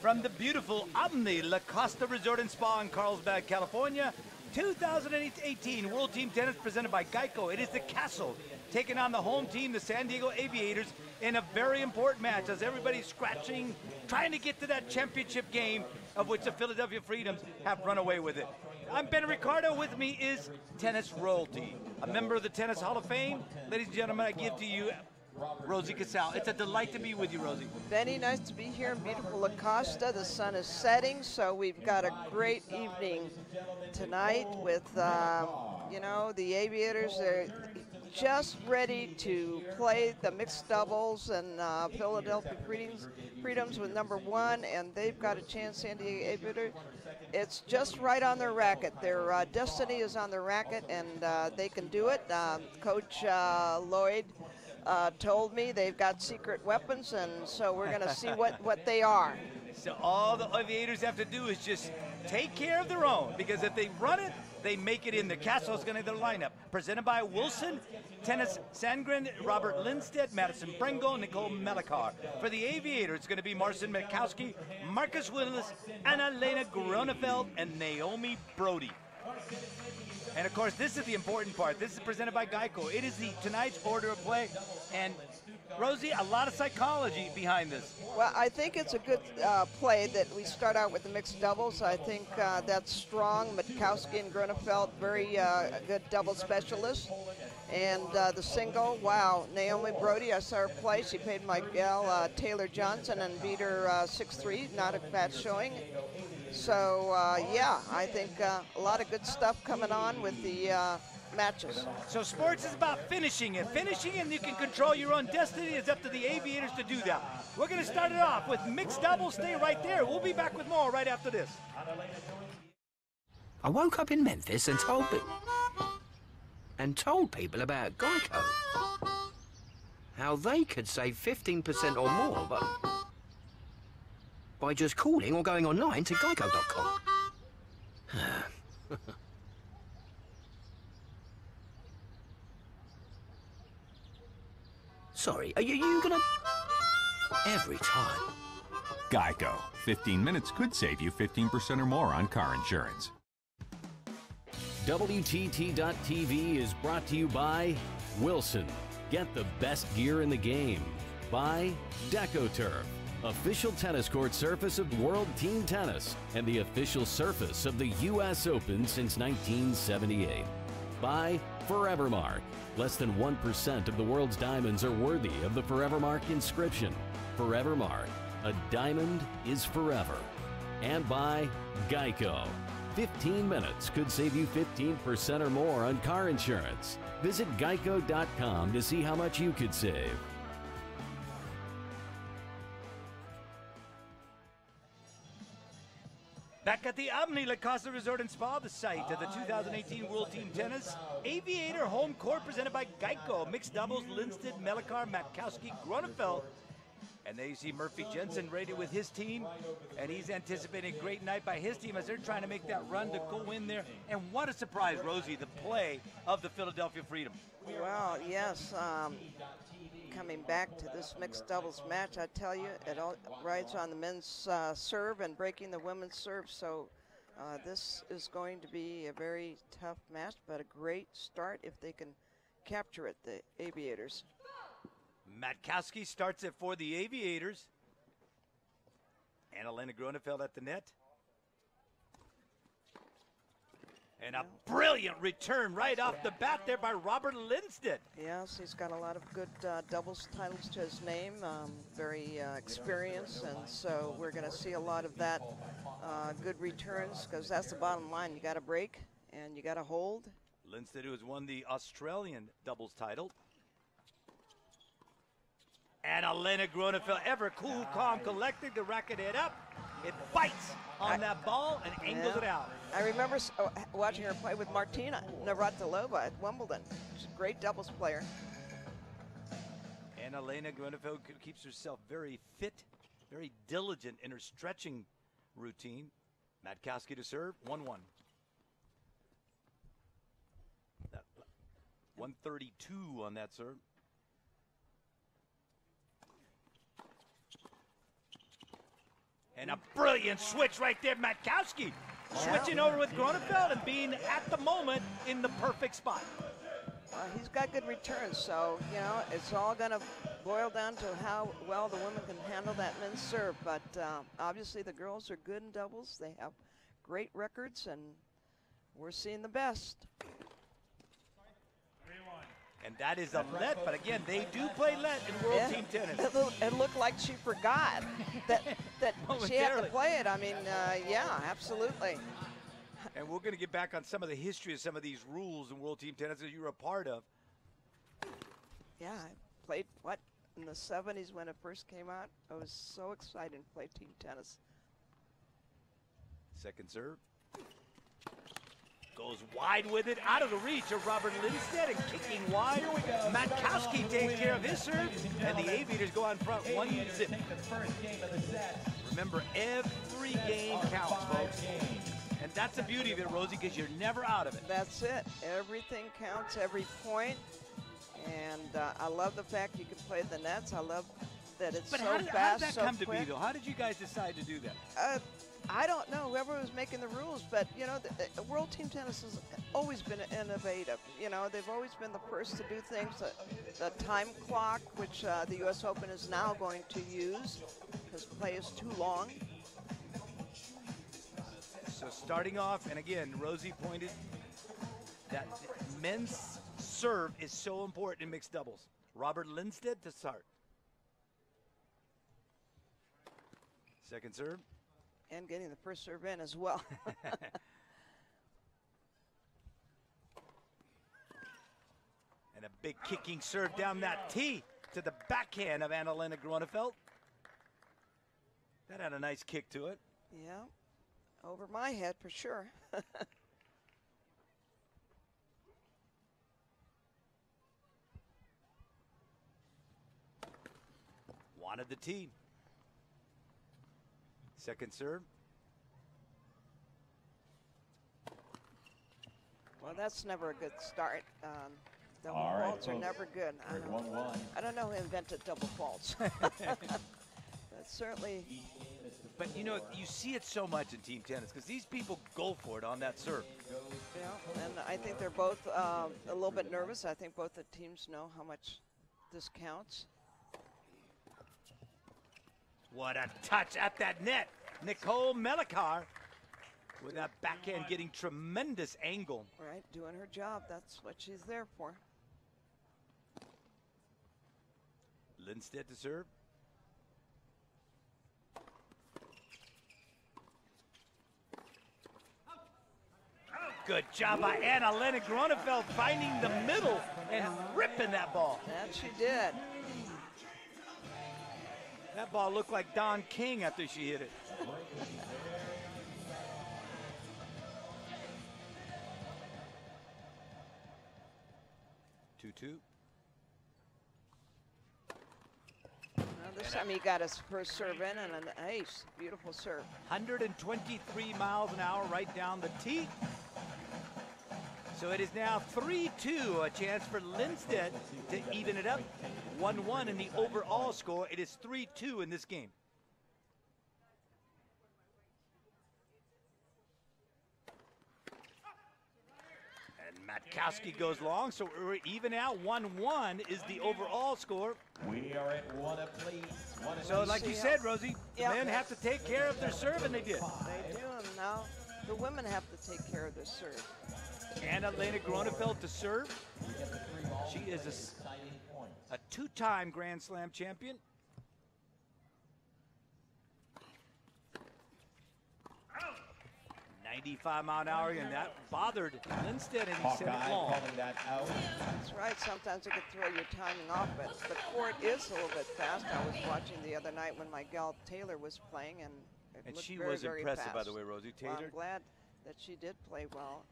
from the beautiful Omni La Costa Resort and Spa in Carlsbad, California. 2018 World Team Tennis presented by Geico. It is the Kastles taking on the home team, the San Diego Aviators, in a very important match as everybody's scratching, trying to get to that championship game of which the Philadelphia Freedoms have run away with it. I'm Ben Ricardo. With me is tennis royalty, a member of the Tennis Hall of Fame. Ladies and gentlemen, I give to you Rosie Casal. It's a delight to be with you, Rosie. Benny, nice to be here in beautiful La Costa. The sun is setting, so we've got a great evening tonight with, you know, the Aviators. They're just ready to play the mixed doubles and Philadelphia Freedoms with #1, and they've got a chance, San Diego Aviators. It's just right on their racket. Their destiny is on their racket, and they can do it. Coach Lloyd told me they've got secret weapons, and so we're going to see what they are. So all the Aviators have to do is just take care of their own, because if they run it, they make it in. The Kastles going to their lineup. Presented by Wilson Tennis Sandgren, Robert Lindstedt, Madison Brengo, Nicole Melakar. For the Aviators, it's going to be Marcin Metkowski, Marcus Willis, Anna-Lena Gronefeld, and Naomi Brody. And of course, this is the important part. This is presented by Geico. It is tonight's order of play. And Rosie, a lot of psychology behind this. Well, I think it's a good play that we start out with the mixed doubles. I think that's strong. Metkowski and Gronefeld, very good double specialists. And the single, wow, Naomi Brody, I saw her play. She played my gal Taylor Johnson and beat her 6-3. Not a bad showing. So, yeah, I think a lot of good stuff coming on with the matches. So sports is about finishing it. Finishing and you can control your own destiny. It's up to the Aviators to do that. We're going to start it off with mixed doubles. Stay right there. We'll be back with more right after this. I woke up in Memphis and told people about Geico. How they could save 15% or more, but by just calling or going online to geico.com. Sorry, are you gonna... Every time. Geico. 15 minutes could save you 15% or more on car insurance. WTT.TV is brought to you by Wilson. Get the best gear in the game. By DecoTurf, official tennis court surface of World Team Tennis and the official surface of the U.S. Open since 1978. By Forevermark. Less than 1% of the world's diamonds are worthy of the Forevermark inscription. Forevermark, a diamond is forever. And by Geico. 15 minutes could save you 15% or more on car insurance. Visit geico.com to see how much you could save. Back at the Omni La Costa Resort and Spa, the site of the 2018 World Team Tennis Aviator Home Court presented by Geico. Mixed doubles, Lindstedt, Melakar, Matkowski, Gronefeld. And there you see Murphy Jensen ready with his team. And he's anticipating a great night by his team as they're trying to make that run to go in there. And what a surprise, Rosie, the play of the Philadelphia Freedom. Well, yes. Coming back to this mixed doubles match, I tell you, it all rides on the men's serve and breaking the women's serve. So this is going to be a very tough match, but a great start if they can capture it, the Aviators. Matkowski starts it for the Aviators. Anna-Lena Gronefeld at the net. And a brilliant return right off the bat there by Robert Lindstedt. Yes, he's got a lot of good doubles titles to his name, very experienced, and so we're going to see a lot of that good returns, because that's the bottom line. You got to break and you got to hold. Lindstedt, who has won the Australian doubles title. Anna-Lena Gronefeld, ever cool, calm, collected, the racket head up. It bites on that ball and angles it out. I remember watching her play with Martina Navratilova at Wimbledon. She's a great doubles player. Anna-Lena Gronefeld keeps herself very fit, very diligent in her stretching routine. Matkowski to serve, 1-1. 132 on that serve. And a brilliant switch right there, Matkowski. Switching over with Gronefeld and being at the moment in the perfect spot. He's got good returns, so, you know, it's all going to boil down to how well the women can handle that men's serve. But obviously the girls are good in doubles. They have great records, and we're seeing the best. And that is a let, but again, they do play let in World Team Tennis. It looked like she forgot that she had to play it. I mean, yeah, absolutely. And we're going to get back on some of the history of some of these rules in World Team Tennis that you were a part of. Yeah, I played, what, in the 70s when it first came out? I was so excited to play team tennis. Second serve. Goes wide with it, out of the reach of Robert Lindstedt, and kicking wide. Matkowski takes care of his serve, and the Aviators go on front 1-0. Remember, every game counts, folks. And that's the beauty of it, Rosie, because you're never out of it. That's it. Everything counts, every point. And I love the fact you can play the nets. I love that it's so fast, how did that so come quick. to be, though? How did you guys decide to do that? I don't know, whoever was making the rules, but, you know, the World Team Tennis has always been innovative. You know, they've always been the first to do things. The time clock, which the U.S. Open is now going to use because play is too long. So starting off, and again, Rosie pointed that men's serve is so important in mixed doubles. Robert Lindstedt to start. Second serve. And getting the first serve in as well. And a big kicking serve down that tee to the backhand of Annalena Gronefeld. That had a nice kick to it. Yeah, over my head for sure. Wanted the tee. Second serve. Well, that's never a good start. Double faults are never good. I don't know who invented double faults. But certainly. But you know, you see it so much in team tennis because these people go for it on that serve. Yeah, and I think they're both a little bit nervous. I think both the teams know how much this counts. What a touch at that net. Nicole Melikar with that backhand getting tremendous angle. Right, doing her job. That's what she's there for. Lindstedt to serve. Good job by Annalena Gronefeld finding the middle and ripping that ball. That she did. That ball looked like Don King after she hit it. Two. Well, this time he got his first serve in, and an ace. Beautiful serve. 123 miles an hour right down the tee. So it is now 3-2, a chance for Lindstedt to even it up. 1-1 in the overall score. It is 3-2 in this game. And Matkowski goes long, so we're even out. 1-1 is the overall score. We are at one apiece. So like you said, Rosie, the men have to take care of their serve, and they did. They do, and now the women have to take care of their serve. Annalena Gronefeld to serve. She is a two-time Grand Slam champion. Oh. 95-mile-an-hour, and that bothered Lindstedt, and he sent it long. That's right. Sometimes it can throw your timing off, but the court is a little bit fast. I was watching the other night when my gal Taylor was playing, and it looked she very, was very impressive, fast. by the way, Rosie Taylor. Well, I'm glad that she did play well.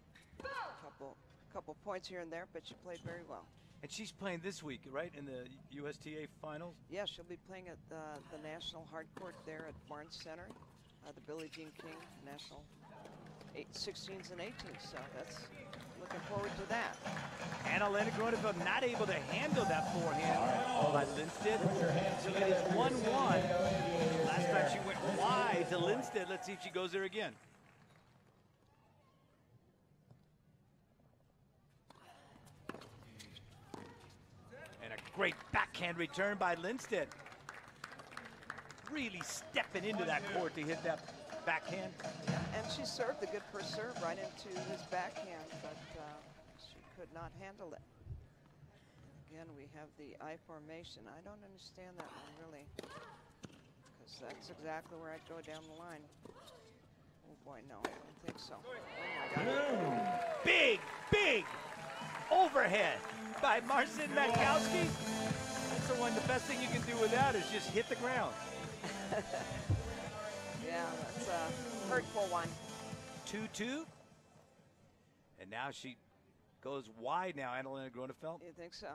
A couple points here and there, but she played very well. And she's playing this week, right, in the USTA finals? Yeah, she'll be playing at the National Hard Court there at Barnes Center, the Billie Jean King National 16s and 18s, so that's looking forward to that. Anna-Lena Gronefeld not able to handle that forehand by Lindstedt. So it is 1-1. Last time she went wide to Lindstedt. Let's see if she goes there again. And a great backhand return by Lindstedt. Really stepping into that court to hit that backhand. And she served a good first serve right into his backhand, but she could not handle it. Again, we have the I formation. I don't understand that one really, because that's exactly where I'd go down the line. Oh boy, no, I don't think so. Oh my God. Big, big overhead by Marcin Matkowski. That's the one, the best thing you can do with that is just hit the ground. Yeah, that's a hurtful one. 2-2. And now she goes wide now, Anna-Lena Gronefeld. You think so?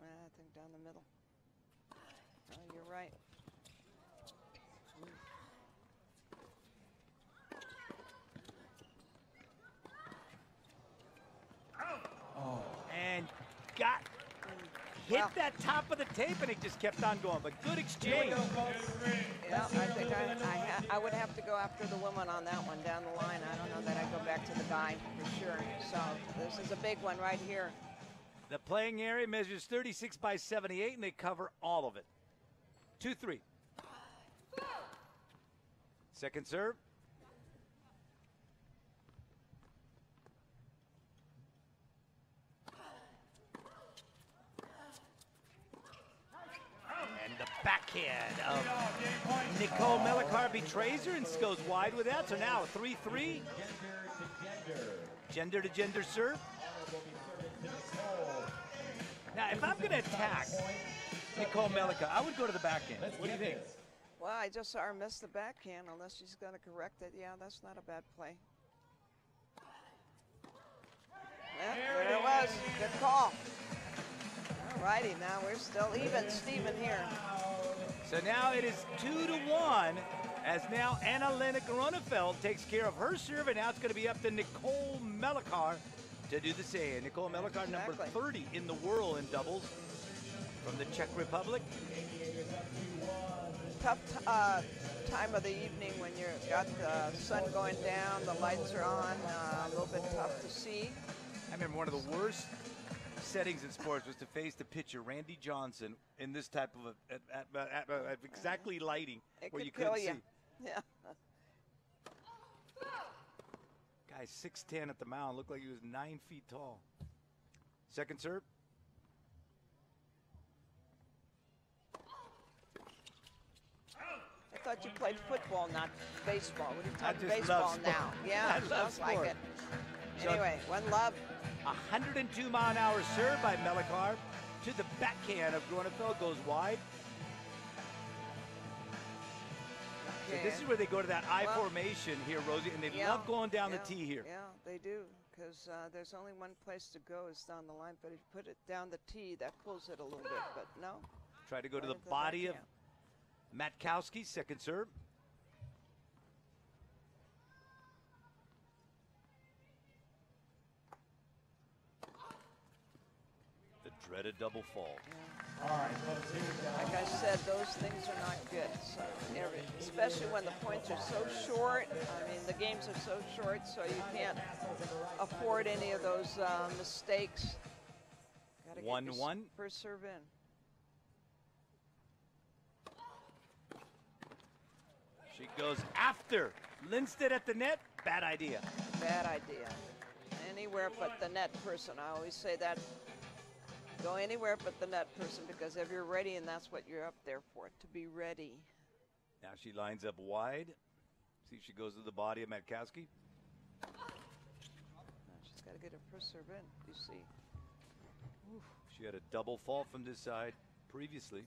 I think down the middle. Oh, you're right. And got hit that top of the tape, and it just kept on going. But good exchange. Yeah, I think I would have to go after the woman on that one down the line. I don't know that I'd go back to the guy for sure. So this is a big one right here. The playing area measures 36 by 78, and they cover all of it. 2-3. Second serve. And the backhand of Nicole Melikar betrays her and goes wide with that. So now a 3-3. Gender to gender serve. Now, if I'm going to attack Nicole Melikar, I would go to the backhand. What do you think? Well, I just saw her miss the backhand unless she's going to correct it. Yeah, that's not a bad play. Yeah, there it was. Good call. All righty, now we're still even, Steven here. So now it is 2-1, as now Anna-Lena Gronefeld takes care of her serve, and now it's going to be up to Nicole Melikar to do the same. Nicole Melikar, number 30 in the world in doubles from the Czech Republic. Tough time of the evening when you've got the sun going down, the lights are on, a little bit tough to see. I remember one of the worst settings in sports was to face the pitcher, Randy Johnson, in this type of exactly lighting where you couldn't see. Yeah. Guy's 6'10" at the mound, looked like he was 9 feet tall. Second serve. I thought you played football, not baseball. What are you talking just baseball love sport. now? Yeah, I love sounds like sport. it. So Anyway, one love. 102-mile-an-hour serve by Melikar to the backhand of Gronefeld, goes wide. So this is where they go to that I formation here, Rosie, and they love going down the tee here. Yeah, they do, because there's only one place to go is down the line, but if you put it down the tee, that pulls it a little bit, but no. Try to go to the body of Matkowski, second serve. The dreaded double fault. Like I said, those things are not good, so, especially when the points are so short. I mean, the games are so short, so you can't afford any of those mistakes. Gotta get 1-1. First serve in. She goes after Lindstedt at the net. Bad idea. Bad idea. Anywhere but the net person. I always say that. Go anywhere but the net person, because if you're ready, and that's what you're up there for, to be ready. Now she lines up wide. See if she goes to the body of Matkowski. Now she's got to get her first serve in, you see. Oof. She had a double fault from this side previously.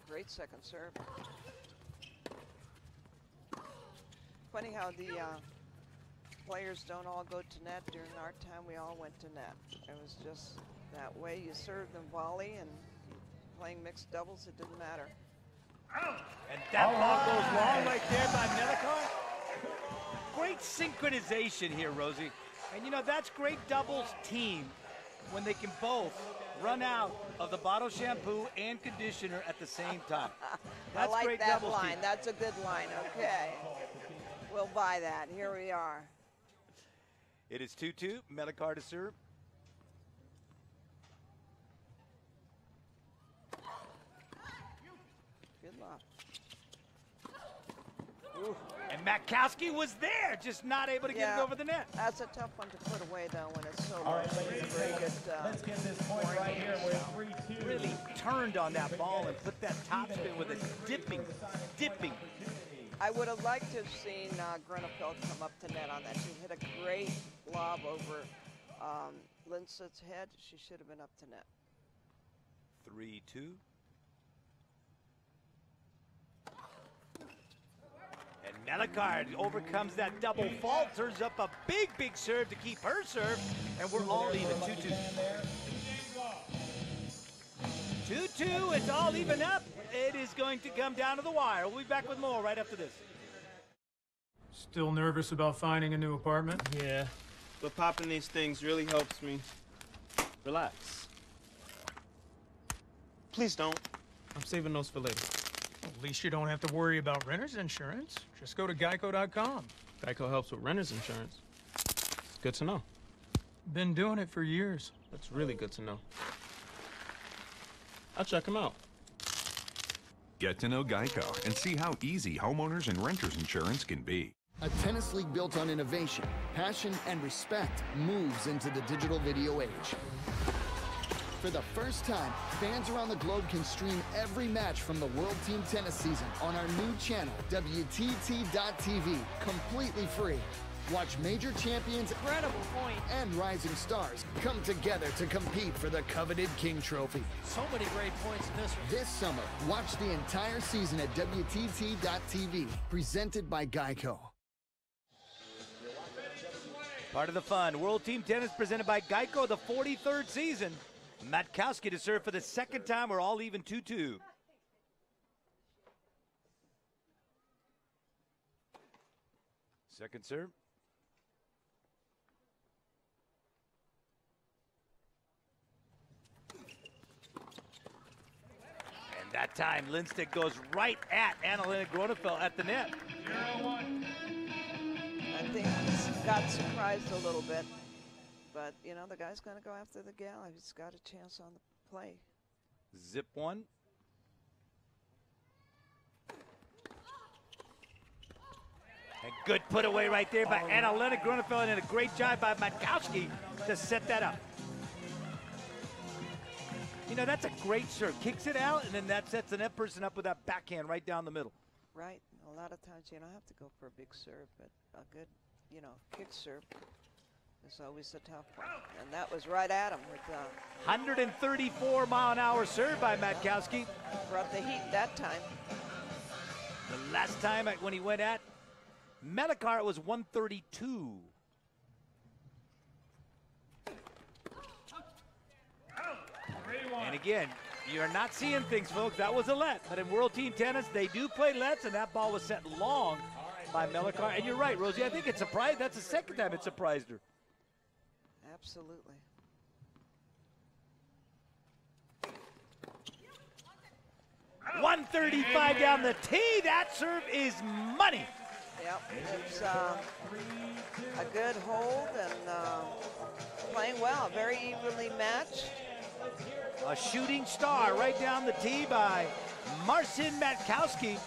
Great second serve. Funny how the players don't all go to net. During our time, we all went to net. It was just that way. You served them volley, and playing mixed doubles, it didn't matter. And that ball goes long right there by Melikar. Great synchronization here, Rosie. And you know, that's great doubles team when they can both run out of the bottle shampoo and conditioner at the same time. That's I like great that doubles line. team. That's a good line. Okay. We'll buy that. Here we are. It is 2-2. Melikar to serve. Good luck. And Matkowski was there, just not able to get it over the net. That's a tough one to put away, though, when it's so low. All right, It's ladies a and very good, gentlemen, let's get this point right here. We're 3-2. Really turned on that ball and put that topspin with a dipping. I would have liked to have seen Grunefeld come up to net on that. She hit a great lob over Lindstedt's head. She should have been up to net. 3-2. And Melikar overcomes that double fault, turns up a big, big serve to keep her serve, and we're all even, 2-2. 2-2, it's all even up. It is going to come down to the wire. We'll be back with more right after this. Still nervous about finding a new apartment? Yeah, but popping these things really helps me relax. Please don't. I'm saving those for later. At least you don't have to worry about renter's insurance. Just go to geico.com. Geico helps with renter's insurance. It's good to know. Been doing it for years. That's really good to know. I'll check them out. Get to know Geico and see how easy homeowners and renters insurance can be. A tennis league built on innovation, passion, and respect moves into the digital video age. For the first time, fans around the globe can stream every match from the World Team Tennis season on our new channel, WTT.tv, completely free. Watch major champions and rising stars come together to compete for the coveted King Trophy. So many great points in this one. This summer, watch the entire season at WTT.tv, presented by Geico. Part of the fun. World Team Tennis presented by Geico, the 43rd season. Matkowski to serve for the second time. We're all even, 2-2. Second serve. And that time, Lindstedt goes right at Annalena Grunefeld at the net. 0-1. I think he got surprised a little bit. But, you know, the guy's going to go after the gal. He's got a chance on the play. Zip one. And good put away right there by Annalena Grunefeld, and a great job by Matkowski to set that up. You know, that's a great serve. Kicks it out, and then that sets the net person up with that backhand right down the middle. Right. A lot of times you don't have to go for a big serve, but a good, you know, kick serve is always a tough one. And that was right at him with 134-mile-an-hour serve by Matkowski. brought the heat that time. The last time when he went at Melikar, it was 132. And again, you're not seeing things, folks. That was a let. But in World Team Tennis, they do play lets, and that ball was set long by Melikar. And you're right, Rosie. I think it surprised. That's the second time it surprised her. Absolutely. .135 down the tee. That serve is money. Yep, it's a good hold and playing well, very evenly matched. A shooting star right down the tee by Marcin Matkowski.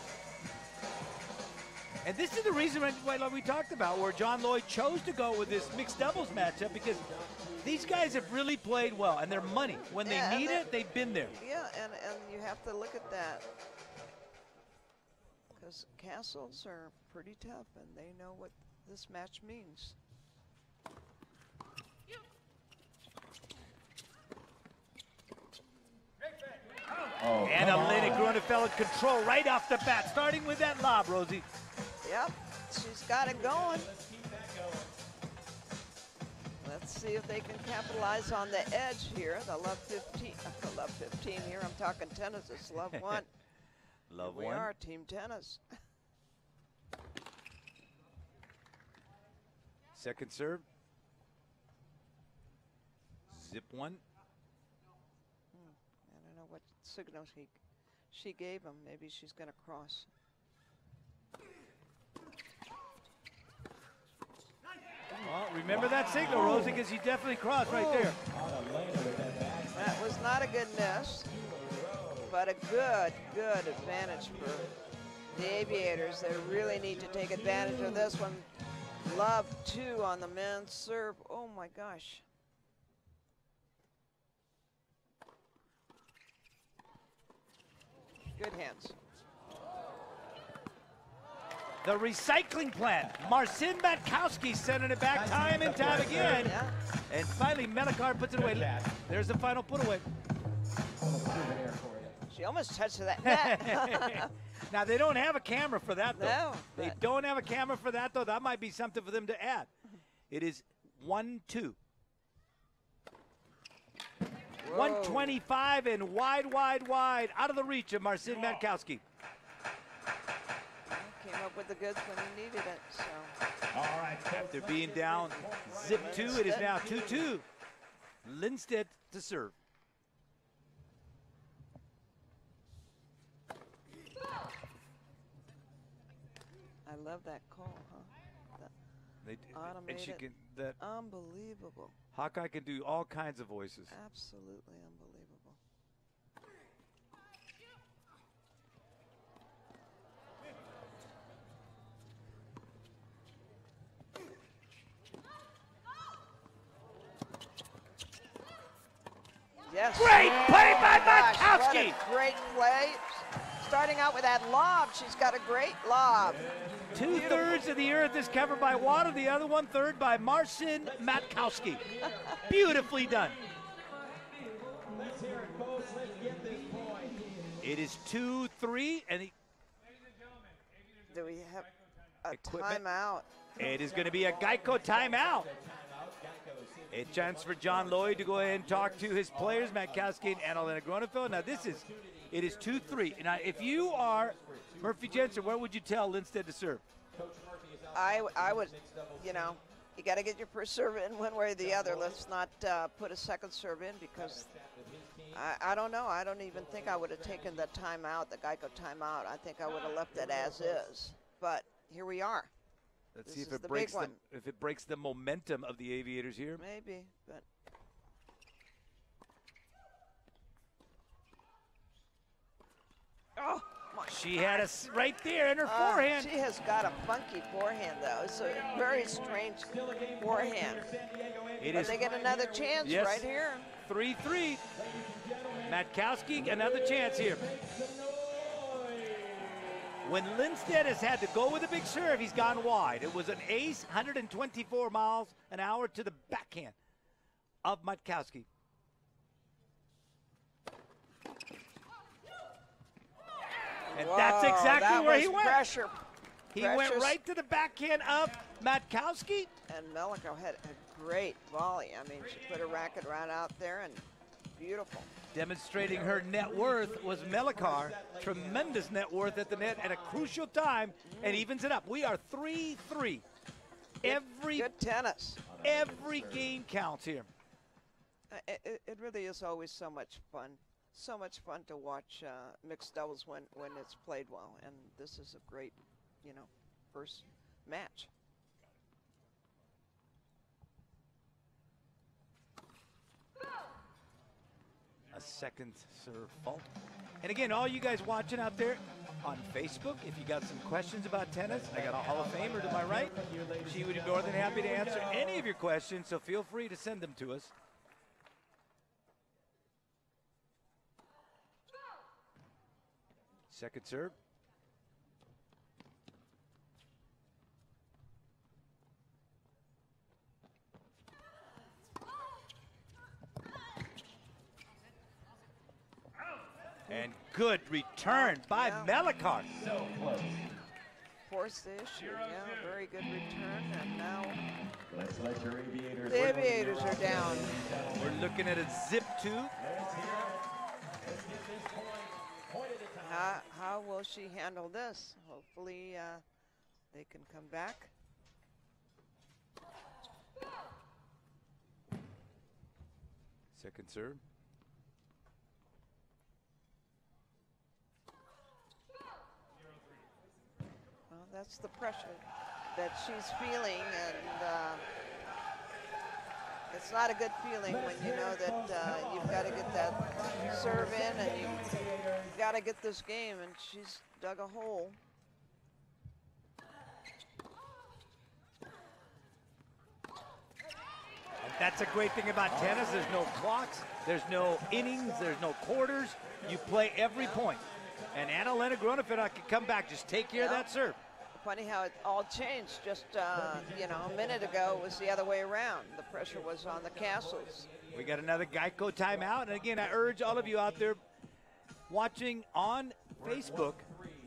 And this is the reason why we talked about where John Lloyd chose to go with this mixed doubles matchup, because these guys have really played well, and they're money. When they need it, they've been there. Yeah, and you have to look at that. Because Kastles are pretty tough, and they know what this match means. And Annalena Grunefeld in control right off the bat, starting with that lob, Rosie. Yep, she's got it going. Let's see if they can capitalize on the edge here. The love 15 here. I'm talking tennis. It's love one. Love we one. are Team Tennis. Second serve. Zip one. I don't know what signal she gave him. Maybe she's going to cross. Well, remember that signal, Rosie, because you definitely crossed right there. That was not a good miss, but a good advantage for the Aviators. They really need to take advantage of this one. Love 2 on the men's serve. Oh my gosh. Good hands. The recycling plant. Marcin Matkowski sending it back time and time again. Yeah. And finally, Melikar puts it away. There's the final put away. She almost touched that net. Now, they don't have a camera for that, though. No. They don't have a camera for that, though. That might be something for them to add. It is 1-2. 125 and wide, out of the reach of Marcin Matkowski. Came up with the goods when he needed it. So. After being down zip 2, it is now 2-2. Lindstedt to serve. I love that call, huh? They automated. And she can, that Unbelievable. Hawkeye can do all kinds of voices. Absolutely unbelievable. Yes. Great play by Matkowski. What a great play. Starting out with that lob. She's got a great lob. 2/3 of the earth is covered by water. The other 1/3 by Marcin Matkowski. Beautifully done. It is 2-3, and do we have a equipment. timeout? It is going to be a Geico timeout. A chance for John Lloyd to go ahead and talk to his players, Matkowski and Annalena Gronefeld. Now it is 2-3. Now if you are Murphy Jensen, what would you tell Lindstedt to serve? I would, you know, you got to get your first serve in one way or the other. Let's not put a second serve in because I don't know. I don't even think I would have taken the timeout, the Geico timeout. I think I would have left it as is. But here we are. Let's see if it breaks the momentum of the Aviators here. Maybe, but oh, she had us right there in her forehand. She has got a funky forehand, though. It's a very strange forehand. But they get another chance right here. 3-3. Matkowski, another chance here. When Lindstedt has had to go with a big serve, he's gone wide. It was an ace, 124 miles an hour to the backhand of Matkowski. And that's exactly where he went. Pressure. He went right to the backhand of Matkowski. And Melikar had a great volley. I mean, she put her racket right out there and beautiful. Demonstrating her net worth was Melikar. Tremendous net worth at the net at a crucial time and evens it up. We are 3-3. Good tennis. Every game counts here. It really is always so much fun. So much fun to watch mixed doubles when it's played well. And this is a great, you know, first match. A second serve fault. And again, all you guys watching out there on Facebook, if you got some questions about tennis, I got a Hall of Famer to my right. She would be more than happy to answer any of your questions, so feel free to send them to us. Second serve. And good return by Melikar. Forced the issue, yeah, very good return, and now the Aviators are down. We're looking at a zip 2. how will she handle this? Hopefully they can come back. Second serve. Well, that's the pressure that she's feeling, and it's not a good feeling when you know that you've got to get that serve in, and you've got to get this game, and she's dug a hole. And that's a great thing about tennis. There's no clocks, there's no innings, there's no quarters. You play every point. And Anna-Lena Gronefeld can come back, just take care of that serve. Funny how it all changed. Just you know, a minute ago it was the other way around. The pressure was on the Kastles. We got another Geico timeout. And again, I urge all of you out there watching on Facebook,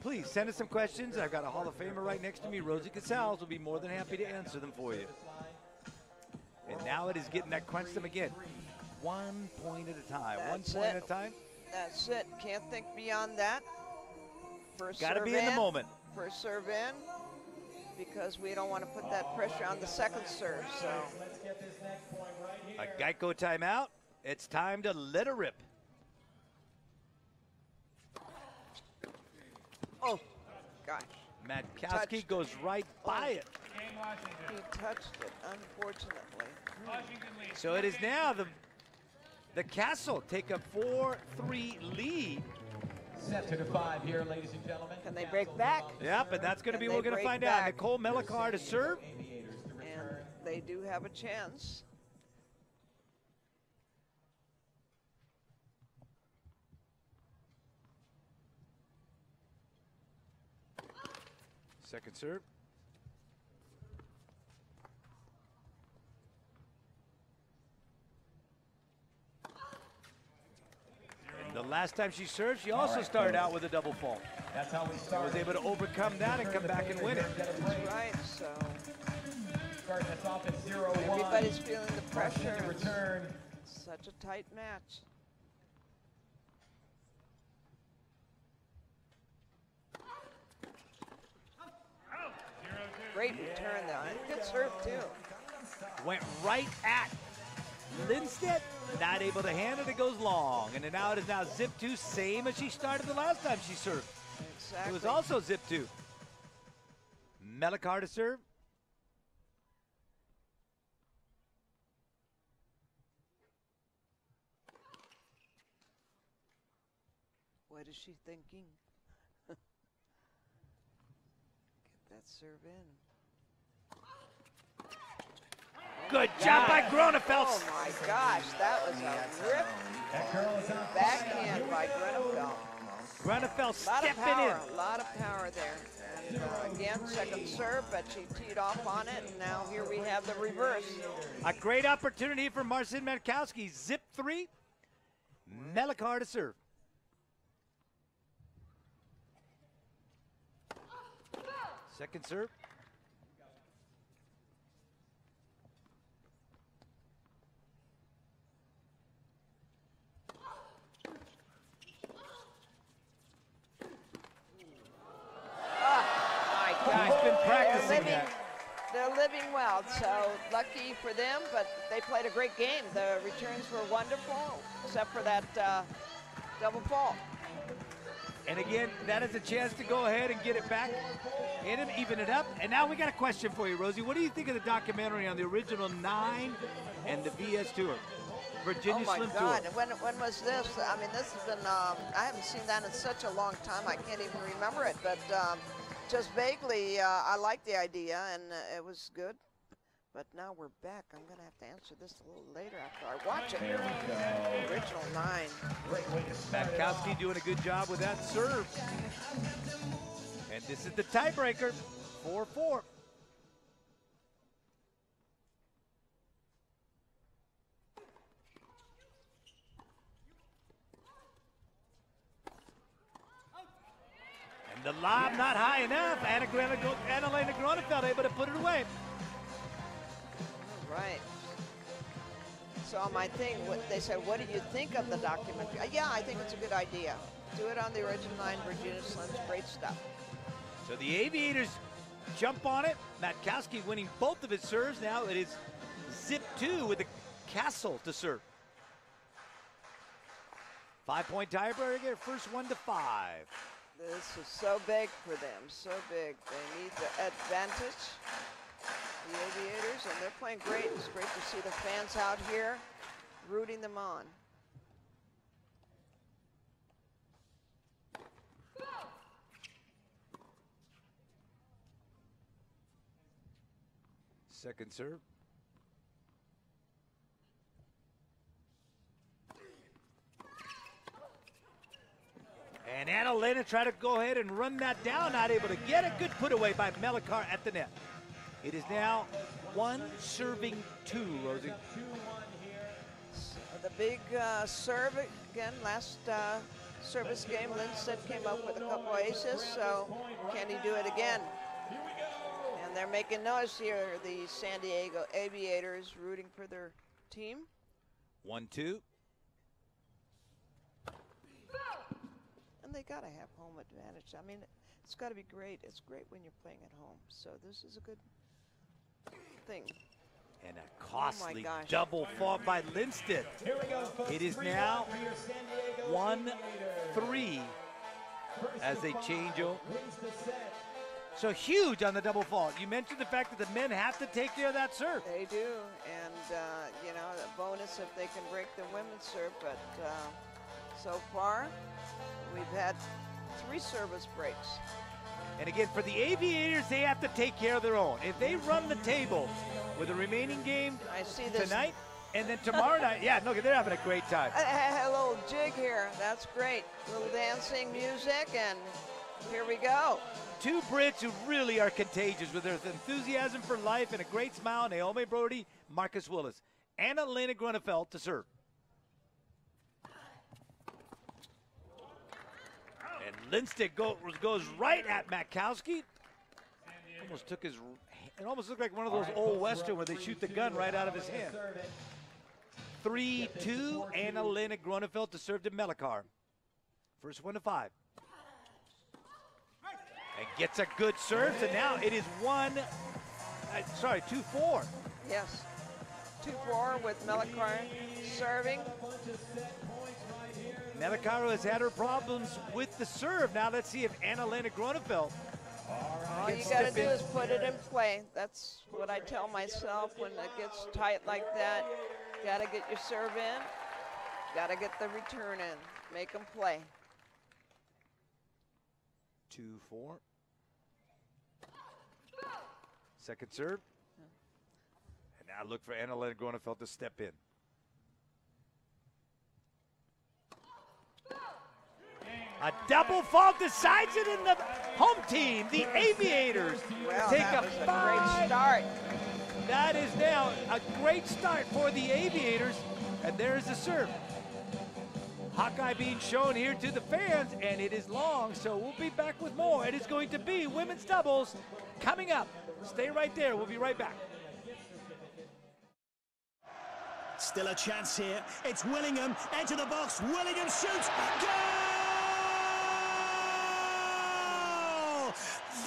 please send us some questions. I've got a Hall of Famer right next to me, Rosie Kastles, will be more than happy to answer them for you. And now it is getting that crunch them again. 1 point at a time. That's 1 point it. at a time. That's it. Can't think beyond that. First Got to serve be in the moment. First serve in, because we don't want to put that pressure on the second serve. So a Geico timeout. It's time to let her rip. Oh, gosh. Matkowski goes right by it. He touched it, unfortunately. So it is now the Castle take a 4-3 lead. Set to 5 here, ladies and gentlemen. Can they break back? Yep, and that's going to be Can what we're they going to find break out. back? Nicole Melikar to serve. And they do have a chance. Second serve. And the last time she served, she also started out with a double fault. That's how we start. Was able to overcome that and come back and win it. That's right, so Starting us off at 0-1. everybody's feeling the pressure. To return. Such a tight match. Great return though. Good serve too. Went right at Lindstedt, not able to hand it, it goes long. And now it is now zip 2, same as she started the last time she served. Exactly. It was also zip 2. Melikar to serve. What is she thinking? Get that serve in. Good job by Gronefeld. Oh my gosh, that was a rip backhand by Gronefeld. Gronefeld Lot of stepping power, in. a lot of power there. And again, second serve, but she teed off on it, and now here we have the reverse. A great opportunity for Marcin Matkowski. Zip 3. Melikar to serve. Second serve. He's been practicing that. They're living well, so lucky for them, but they played a great game. The returns were wonderful, except for that double fault. And again, that is a chance to go ahead and get it back in and even it up. And now we got a question for you, Rosie. What do you think of the documentary on the original 9 and the VS Tour? Virginia Slim Oh my God, Tour. when was this? I mean, this has been, I haven't seen that in such a long time, I can't even remember it, but just vaguely, I like the idea, and it was good. But now we're back. I'm going to have to answer this a little later after I watch it. There we go. Original 9. Great way to start it off. Matkowski doing a good job with that serve. And this is the tiebreaker, 4-4. And the lob not high enough. Anna-Lena Gronefeld able to put it away. Right. So on my thing, they said, what do you think of the documentary? Yeah, I think it's a good idea. Do it on the original line, Virginia Slims. Great stuff. So the Aviators jump on it. Matkowski winning both of his serves. Now it is zip 2 with the Kastles to serve. 5-point tiebreaker, first 1-5. This is so big for them, so big. They need the advantage, the Aviators, and they're playing great. It's great to see the fans out here rooting them on. Second serve. And Annalena tried to go ahead and run that down, not able to get it. Good put away by Melikar at the net. It is now 1 serving 2, Rosie. The big serve again, last service game, Lindstedt came up with a couple aces, so can he do it again? And they're making noise here, the San Diego Aviators, rooting for their team. 1-2. And they gotta have home advantage. I mean, it's gotta be great. It's great when you're playing at home. So this is a good thing. And a costly gosh. double fault by Lindstedt. It is now 1-3 as they change over. So huge on the double fault. You mentioned the fact that the men have to take care of that serve. They do, and you know, the bonus if they can break the women's serve, but so far we've had 3 service breaks. And again, for the Aviators, they have to take care of their own. If they run the table with the remaining game I see this tonight and then tomorrow night, yeah, look, they're having a great time. A little jig here, that's great. Little dancing music, and here we go. 2 Brits who really are contagious with their enthusiasm for life and a great smile. Naomi Brody, Marcus Willis. Annalena Grunefeld to serve. And Lindstedt goes right at Matkowski. Almost took his, it almost looked like one of those old Western where they shoot the gun right out of his hand. 3-2, Annalena Grunefeld to serve to Melikar. First 1-5. And gets a good serve, so now it is 2-4. Yes, 2-4 with Melikar serving. Melikar has had her problems with the serve. Now let's see if Annalena Grunefeld All you got to do is put it in play. That's what I tell myself when it gets tight like that. Got to get your serve in. Got to get the return in. Make them play. 2-4. Second serve. And now look for Annalena Grunefeld to step in. A double fault decides it in the home team. The Aviators take that a was a great start. That is now a great start for the Aviators. And there's the serve. Hawkeye being shown here to the fans, and it is long, so we'll be back with more. It is going to be women's doubles coming up. Stay right there. We'll be right back. Still a chance here. It's Willingham. Enter the box. Willingham shoots. Goal!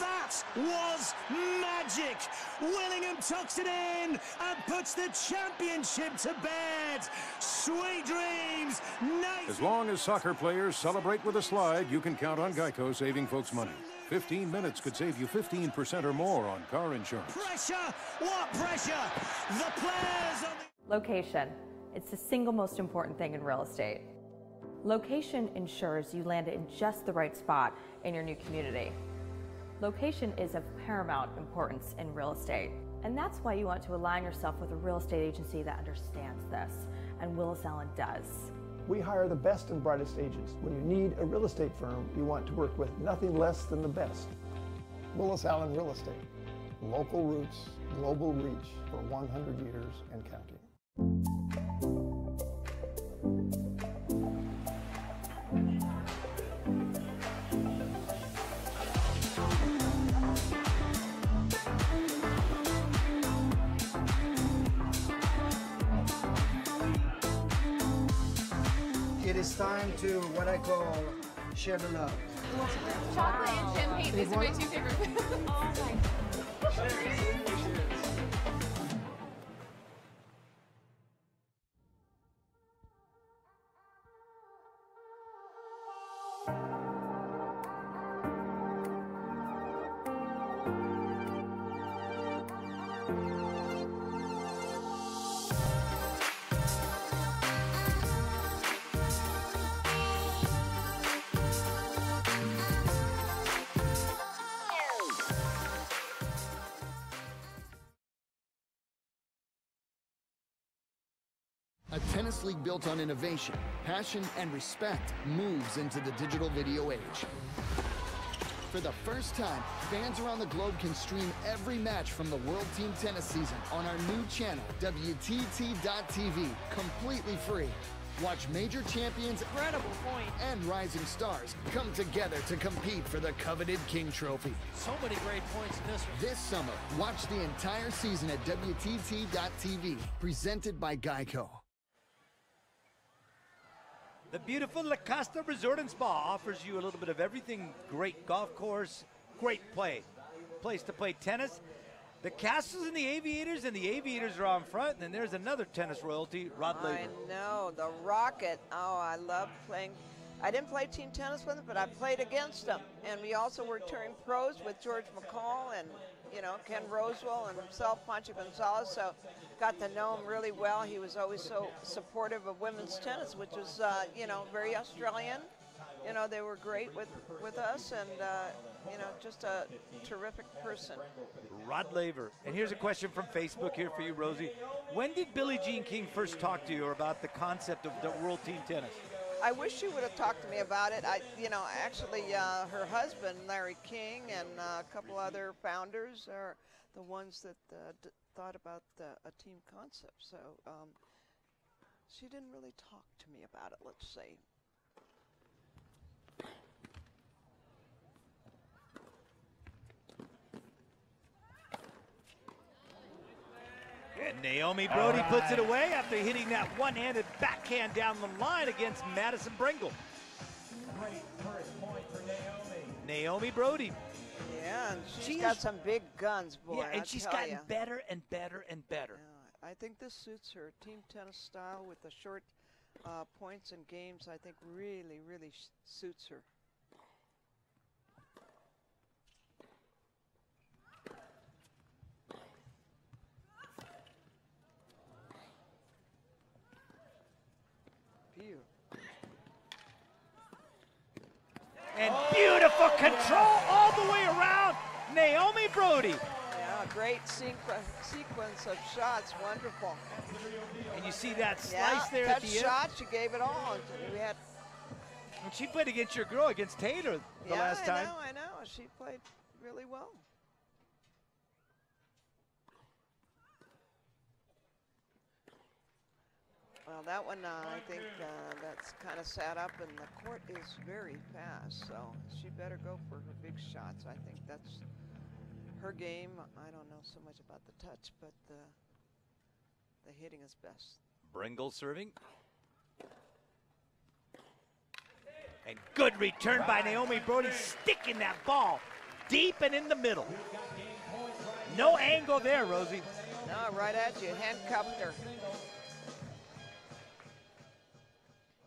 That was magic. Willingham tucks it in and puts the championship to bed. Sweet dreams. Nice. As long as soccer players celebrate with a slide, you can count on Geico saving folks money. 15 minutes could save you 15% or more on car insurance. Pressure. What pressure? The players on the... Location. It's the single most important thing in real estate. Location ensures you land in just the right spot in your new community. Location is of paramount importance in real estate. And that's why you want to align yourself with a real estate agency that understands this. And Willis Allen does. We hire the best and brightest agents. When you need a real estate firm, you want to work with nothing less than the best. Willis Allen Real Estate. Local roots, global reach for 100 years and counting. It is time to what I call Share the love. Chocolate and champagne. These are my two favorite foods. Oh my God. A tennis league built on innovation, passion, and respect moves into the digital video age. For the first time, fans around the globe can stream every match from the World Team Tennis season on our new channel, WTT.tv, completely free. Watch major champions and rising stars come together to compete for the coveted King Trophy. So many great points in this one. This summer, watch the entire season at WTT.tv, presented by Geico. The beautiful La Costa Resort and Spa offers you a little bit of everything. Great golf course, great place to play tennis. The Kastles and the Aviators are on front, and then there's another tennis royalty, Rod Laver. I know, the Rocket. Oh, I love playing. I didn't play team tennis with him, but I played against him. And we also were touring pros with George McCall and, you know, Ken Rosewell and himself, Pancho Gonzalez. So got to know him really well. He was always so supportive of women's tennis, which was, you know, very Australian. You know, they were great with us, and, you know, just a terrific person. Rod Laver. And here's a question from Facebook here for you, Rosie. When did Billie Jean King first talk to you about the concept of the World Team Tennis? I wish she would have talked to me about it. You know, actually, her husband, Larry King, and a couple other founders are the ones that thought about a team concept. So she didn't really talk to me about it, let's say. And Naomi Brody puts it away after hitting that one-handed backhand down the line against Madison Bringle. Great first point for Naomi. Naomi Brody. Yeah, and she's got some big guns, boy. Yeah, and she's gotten better and better and better. Yeah, I think this suits her team tennis style with the short points and games. I think really, really suits her. And beautiful control all the way around, Naomi Brody. Yeah, great sequence of shots, wonderful. And you see that slice there at the end? Shot, she gave it all. We had. And she played against your girl, against Taylor, the last time. I know. She played really well. Well, that one, I think that's kind of sat up, and the court is very fast, so she better go for her big shots. I think that's her game. I don't know so much about the touch, but the hitting is best. Bringle serving. And good return by Naomi Brody, sticking that ball deep and in the middle. No angle there, Rosie. No, right at you, handcuffed her.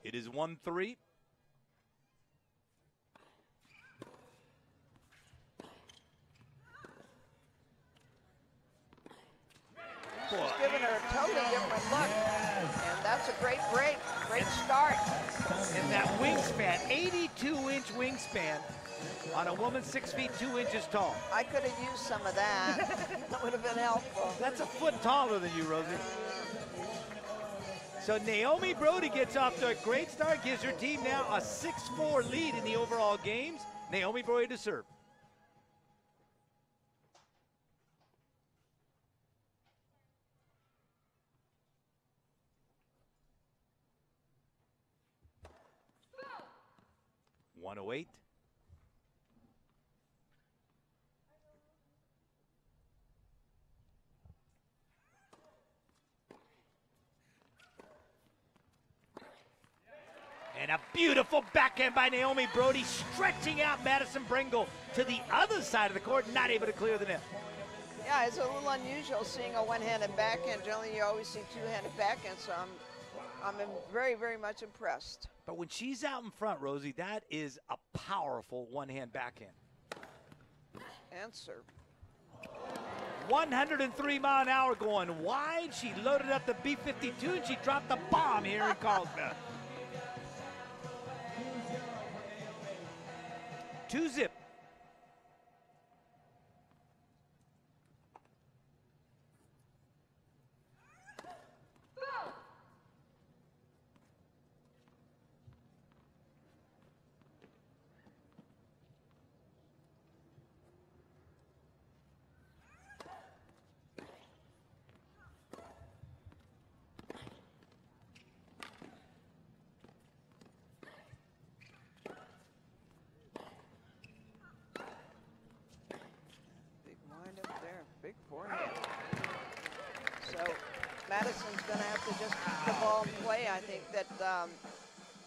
It is 1-3. She's giving her a totally different look. And that's a great break, great start. And that wingspan, 82-inch wingspan on a woman 6 feet 2 inches tall. I could have used some of that. That would have been helpful. That's a foot taller than you, Rosie. So Naomi Brody gets off to a great start, gives her team now a 6-4 lead in the overall games. Naomi Brody to serve. .108. And a Beautiful backhand by Naomi Brody, stretching out Madison Bringle to the other side of the court, not able to clear the net. Yeah, it's a little unusual seeing a one-handed backhand. Generally, you always see two-handed backhand, so I'm very, very much impressed. But when she's out in front, Rosie, that is a powerful one-hand backhand. And serve. 103 mile an hour going wide. She loaded up the B-52 and she dropped the bomb here in Carlsbad. 2-zip. Big forehand. So Madison's going to have to just keep the ball in play. I think that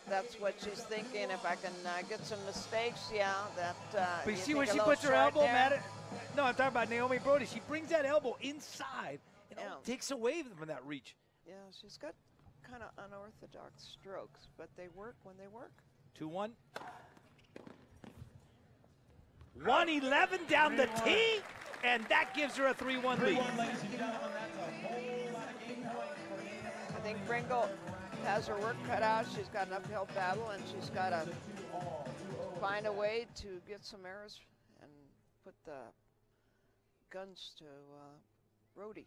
that's what she's thinking. If I can get some mistakes, yeah, that. But you see when she puts her elbow, No, I'm talking about Naomi Brody. She brings that elbow inside and takes away from that reach. Yeah, she's got kind of unorthodox strokes, but they work when they work. 2-1. 111 down the tee, and that gives her a 3-1 lead. I think Bringle has her work cut out. She's got an uphill battle, and she's got to find a way to get some errors and put the guns to Brody.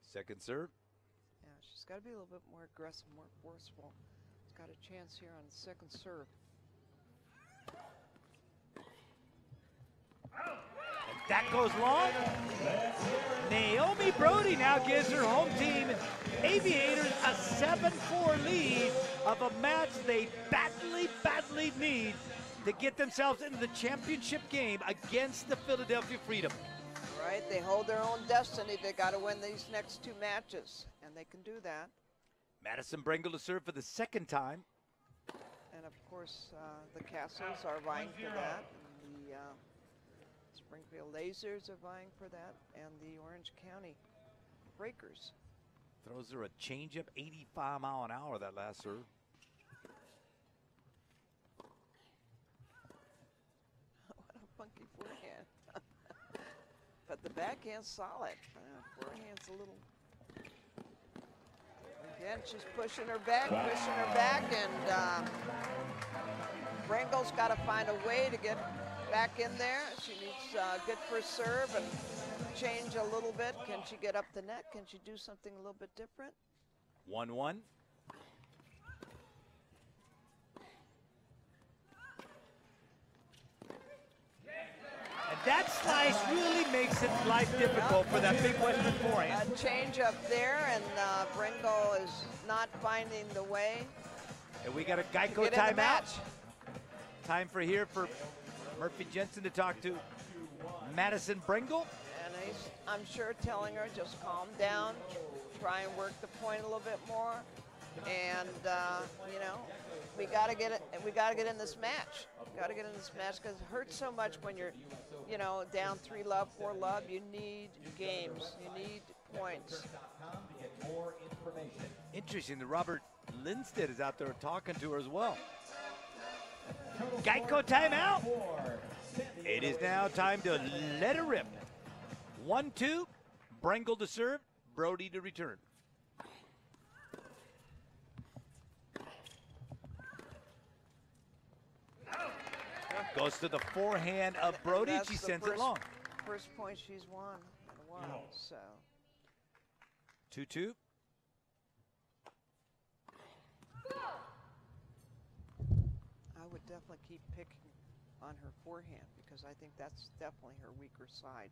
Second serve. Yeah, she's got to be a little bit more aggressive, more forceful. She's got a chance here on the second serve. And that goes long. Naomi Brody now gives her home team Aviators a 7-4 lead of a match they badly need to get themselves into the championship game against the Philadelphia Freedom. Right, they hold their own destiny. They got to win these next two matches, and they can do that. Madison Bringle to serve for the second time. And of course, the Kastles are vying for that. And the Springfield Lasers are vying for that, and the Orange County Breakers. Throws her a changeup, 85 mile an hour that last serve. What a funky forehand. But the backhand's solid. Forehand's a little. Again, she's pushing her back, and Bringle's got to find a way to get back in there. She needs good first serve and change a little bit. Can she get up the net? Can she do something a little bit different? 1-1. And that slice really makes it life difficult for that big Western forehand. A change up there, and Bringle is not finding the way. And we got a Geico timeout. Time for Murphy Jensen to talk to Madison Bringle. And he's, I'm sure, telling her just calm down, try and work the point a little bit more, and you know, we got to get it. We got to get in this match. Got to get in this match because it hurts so much when you're, you know, down 3-love, 4-love. You need games. You need points. Interesting. The Robert Lindstedt is out there talking to her as well. Geico timeout. It is now time to let it rip. 1-2. Bringle to serve. Brody to return. Goes to the forehand of Brody. She sends it long. First point she's won in a while, so. 2-2. I would definitely keep picking on her forehand because I think that's definitely her weaker side,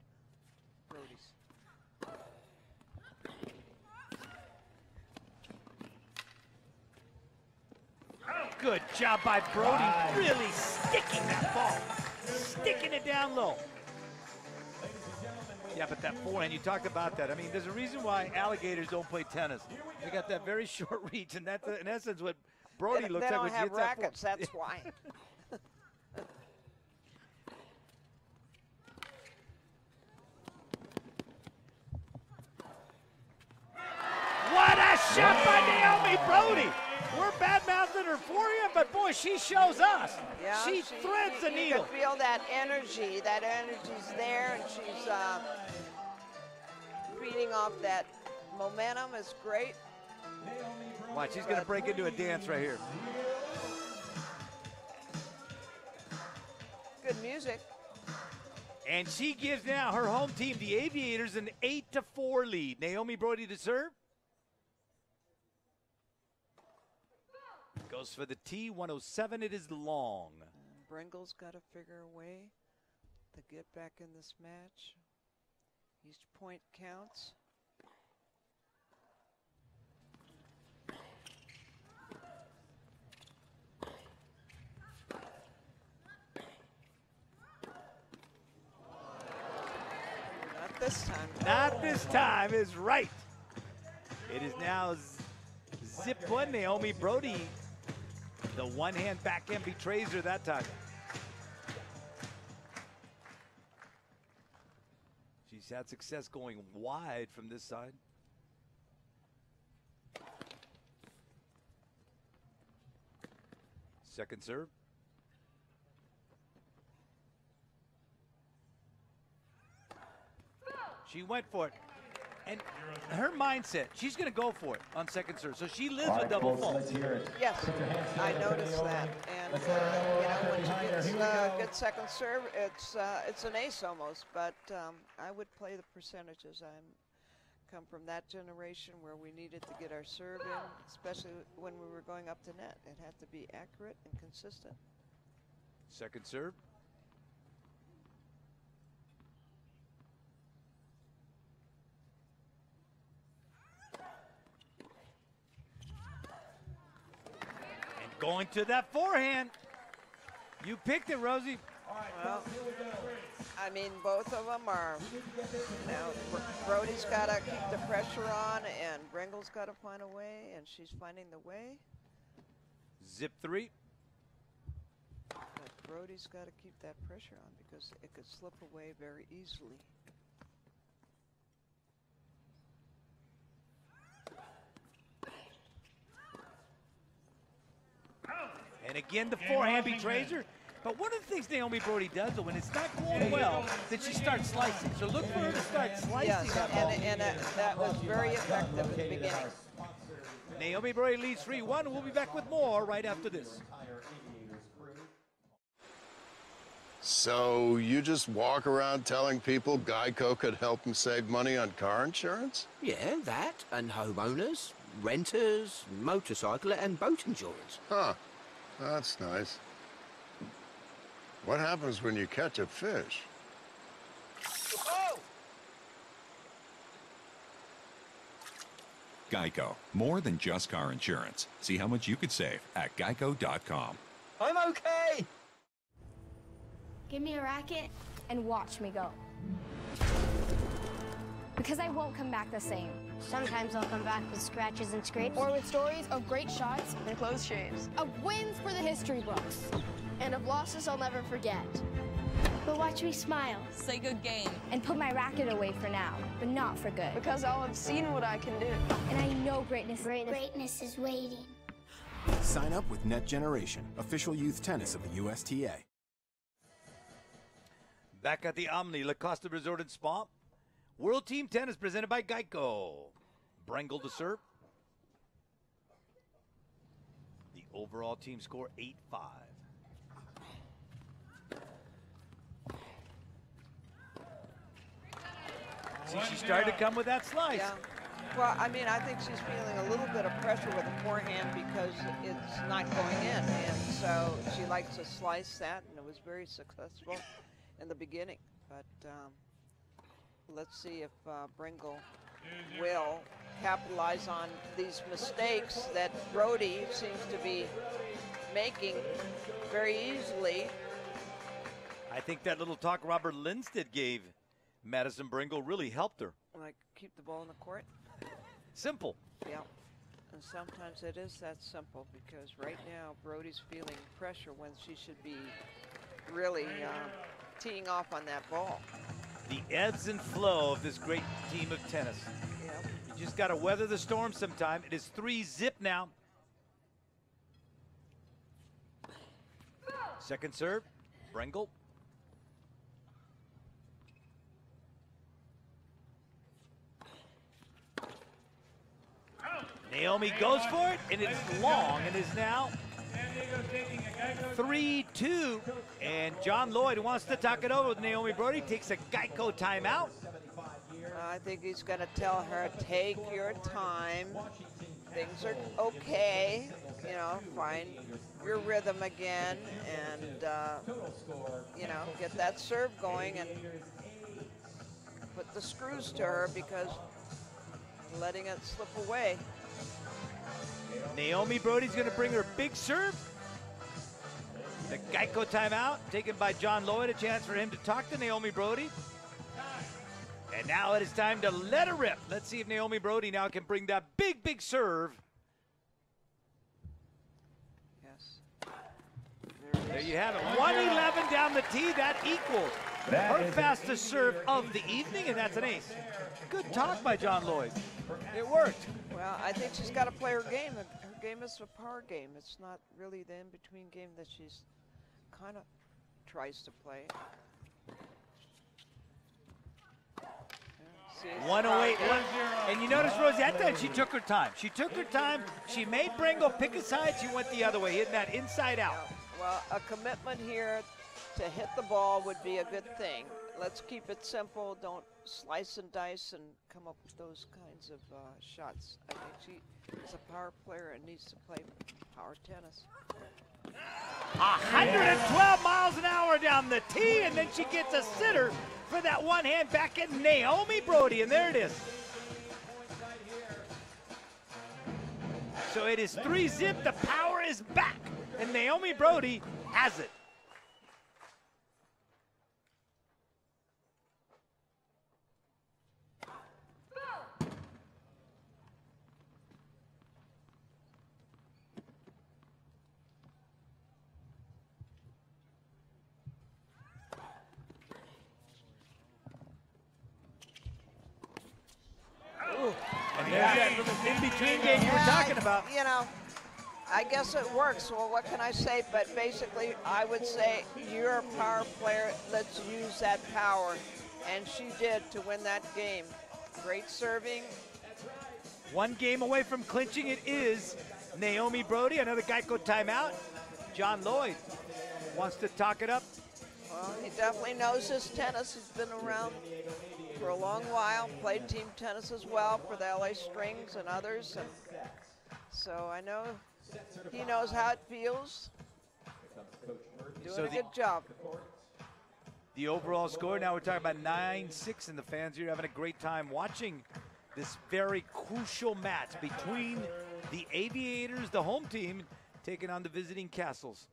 Brody's. Good job by Brody, really sticking that ball, sticking it down low. Yeah, but that forehand, you talked about that. I mean, there's a reason why alligators don't play tennis. They got that very short reach, and that's in essence what Brody looks they like don't when she have hits that rackets, that's why. What a shot by Naomi Brody! We're bad-mouthing her forehand, but boy, she shows us. Yeah, she threads the needle. You can feel that energy. That energy's there, and she's feeding off that momentum. Is great. Watch, she's going to break into a dance right here. Good music. And she gives now her home team, the Aviators, an 8-4 lead. Naomi Brody to serve. Goes for the T107. It is long. Bringle's got to figure a way to get back in this match. Each point counts. Not this time. Not this time is right. It is now zip one. Naomi Brody. The one-hand backhand betrays her that time. She's had success going wide from this side. Second serve. She went for it. And her mindset, she's going to go for it on second serve. So she lives with double fault. Yes, I noticed that. And you know, when she gets a good second serve, it's an ace almost. But I would play the percentages. I come from that generation where we needed to get our serve in, especially when we were going up to net. It had to be accurate and consistent. Second serve. Going to that forehand. You picked it, Rosie. Well, I mean, both of them are, you know, Brody's got to keep the pressure on, and Bringle's got to find a way, and she's finding the way. Zip three. But Brody's got to keep that pressure on because it could slip away very easily. And again, the forehand betrays her. But one of the things Naomi Brody does, though, when it's not going well, then she starts slicing. So look for her to start slicing. Yes, and that was very effective at the beginning. Naomi Brody leads 3-1. We'll be back with more right after this. So you just walk around telling people Geico could help them save money on car insurance? Yeah, that, and homeowners, renters, motorcycle and boat insurance. Huh. That's nice. What happens when you catch a fish? Geico. More than just car insurance. See how much you could save at geico.com. I'm okay. Give me a racket and watch me go. Because I won't come back the same. Sometimes I'll come back with scratches and scrapes. Or with stories of great shots and close shaves. Of wins for the history books. And of losses I'll never forget. But watch me smile. Say good game. And put my racket away for now, but not for good. Because I'll have seen what I can do. And I know greatness is waiting. Sign up with Net Generation, official youth tennis of the USTA. Back at the Omni La Costa Resort and Spa. World Team Tennis presented by Geico. Brengle to serve. The overall team score 8-5. See, she started to come with that slice. Yeah. Well, I mean, I think she's feeling a little bit of pressure with the forehand because it's not going in. And so she likes to slice that, and it was very successful in the beginning. But let's see if Bringle will capitalize on these mistakes that Brody seems to be making very easily. I think that little talk Robert Lindstedt gave Madison Bringle really helped her. Like, keep the ball in the court. Simple. Yeah. And sometimes it is that simple, because right now Brody's feeling pressure when she should be really teeing off on that ball. The ebbs and flow of this great team of tennis. Yep. You just got to weather the storm sometime. It is 3-0 now. Second serve, Brengel. Naomi goes for it, and it is long, and is now 3-2. And John Lloyd wants to talk it over with Naomi Brody, takes a Geico timeout. I think he's going to tell her, take your time. Things are okay. You know, find your rhythm again, and, you know, get that serve going and put the screws to her, because letting it slip away. Naomi Brody's going to bring her big serve. The Geico timeout taken by John Lloyd, a chance for him to talk to Naomi Brody. And now it is time to let her rip. Let's see if Naomi Brody now can bring that big, big serve. Yes. There you have it. 111 down the tee. That equals her fastest serve of the evening, and that's an ace. Good talk by John Lloyd. It worked. Well, I think she's got to play her game. Her game is a power game. It's not really the in-between game that she's kind of tries to play. 108. And you notice, Rosie, that time she took her time. She took her time. She made Brengel pick a side. She went the other way, hitting that inside out. Well, a commitment here to hit the ball would be a good thing. Let's keep it simple. Don't slice and dice and come up with those kinds of shots. I think she is a power player and needs to play power tennis. 112 miles an hour down the tee, and then she gets a sitter for that one hand back at Naomi Brody, and there it is. So it is 3-0. The power is back, and Naomi Brody has it. And there's that little in-between game you were talking about. You know, I guess it works. Well, what can I say? But basically, I would say you're a power player. Let's use that power. And she did to win that game. Great serving. One game away from clinching it is Naomi Brody. Another Geico timeout. John Lloyd wants to talk it up. Well, he definitely knows his tennis. He's been around for a long while, played team tennis as well for the LA Strings and others. And so I know he knows how it feels. Doing a good job. The overall score, now we're talking about 9-6, and the fans here having a great time watching this very crucial match between the Aviators, the home team, taking on the visiting Kastles.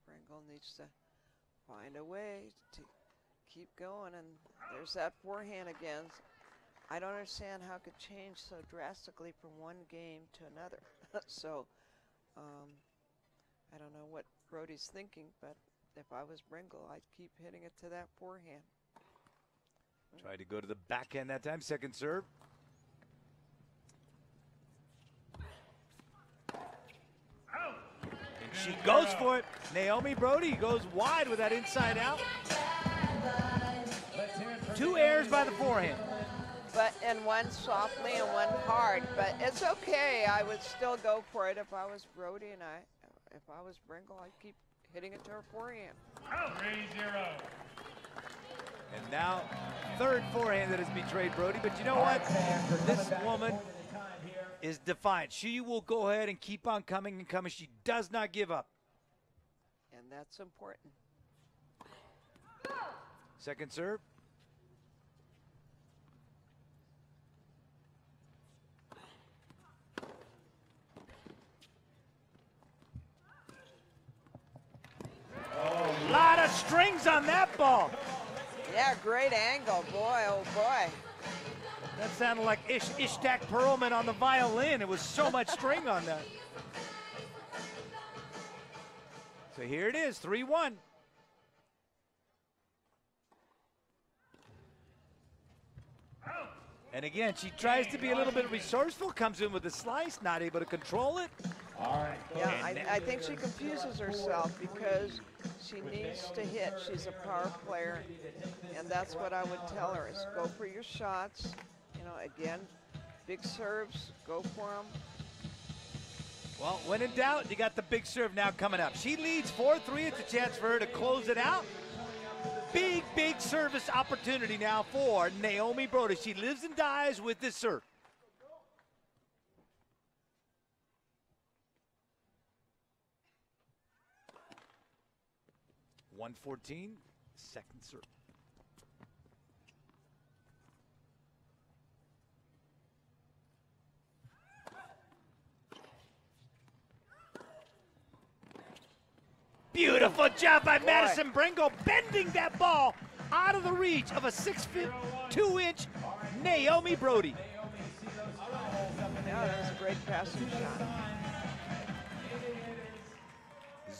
Brengel needs to find a way to keep going, and there's that forehand again. I don't understand how it could change so drastically from one game to another. So I don't know what Brody's thinking, but if I was Brengel, I'd keep hitting it to that forehand. Tried to go to the backhand that time, second serve. And she goes for it. Naomi Brody goes wide with that inside out. Two errors by the forehand. And one softly and one hard, but it's okay. I would still go for it if I was Brody, and if I was Brengel, I'd keep hitting it to her forehand. 3-0. And now, third forehand that has betrayed Brody. But you know what? This woman is defiant. She will go ahead and keep on coming and coming. She does not give up. And that's important. Second serve. A lot of strings on that ball. Yeah, great angle. Boy, oh boy. That sounded like Ishtak Perlman on the violin. It was so much string on that. So here it is, 3-1. And again, she tries to be a little bit resourceful, comes in with a slice, not able to control it. Yeah, I think she confuses herself because she needs to hit. She's a power player, and that's what I would tell her is go for your shots. You know, again, big serves, go for them. Well, when in doubt, you got the big serve now coming up. She leads 4-3. It's a chance for her to close it out. Big, big service opportunity now for Naomi Brody. She lives and dies with this serve. .114, second serve. Beautiful job by Madison Brengle, bending that ball out of the reach of a 6'2" Naomi Brody. Yeah, that was a great passing shot.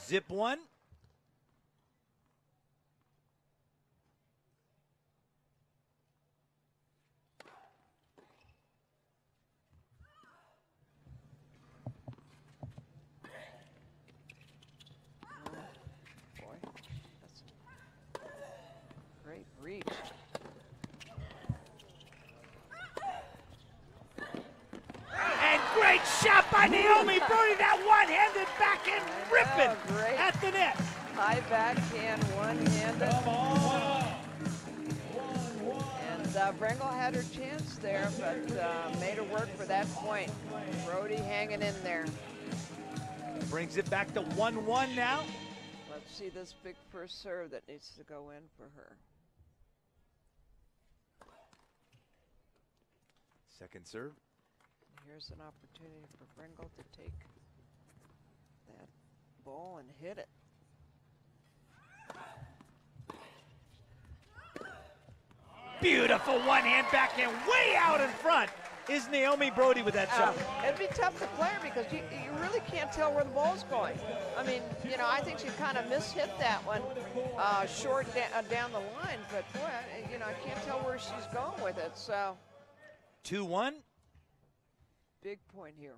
Zip one. Reach. And great shot by Naomi Brody. That one-handed backhand ripping at the net. High backhand, one-handed. And Brengle had her chance there, but made her work for that point. Brody hanging in there. Brings it back to 1-1 now. Let's see this big first serve that needs to go in for her. Second serve. Here's an opportunity for Brengle to take that ball and hit it. Beautiful one-hand backhand way out in front is Naomi Brody with that shot. It'd be tough to play her because you really can't tell where the ball's going. I mean, you know, I think she kind of mishit that one short down the line, but boy, you know, I can't tell where she's going with it, so. 2-1. Big point here.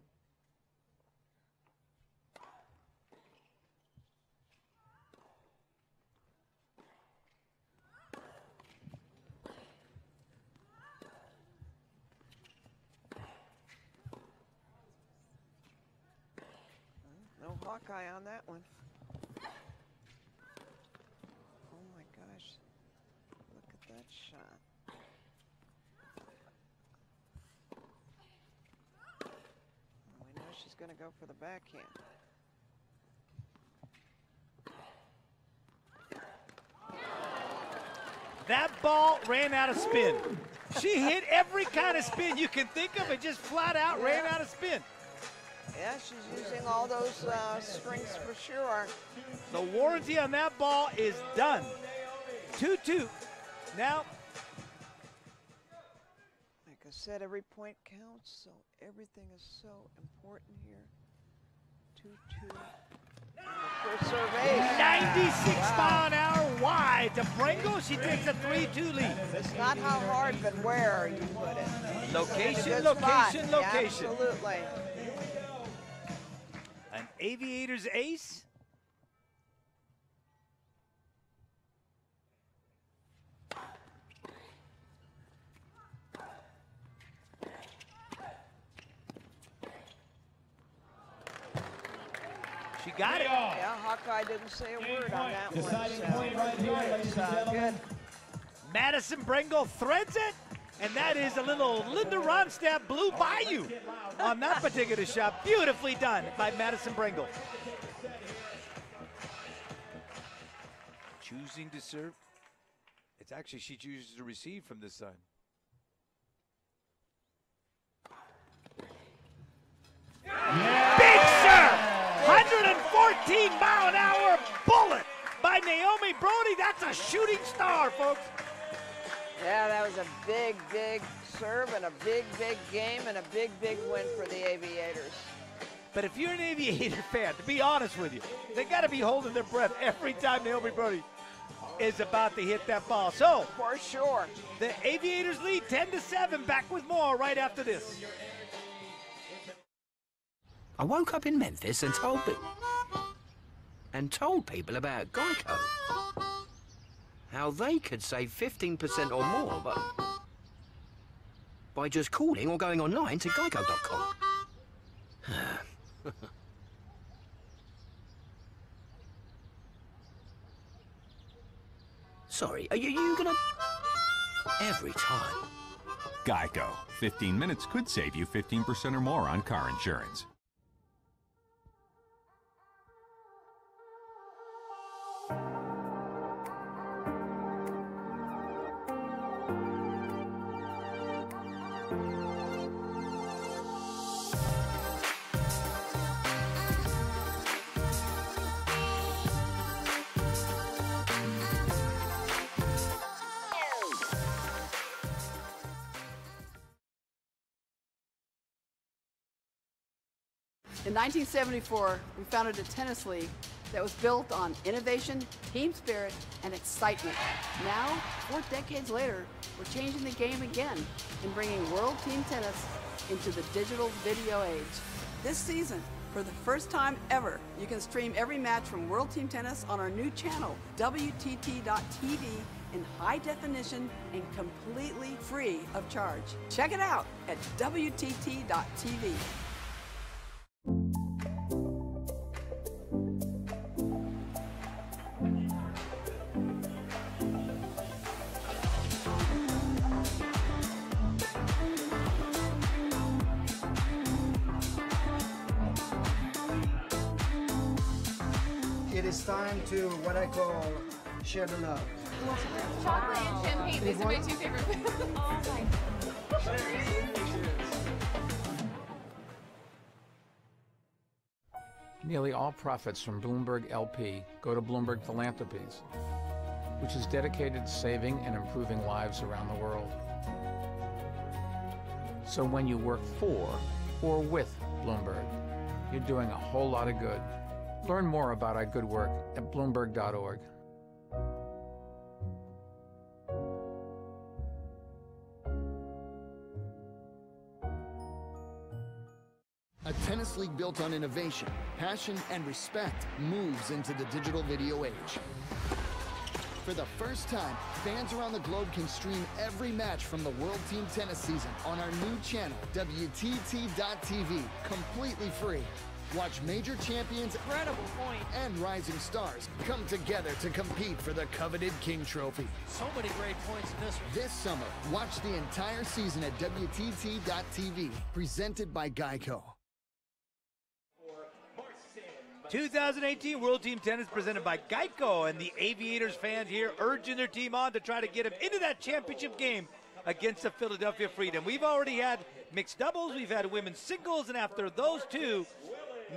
No Hawkeye on that one. Oh my gosh. Look at that shot. She's going to go for the backhand. That ball ran out of spin. She hit every kind of spin you can think of. It just flat out ran out of spin. Yeah, she's using all those strings for sure. The warranty on that ball is done. 2-2. Now, like I said, every point counts, so everything is so important here. 2-2. First serve ace. 96 mile an hour wide to Brengle. She takes a 3-2 lead. It's not how hard, but where you put it. Location, location, location. Yeah, absolutely. An Aviators ace. She got it. Yeah, Hawkeye didn't say a word on that one. Deciding point right here, ladies and gentlemen. Good. Madison Brengle threads it, and that is a little Linda Ronstadt Blue Bayou on that particular shot. Beautifully done by Madison Brengle. Choosing to serve. It's actually she chooses to receive from this side. Big serve! 114 mile an hour bullet by Naomi Brody. That's a shooting star, folks. Yeah, that was a big, big serve and a big, big game and a big, big win for the Aviators. But if you're an Aviator fan, to be honest with you, they got to be holding their breath every time Naomi Brody is about to hit that ball. So, for sure, the Aviators lead 10-7. Back with more right after this. I woke up in Memphis and told people about Geico. How they could save 15% or more, but by just calling or going online to geico.com. Sorry, are you gonna... Every time. Geico. 15 minutes could save you 15% or more on car insurance. In 1974, we founded a tennis league that was built on innovation, team spirit, and excitement. Now, 4 decades later, we're changing the game again and bringing World Team Tennis into the digital video age. This season, for the first time ever, you can stream every match from World Team Tennis on our new channel, WTT.tv, in high definition and completely free of charge. Check it out at WTT.tv. It is time to what I call share the love. Chocolate and champagne, these are my 2 favorite foods. Oh my gosh. Nearly all profits from Bloomberg LP go to Bloomberg Philanthropies, which is dedicated to saving and improving lives around the world. So when you work for or with Bloomberg, you're doing a whole lot of good. Learn more about our good work at Bloomberg.org. A tennis league built on innovation, passion, and respect moves into the digital video age. For the first time, fans around the globe can stream every match from the World Team Tennis season on our new channel, WTT.tv, completely free. Watch major champions and rising stars come together to compete for the coveted King Trophy. So many great points in this one. This summer, watch the entire season at WTT.tv, presented by Geico. 2018 World Team Tennis presented by Geico, and the Aviators fans here urging their team on to try to get them into that championship game against the Philadelphia Freedom. We've already had mixed doubles, we've had women's singles, and after those 2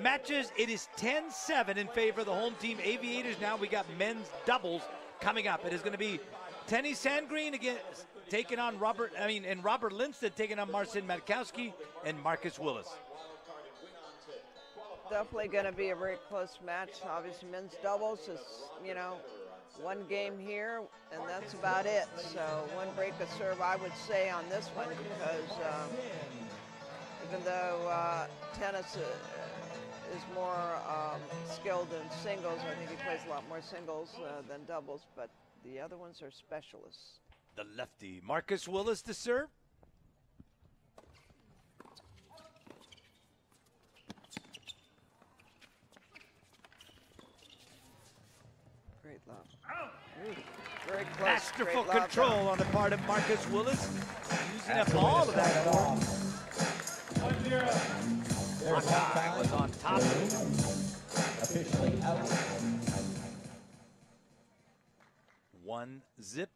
matches, it is 10-7 in favor of the home team Aviators. Now we got men's doubles coming up. It is going to be Tenny Sandgreen against taking on Robert Lindstedt taking on Marcin Matkowski and Marcus Willis. Definitely going to be a very close match. Obviously, men's doubles is, you know, 1 game here, and that's about it. So 1 break of serve, I would say, on this one, because even though tennis is more skilled in singles, I think he plays a lot more singles than doubles, but the other ones are specialists. The lefty, Marcus Willis to serve. Great love. Ooh, very close. Masterful control on the part of Marcus Willis, using up all of that form. 1-0. Hawkeye was on top of it. Officially out. 1-0.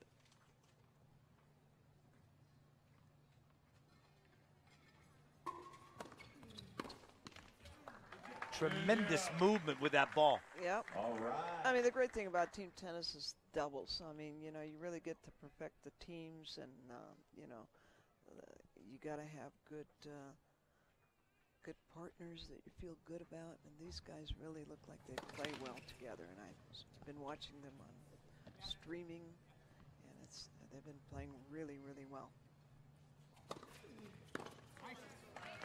Tremendous movement with that ball. Yep. All right. I mean, the great thing about team tennis is doubles. I mean, you know, you really get to perfect the teams, and you know, you got to have good good partners that you feel good about, and these guys really look like they play well together. And I've been watching them on streaming, and they've been playing really, really well.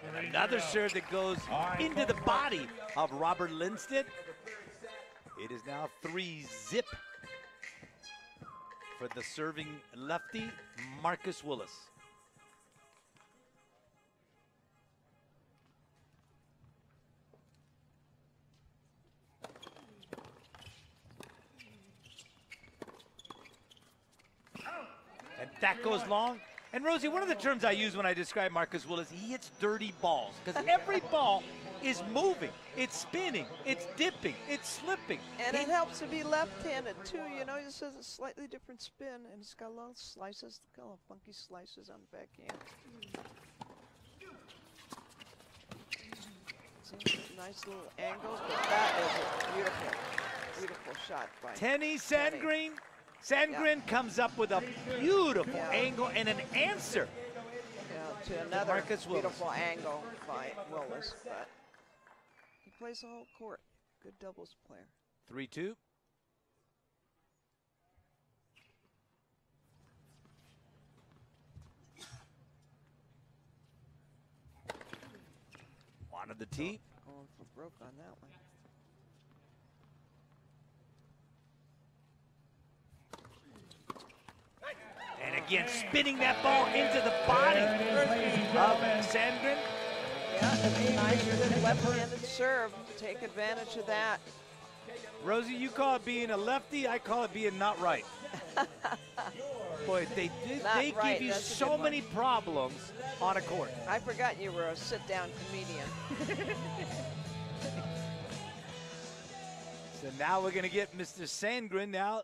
And another serve that goes into the body of Robert Lindstedt. It is now 3-zip for the serving lefty, Marcus Willis. And that goes long. And Rosie, one of the terms I use when I describe Marcus Willis, he hits dirty balls, because every ball is moving, it's spinning, it's dipping, it's slipping. And it helps to be left-handed too, you know, he just has a slightly different spin, and he's got little slices, little funky slices on the backhand. Nice little angles, but that is a beautiful, beautiful shot by Tenny Sandgren. Sandgren comes up with a beautiful angle and an answer. To another Marcus Willis. Beautiful angle by Willis, but he plays the whole court. Good doubles player. 3-2. Wanted the tee. Going for broke on that one. And again, spinning that ball into the body of Sandgren. Yeah, nice, good left-handed serve. Take advantage of that. Rosie, you call it being a lefty, I call it being not right. Boy, they give you so many problems on a court. I forgot you were a sit-down comedian. So now we're going to get Mr. Sandgren now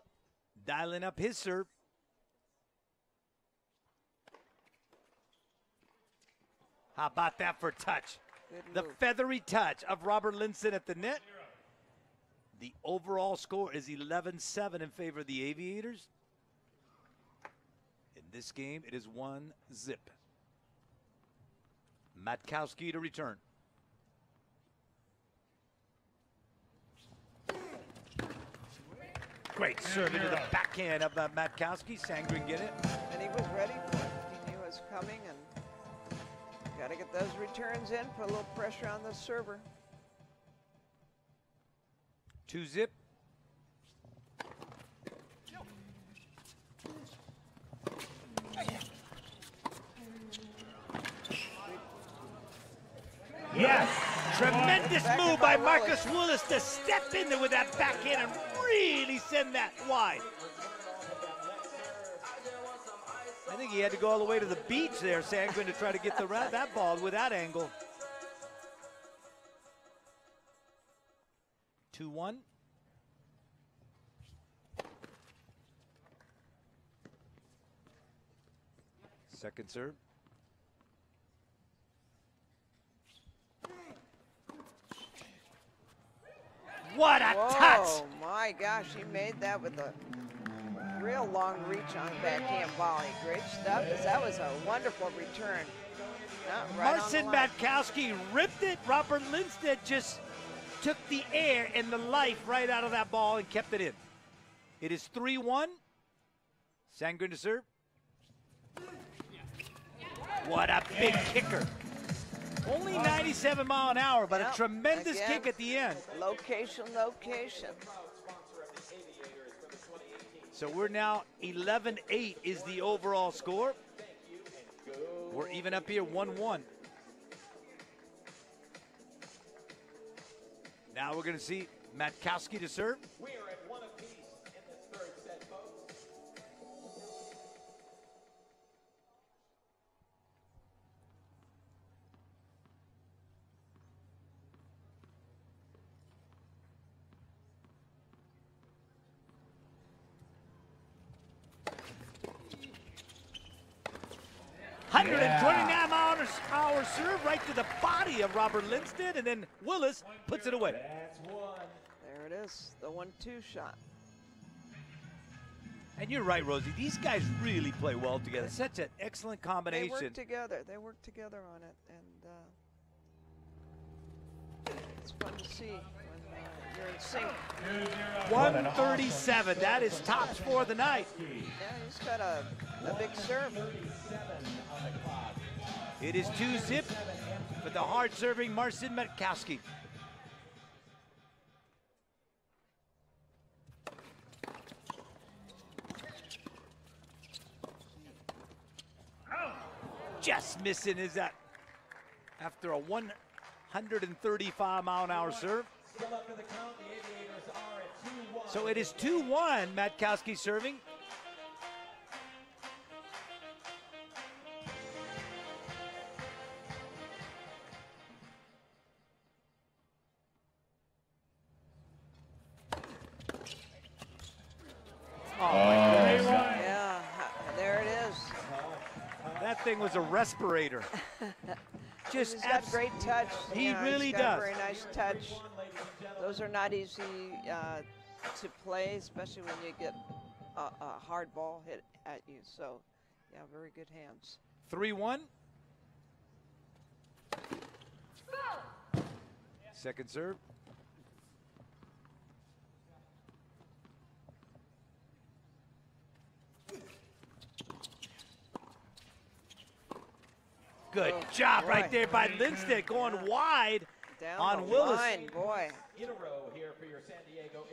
dialing up his serve. How about that for touch? The feathery touch of Robert Lindstedt at the net. The overall score is 11-7 in favor of the Aviators. In this game, it is 1-zip. Matkowski to return. Great serve into the backhand of Matkowski. Sandgren get it. And he was ready for it. He knew it was coming, and got to get those returns in, put a little pressure on the server. 2-zip. Yes! Tremendous move by Marcus Willis to step in there with that backhand and really send that wide. I think he had to go all the way to the beach there, Sandgren, to try to get that ball with that angle. 2-1. Second serve. What a touch! Oh my gosh, he made that with a real long reach on backhand volley. Great stuff. That was a wonderful return. Right Marcin Matkowski ripped it. Robert Lindstedt just took the air and the life right out of that ball and kept it in. It is 3-1. Sandgren to serve. What a big kicker. Only 97 mile an hour, but a tremendous kick at the end. Location, location. So we're now 11-8 is the overall score. We're even up here 1-1. Now we're going to see Matkowski to serve. We are at one apiece in the third set, folks. Hour serve right to the body of Robert Lindstedt, and then Willis puts it away. There it is, the 1-2 shot. And you're right, Rosie. These guys really play well together. Such an excellent combination. They work together. They work together on it, and it's fun to see when you're in sync. 137. That is tops for the night. Yeah, he's got a big serve. It is 2-zip for the hard-serving Marcin Matkowski. Just missing is that after a 135-mile-an-hour serve. So it is 2-1, Matkowski serving. Oh my goodness. Yeah, there it is. That thing was a respirator. Just he's got great touch. He really he's got does. Very nice touch. Those are not easy to play, especially when you get a hard ball hit at you. So, yeah, very good hands. 3-1. Second serve. Good job right there by Lindstedt, going wide Down on the Willis. line, boy.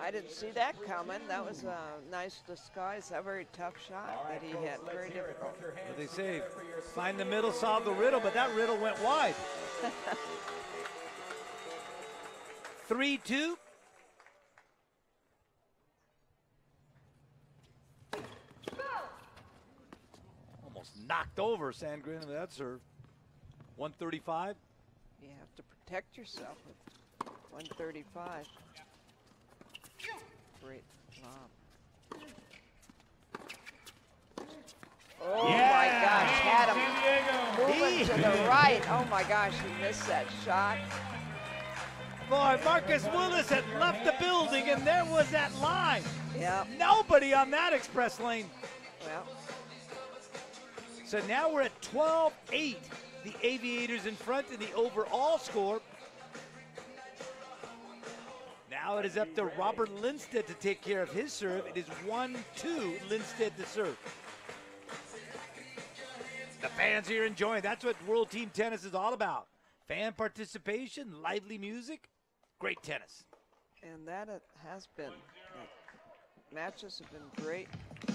I didn't see that coming. That was a nice disguise. A very tough shot that he hit. Very difficult. What they say, find the middle, solve the riddle, but that riddle went wide. 3-2. Almost knocked over Sandgren with that serve. 135. You have to protect yourself with 135. Great lob. Oh my gosh, had him moving to the right. Oh my gosh, he missed that shot. Boy, Marcus Willis had left the building, and there was that line. Yeah. Nobody on that express lane. Well. So now we're at 12-8. The Aviators in front in the overall score. Now it is up to Robert Lindstedt to take care of his serve. It is 1-2, Lindstedt to serve. The fans here enjoying. That's what World Team Tennis is all about. Fan participation, lively music, great tennis. And that it has been. Matches have been great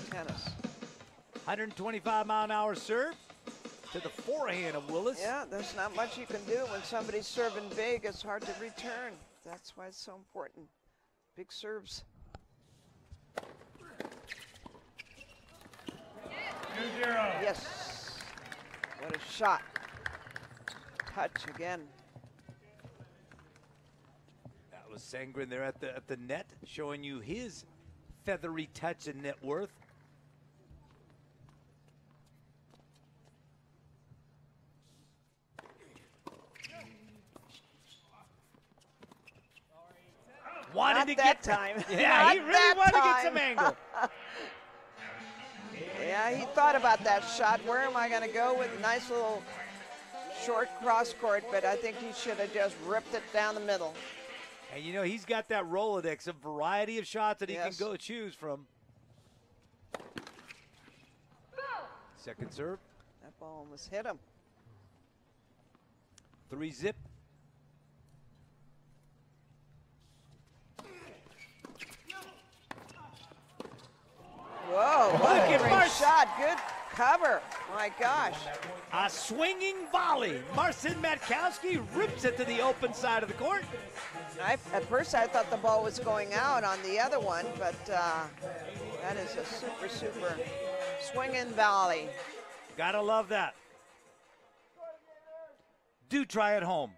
tennis. 125-mile-an-hour serve to the forehand of Willis. Yeah, there's not much you can do when somebody's serving big. It's hard to return. That's why it's so important. Big serves. 2-0. Yes. What a shot. Touch again. That was Sandgren there at the net, showing you his feathery touch and net worth. Wanted to get time. Yeah, he really wanted to get some angle. Yeah, he thought about that shot. Where am I going to go with a nice little short cross court, but I think he should have just ripped it down the middle. And you know, he's got that Rolodex, a variety of shots that he can go choose from. Second serve. That ball almost hit him. 3-zip. Whoa, what a great shot. Good cover. My gosh. A swinging volley. Marcin Matkowski rips it to the open side of the court. At first I thought the ball was going out on the other one, but that is a super, super swinging volley. Gotta love that. Do try at home.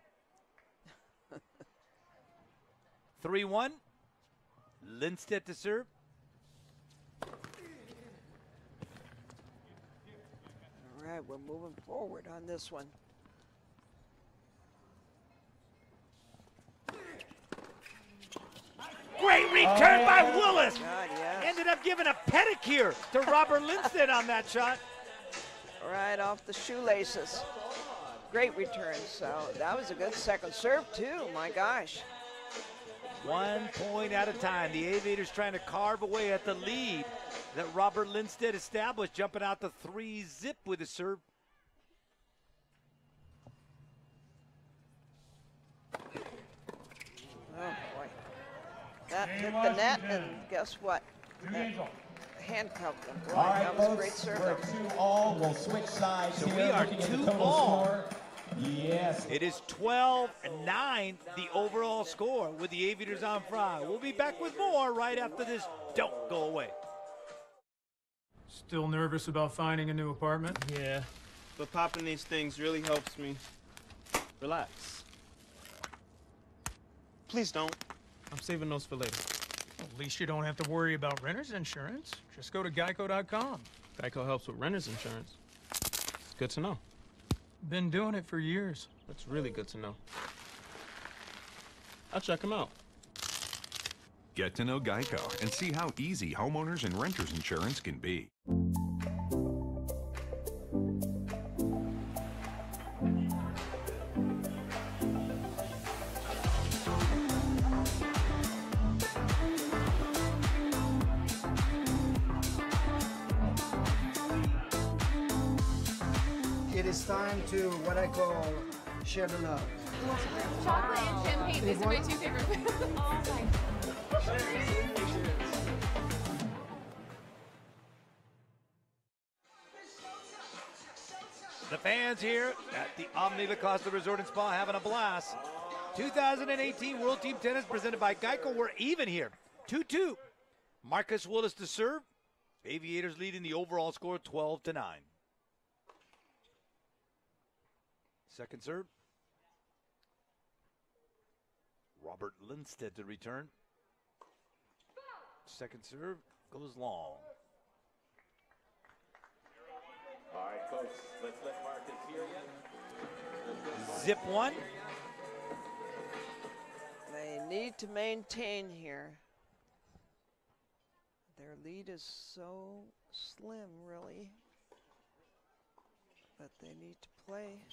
3-1. Lindstedt to serve. All right, we're moving forward on this one. Great return by Willis. God, yes. Into ended up giving a pedicure to Robert Lindstedt on that shot. Right off the shoelaces. Great return. So that was a good second serve too. My gosh. 1 point at a time. The Aviators trying to carve away at the lead that Robert Lindstedt established, jumping out the 3-zip with his serve. Oh boy. That hit the net, and guess what? Handcuffed him. Boy, that was a great serve. We're 2-all. We'll switch sides. So here, we are looking at the 2 total all. score. Yes. It is 12-9, the overall score with the Aviators on fry. We'll be back with more right after this. Don't go away. Still nervous about finding a new apartment? Yeah, but popping these things really helps me relax. Please don't. I'm saving those for later. At least you don't have to worry about renter's insurance. Just go to geico.com. Geico helps with renter's insurance. It's good to know. Been doing it for years. That's really good to know. I'll check them out. Get to know Geico and see how easy homeowners and renters insurance can be. It is time to what I call share the love. Chocolate and champagne. These are my 2 favorite foods. Oh my God. The fans here at the Omni La Costa Resort and Spa having a blast. 2018 World Team Tennis presented by Geico. We're even here. 2-2. Marcus Willis to serve. Aviators leading the overall score 12-9. Second serve. Robert Lindstedt to return. Second serve goes long. All right, folks, let's let Marcus hear you. Zip one. They need to maintain here. Their lead is so slim, really. But they need to play.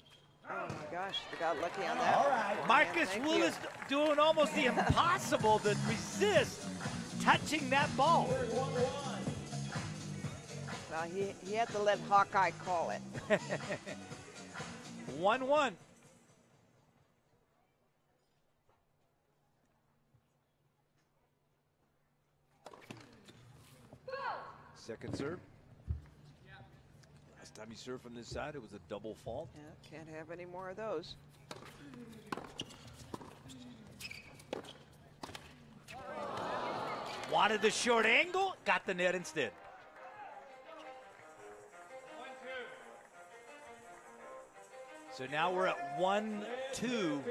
Oh my gosh, they got lucky on that. All right. Marcus Willis doing almost the impossible to resist touching that ball. Well, he had to let Hawkeye call it. 1-1. Second serve. Last time he served from this side, it was a double fault. Yeah, can't have any more of those. Wanted the short angle, got the net instead. So now we're at 1-2.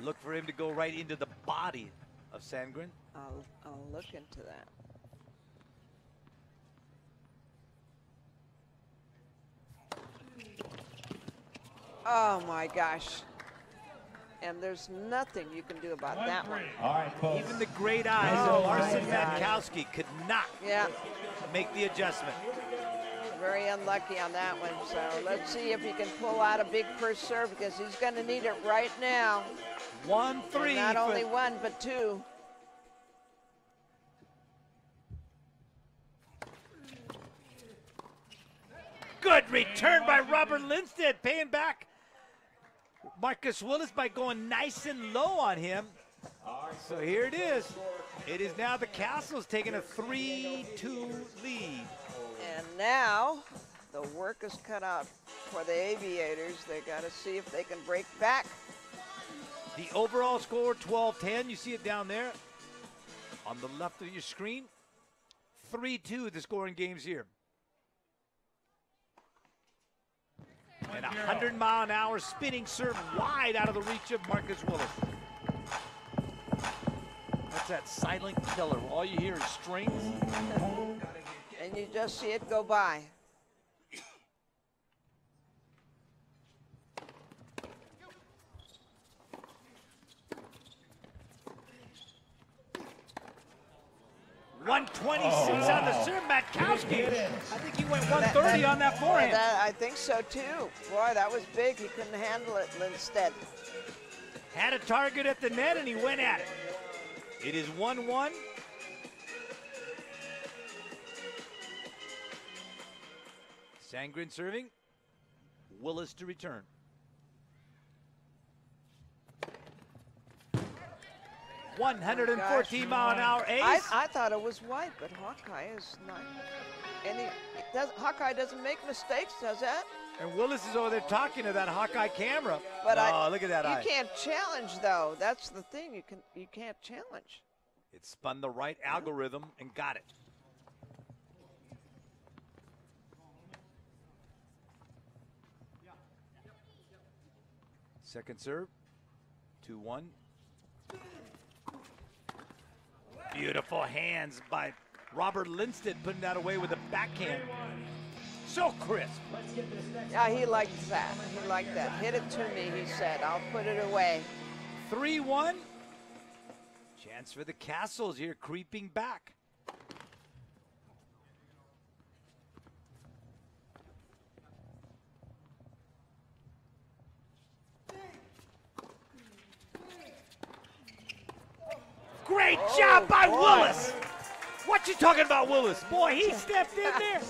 Look for him to go right into the body of Sandgren. I'll look into that. Oh my gosh. And there's nothing you can do about that one. All right, folks. Even the great eyes of Marcin Matkowski could not make the adjustment. Very unlucky on that one. So let's see if he can pull out a big first serve, because he's going to need it right now. 1-3. And not only one, but two. Good return by Robert Lindstedt, paying back Marcus Willis by going nice and low on him. So here it is. It is now the Kastles taking a 3-2 lead. And now the work is cut out for the Aviators. They got to see if they can break back. The overall score 12-10. You see it down there on the left of your screen. 3-2 the scoring games here. And a 100-mile-an-hour spinning serve wide out of the reach of Marcus Willis. That's that silent killer. All you hear is strings. And you just see it go by. 126 on the serve. Matkowski, I think he went 130 on that forehand. I think so too. Boy, that was big. He couldn't handle it, Lindstedt. Had a target at the net and he went at it. It is 1-1. Sandgren serving. Willis to return. $114-mile-an-hour ace. I thought it was white, but Hawkeye is not. Hawkeye doesn't make mistakes, does that? And Willis is over there talking to that Hawkeye camera. But look at that eye. You can't challenge though. That's the thing. You can't challenge. It spun the right algorithm and got it. Second serve. 2-1. Beautiful hands by Robert Lindstedt, putting that away with a backhand. So crisp. Yeah, he liked that. He liked that. Hit it to me, he said. I'll put it away. 3-1. Chance for the Kastles here, creeping back. Great job by Willis. What you talking about, Willis? Boy, he stepped in there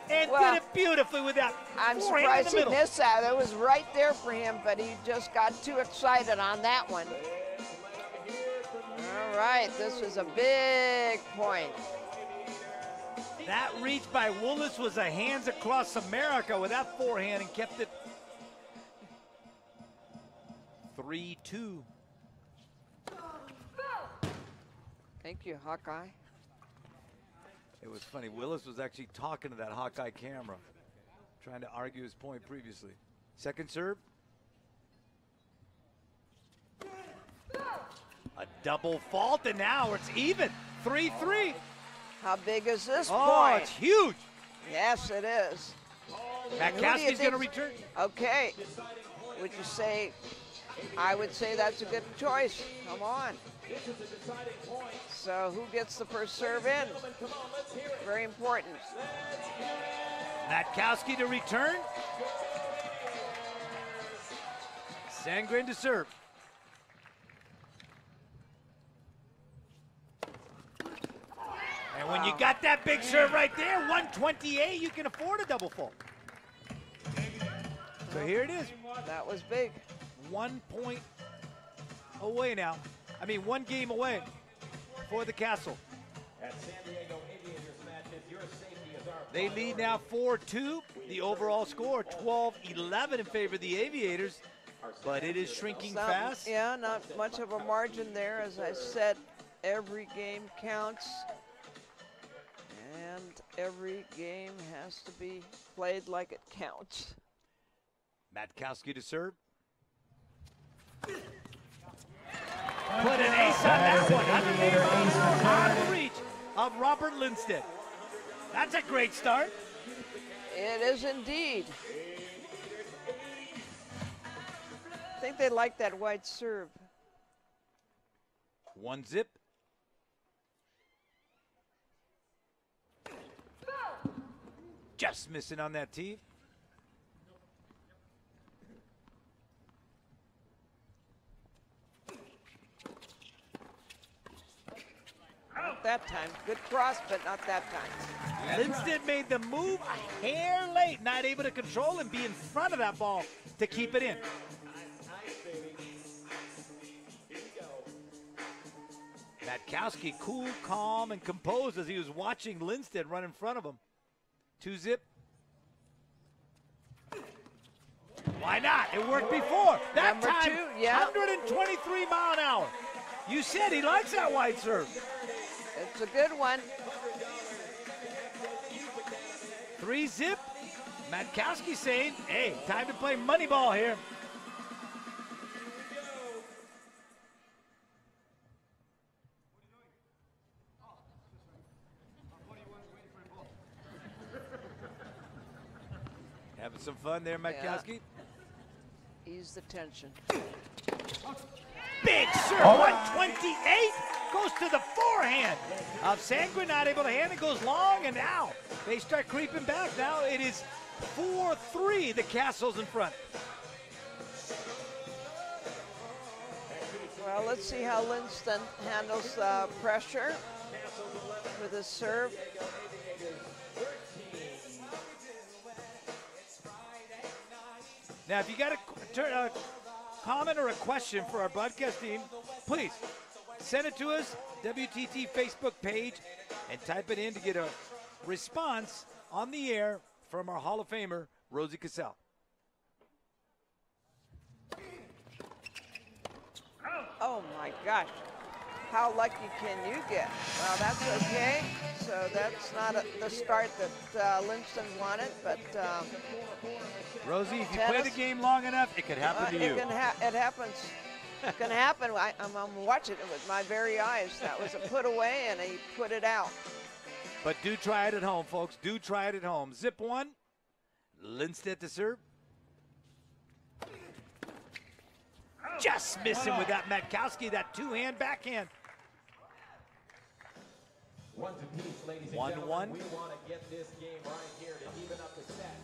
and did it beautifully with that I'm forehand surprised in the he middle. missed that. It was right there for him, but he just got too excited on that one. All right, this was a big point. That reach by Willis was a hands across America with that forehand and kept it 3-2. Thank you, Hawkeye. It was funny. Willis was actually talking to that Hawkeye camera, trying to argue his point previously. Second serve. A double fault, and now it's even. 3-3. How big is this point? Oh, it's huge. Yes, it is. Matkowski's going to return. Okay. Would you say, I would say that's a good choice. Come on. So who gets the first serve in? Very important. Matkowski to return. Sandgren to serve. And when you got that big serve right there, 128, you can afford a double fault. So here it is. That was big. 1 point away now. I mean, 1 game away for the Castle. They lead now 4-2. The overall score 12-11 in favor of the Aviators, but it is shrinking fast. Yeah, not much of a margin there. As I said, every game counts, and every game has to be played like it counts. Matkowski to serve. Put an ace on that one. On the reach of Robert Lindstedt. That's a great start. It is indeed. I think they like that wide serve. 1-0. Just missing on that tee. Not that time. Good cross, but not that time. Lindstedt made the move a hair late, not able to control and be in front of that ball to keep it in. Matkowski cool, calm, and composed as he was watching Lindstedt run in front of him. 2-0. Why not? It worked before. That Number time, 2, yeah. 123 mile an hour. You said he likes that wide serve. It's a good one. 3-0. Matkowski saying, hey, time to play money ball here. Having some fun there, Matkowski. Yeah. Ease the tension. Big serve, 128. Goes to the forehand of Sandgren, not able to hand it, goes long, and now they start creeping back. Now it is 4-3, the Kastles in front. Well, let's see how Linston handles pressure with his serve. Now, if you got a comment or a question for our broadcast team, please send it to us, WTT Facebook page, and type it in to get a response on the air from our Hall of Famer, Rosie Cassell. Oh my gosh, how lucky can you get? Well, that's okay. So that's not the start that Linston wanted, but Rosie, if you play the game long enough, it could happen to you. It happens. It can happen. I'm watching it with my very eyes. That was a put away, and he put it out. But do try it at home, folks. Do try it at home. Zip one. Lindstedt to serve. Just missing with that Matkowski, that two-hand backhand. 1-1, ladies and gentlemen. We want to get this game right here to even up the set.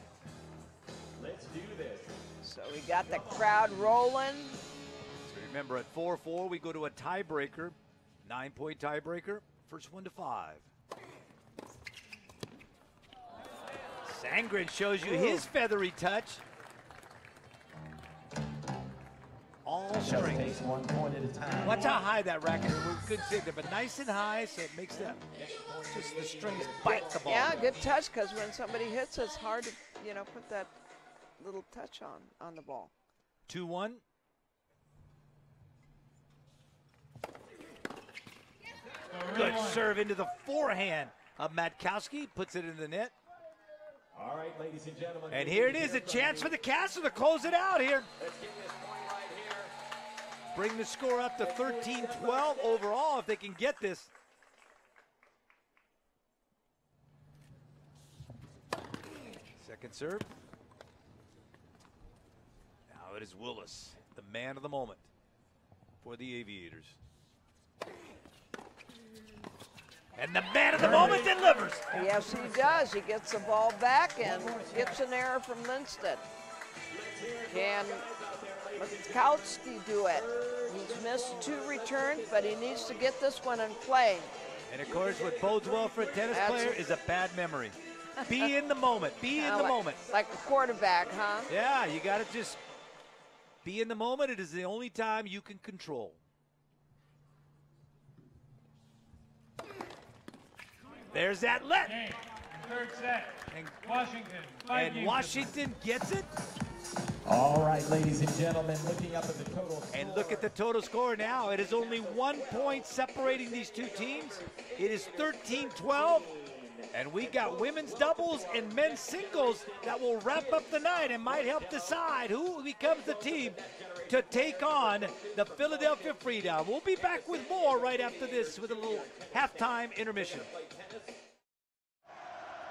Let's do this. So we got the crowd rolling. So remember, at 4-4, we go to a tiebreaker. 9-point tiebreaker. First one to 5. Sandgren shows you his feathery touch. All strings. 1 point at a time. Watch how high that racket is. We couldn't see that, but nice and high, so it makes that just the strings bite the ball. Yeah, good touch, because when somebody hits, it's hard to, put that little touch on the ball. 2-1. Good serve into the forehand of Matkowski. Puts it in the net. All right, ladies and gentlemen. And here it is, a chance for the Kastles to close it out here. Let's get this point right here. Bring the score up to 13-12 overall if they can get this. Second serve. Now it is Willis, the man of the moment for the Aviators. And the man of the moment delivers. Yes, he does. He gets the ball back and gets an error from Lindstedt. Can Matkowski do it? He's missed 2 returns, but he needs to get this one in play. And of course, what bodes well for a tennis player is a bad memory. Be in the moment. Be in the moment. Like a quarterback, huh? Yeah, you got to just be in the moment. It is the only time you can control. There's that let. Third set. And Washington. And Washington gets it. All right, ladies and gentlemen, looking up at the total score. And look at the total score now. It is only 1 point separating these two teams. It is 13-12. And we got women's doubles and men's singles that will wrap up the night and might help decide who becomes the team to take on the Philadelphia Freedom. We'll be back with more right after this with a little halftime intermission.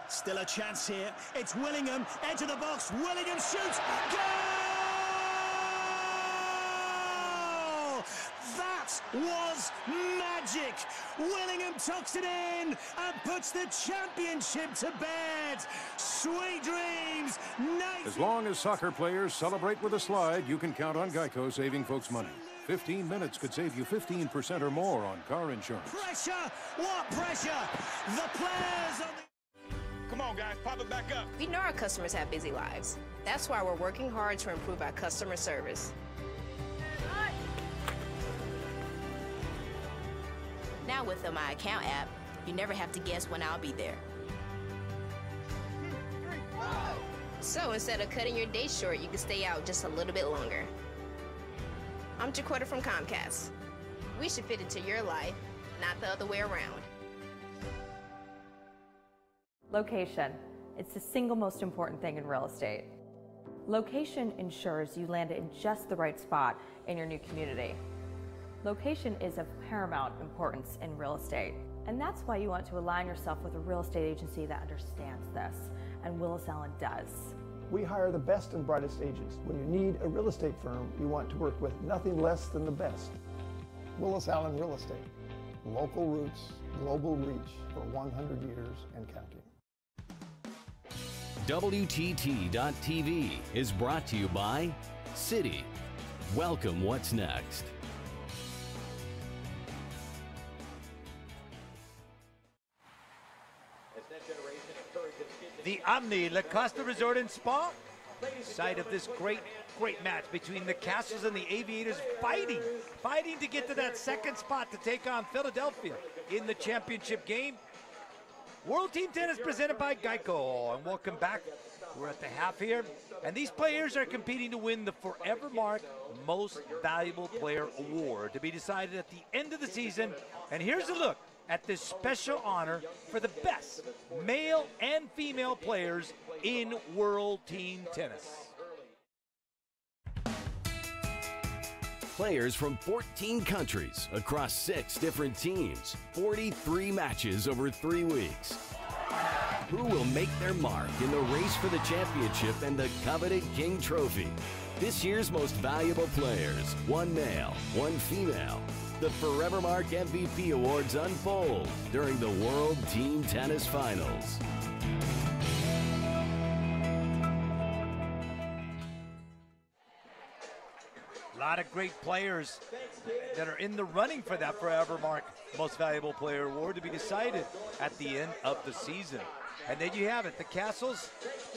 Still a chance here. It's Willingham, edge of the box. Willingham shoots. Goal! That was magic. Willingham tucks it in and puts the championship to bed. Sweet dreams. As long as soccer players celebrate with a slide, you can count on Geico saving folks money. 15 minutes could save you 15% or more on car insurance. Pressure! What pressure? The players on the... Come on, guys, pop it back up. We know our customers have busy lives. That's why we're working hard to improve our customer service. Now with the My Account app, you never have to guess when I'll be there. So instead of cutting your day short, you can stay out just a little bit longer. I'm Jaquetta from Comcast. We should fit into your life, not the other way around. Location. It's the single most important thing in real estate. Location ensures you land in just the right spot in your new community. Location is of paramount importance in real estate, and that's why you want to align yourself with a real estate agency that understands this, and Willis Allen does. We hire the best and brightest agents. When you need a real estate firm, you want to work with nothing less than the best. Willis Allen Real Estate. Local roots, global reach for 100 years and counting. WTT.TV is brought to you by Citi. Welcome What's Next. The Omni La Costa Resort and Spa, site of this great match between the Kastles and the Aviators, fighting to get to that second spot to take on Philadelphia in the championship game. World Team Tennis presented by Geico, and welcome back. We're at the half here, and these players are competing to win the Forever Mark Most Valuable Player Award to be decided at the end of the season. And here's a look at this special honor for the best male and female players in World Team Tennis. Players from 14 countries across 6 different teams, 43 matches over 3 weeks. Who will make their mark in the race for the championship and the coveted King Trophy? This year's most valuable players, 1 male, 1 female. The Forever Mark MVP Awards unfold during the World Team Tennis Finals. A lot of great players that are in the running for that Forever Mark Most Valuable Player Award to be decided at the end of the season. And there you have it, the Kastles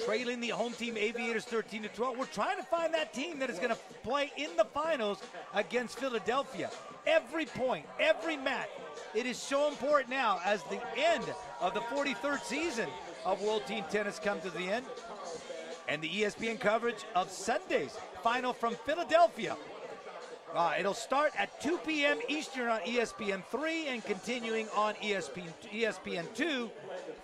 trailing the home team Aviators 13-12. We're trying to find that team that is going to play in the finals against Philadelphia. Every point, every match, it is so important now as the end of the 43rd season of World Team Tennis comes to the end. And the ESPN coverage of Sunday's final from Philadelphia. It'll start at 2 p.m. Eastern on ESPN3 and continuing on ESPN2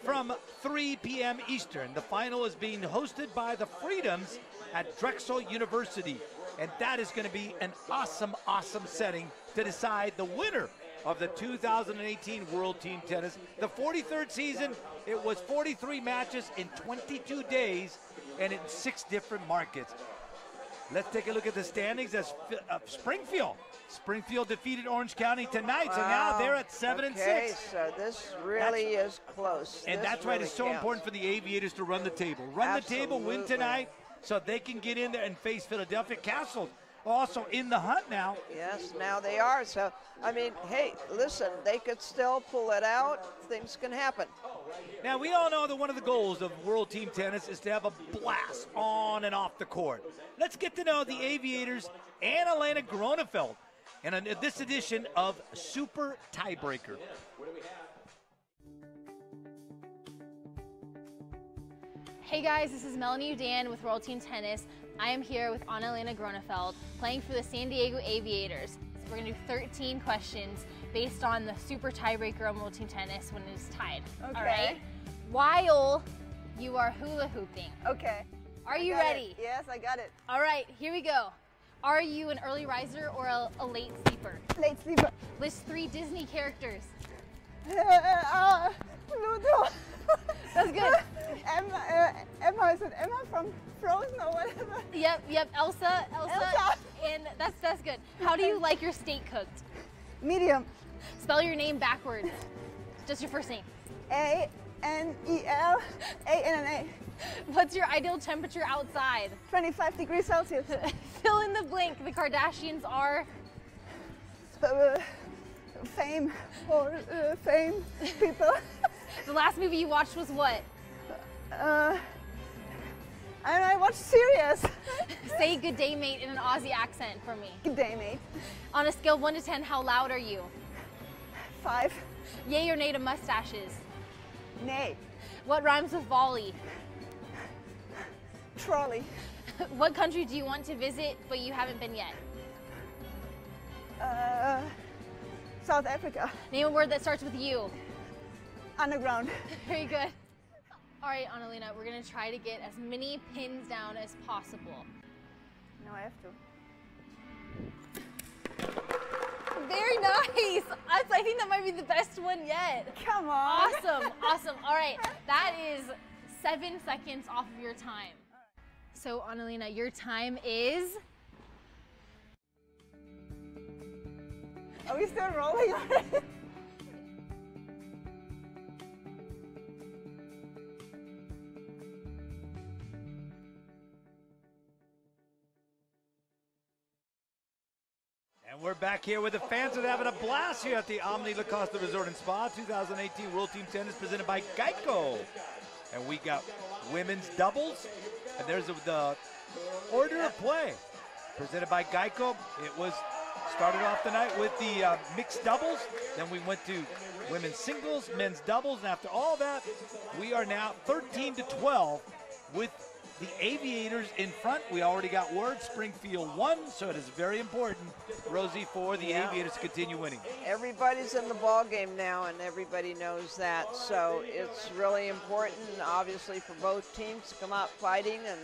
from 3 p.m. Eastern. The final is being hosted by the Freedoms at Drexel University. And that is going to be an awesome, awesome setting to decide the winner of the 2018 World Team Tennis. The 43rd season, it was 43 matches in 22 days and in 6 different markets. Let's take a look at the standings as Springfield defeated Orange County tonight, so now they're at 7-6. Okay, so this really is close. And that's why it's so important for the Aviators to run the table. Run the table, win tonight, so they can get in there and face Philadelphia. Kastles also in the hunt now. Yes, now they are. So, I mean, hey, listen, they could still pull it out. Things can happen. Now, we all know that one of the goals of World Team Tennis is to have a blast on and off the court. Let's get to know the Aviators and Elena Gronefeld in this edition of Super Tiebreaker. Hey guys, this is Melanie Udan with World Team Tennis. I am here with Anna-Lena Gronefeld playing for the San Diego Aviators. So we're going to do 13 questions based on the Super Tiebreaker on World Team Tennis when it is tied. Okay. All right? While you are hula hooping. Okay. Are you ready? Yes, I got it. All right, here we go. Are you an early riser or a late sleeper? Late sleeper. List 3 Disney characters. Ludo. That's good. Emma, is it Emma from Frozen or whatever? Yep, Elsa. And that's good. How do you like your steak cooked? Medium. Spell your name backwards. Just your first name. A-N-E-L A-N-N-A. What's your ideal temperature outside? 25 degrees Celsius. Fill in the blank. The Kardashians are? Fame people. The last movie you watched was what? I watched Sirius. Say good day mate in an Aussie accent for me. Good day mate. On a scale of 1 to 10, how loud are you? 5. Yay or nay to mustaches? Nay. What rhymes with volley? Trolley. What country do you want to visit but you haven't been yet? South Africa. Name a word that starts with U. Underground. Very good. All right, Annalena, we're gonna try to get as many pins down as possible. No, I have to. Very nice. I think that might be the best one yet. Come on. Awesome. All right, that is 7 seconds off of your time. So, Annalena, your time is? Are we still rolling on it? here with the fans that are having a blast here at the Omni La Costa Resort and Spa 2018 World Team Tennis presented by Geico. And we got women's doubles, and there's the order of play presented by Geico. It was started off the night with the mixed doubles, then we went to women's singles, men's doubles, and after all that, we are now 13-12 with the Aviators in front. We already got word Springfield won, so it is very important, Rosie, for the Aviators to continue winning. Everybody's in the ball game now, and everybody knows that. So it's really important, obviously, for both teams to come out fighting and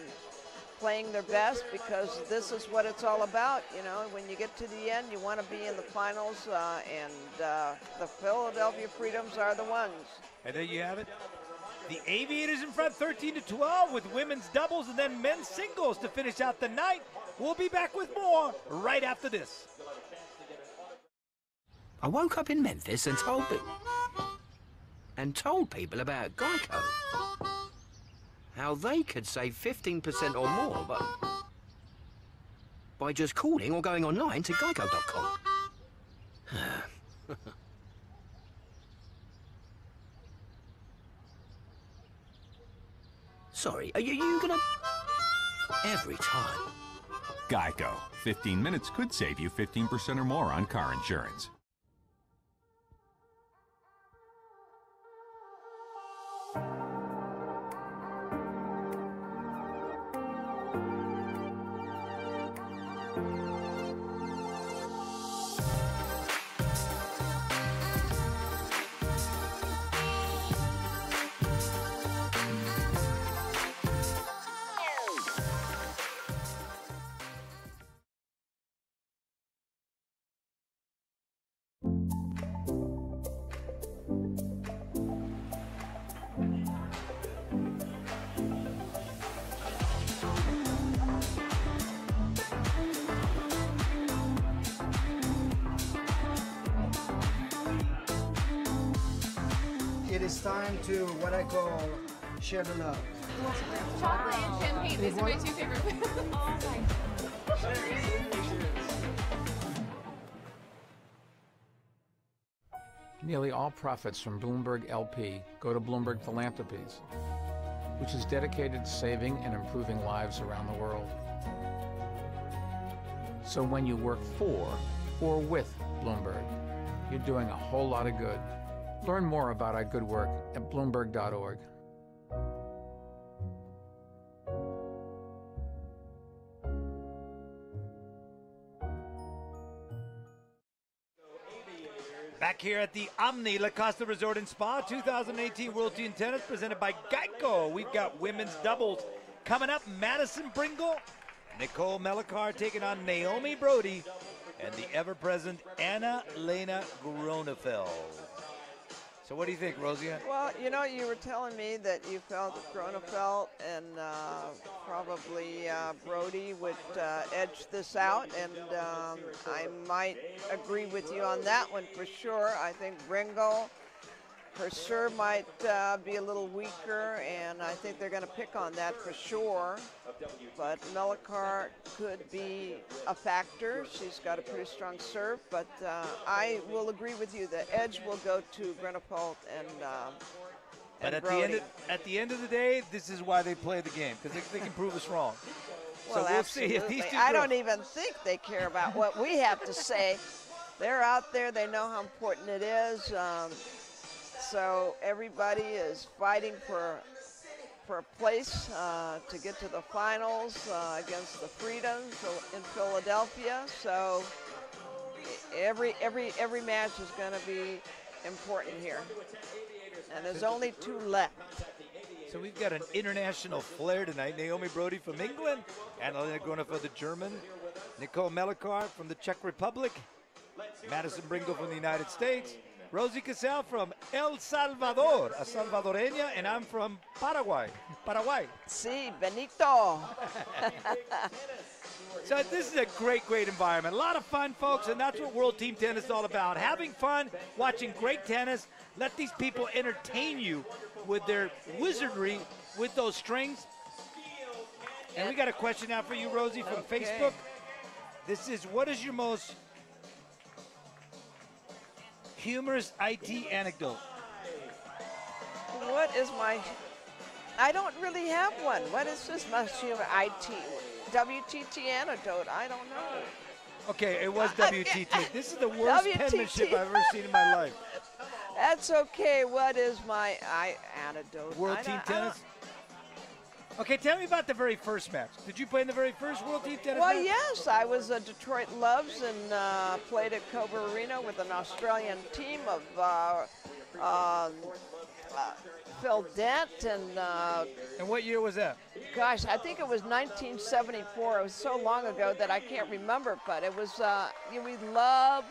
playing their best, because this is what it's all about. You know, when you get to the end, you want to be in the finals, and the Philadelphia Freedoms are the ones. And there you have it. The Aviators in front 13-12 with women's doubles and then men's singles to finish out the night. We'll be back with more right after this. I woke up in Memphis and told people about Geico. How they could save 15% or more, but by just calling or going online to geico.com. Sorry, are you gonna... Every time. Geico. 15 minutes could save you 15% or more on car insurance. It is time to what I call share the love. Chocolate and champagne. These are my two favorite foods. Oh my God. Nearly all profits from Bloomberg LP go to Bloomberg Philanthropies, which is dedicated to saving and improving lives around the world. So when you work for or with Bloomberg, you're doing a whole lot of good. Learn more about our good work at Bloomberg.org. Back here at the Omni La Costa Resort and Spa 2018 World Team Tennis presented by Geico. We've got women's doubles coming up. Madison Bringle, Nicole Mellicar taking on Naomi Brody, and the ever-present Anna-Lena Gronefeld. So what do you think, Rosie? Well, you know, you were telling me that you felt that Gronefeld and probably Brody would edge this out, and I might agree with you on that one for sure. I think Bringle, her serve might be a little weaker, and I think they're going to pick on that for sure. But Mellicar could be a factor. She's got a pretty strong serve, but I will agree with you. The edge will go to Gronefeld and But at the end of the day, this is why they play the game, because they can prove us wrong. Well, so we'll see if these two I don't even think they care about what we have to say. They're out there. They know how important it is. So everybody is fighting for a place to get to the finals against the Freedoms in Philadelphia. So every match is going to be important here. And there's only 2 left. So we've got an international flair tonight. Naomi Brody from England, Anna-Lena Gronefeld, the German, Nicole Mellicar from the Czech Republic, Madison Bringle from the United States, Rosie Casal from El Salvador, a Salvadoreña, and I'm from Paraguay. Sí, Benito. So this is a great, great environment. A lot of fun, folks, and that's what World Team Tennis is all about. Having fun, watching great tennis. Let these people entertain you with their wizardry with those strings. And we got a question now for you, Rosie, from Facebook. This is, what is your most humorous IT anecdote. What is my... I don't really have one. What is this my humor? WTT anecdote? I don't know. Okay, it was WTT. This is the worst penmanship I've ever seen in my life. That's okay. What is my anecdote? World Team Tennis? Okay, tell me about the very first match. Did you play in the very first World Team Tennis Well, match? yes. I was a Detroit Loves and played at Cobra Arena with an Australian team of Phil Dent And what year was that? Gosh, I think it was 1974. It was so long ago that I can't remember, but it was, we loved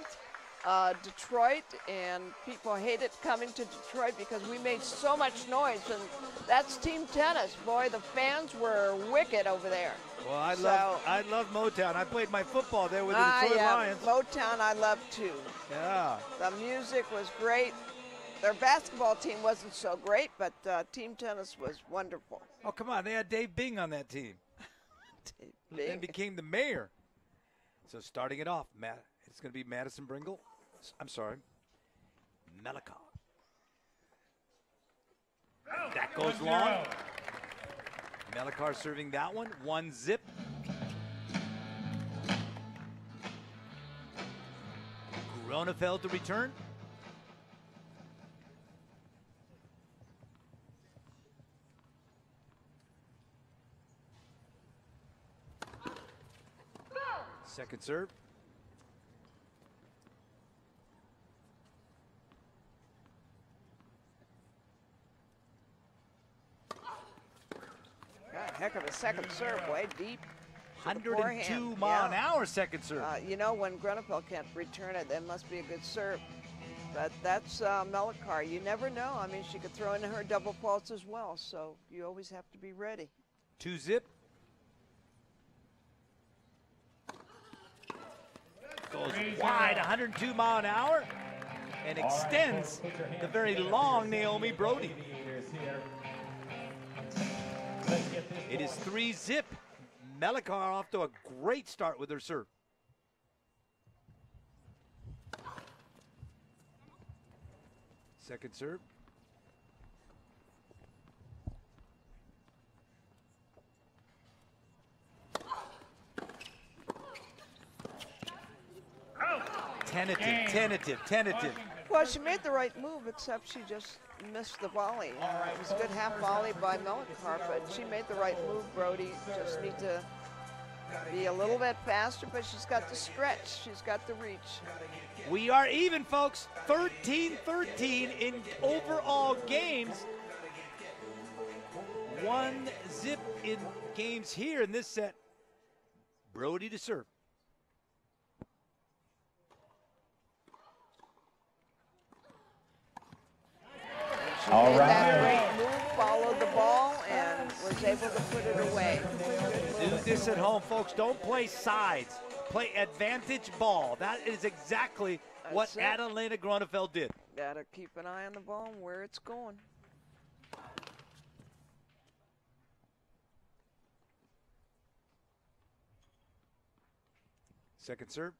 Detroit, and people hated coming to Detroit because we made so much noise, and that's Team Tennis. Boy, the fans were wicked over there. Well, I love Motown. I played my football there with the Detroit Lions. Motown I loved too. Yeah. The music was great. Their basketball team wasn't so great, but Team Tennis was wonderful. Oh, come on. They had Dave Bing on that team. Dave Bing. And became the mayor. So starting it off, it's going to be Madison Bringle. I'm sorry. Melikar. That goes long. Melikar serving that one. 1-0. Gronefeld to return. Second serve. God, heck of a second serve, way deep. 102 mile an hour second serve. You know, when Grunefeld can't return it, that must be a good serve. But that's Melikar. You never know. I mean, she could throw in her double faults as well, so you always have to be ready. 2-0. Goes wide, 102 mile an hour, and extends the very long Naomi Brody. It is 3-0. Melikar off to a great start with her serve. Second serve. Tentative. Well, she made the right move, except she just missed the volley. It was a good half volley by Melikar, but she made the right move, Brody. Just need to be a little bit faster, but she's got the stretch. She's got the reach. We are even, folks. 13-13 in overall games. 1-0 in games here in this set. Brody to serve. She made that great move, followed the ball, and was able to put it away. Do this at home, folks. Don't play sides. Play advantage ball. That is exactly what Adelina Gronefeld did. Gotta keep an eye on the ball and where it's going. Second serve.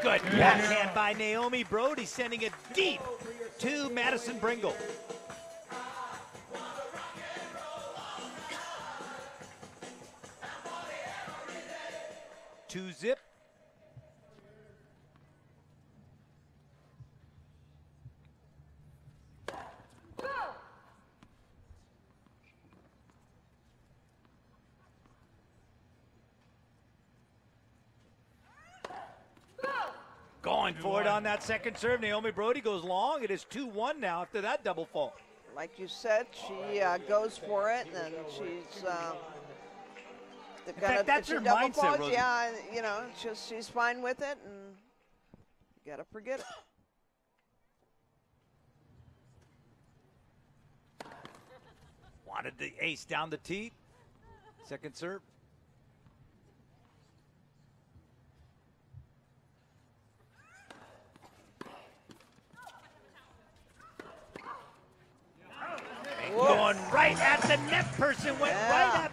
Good backhand by Naomi Brody, sending it deep to Madison Bringle. Two zip. Going for it on that second serve. Naomi Brody goes long. It is 2-1 now after that double fault. Like you said, she goes for it, and she's in fact, that's her mindset, Rosie. Yeah, you know, it's just she's fine with it, and you gotta forget it. Wanted the ace down the tee. Second serve. Going right at the net person, went right at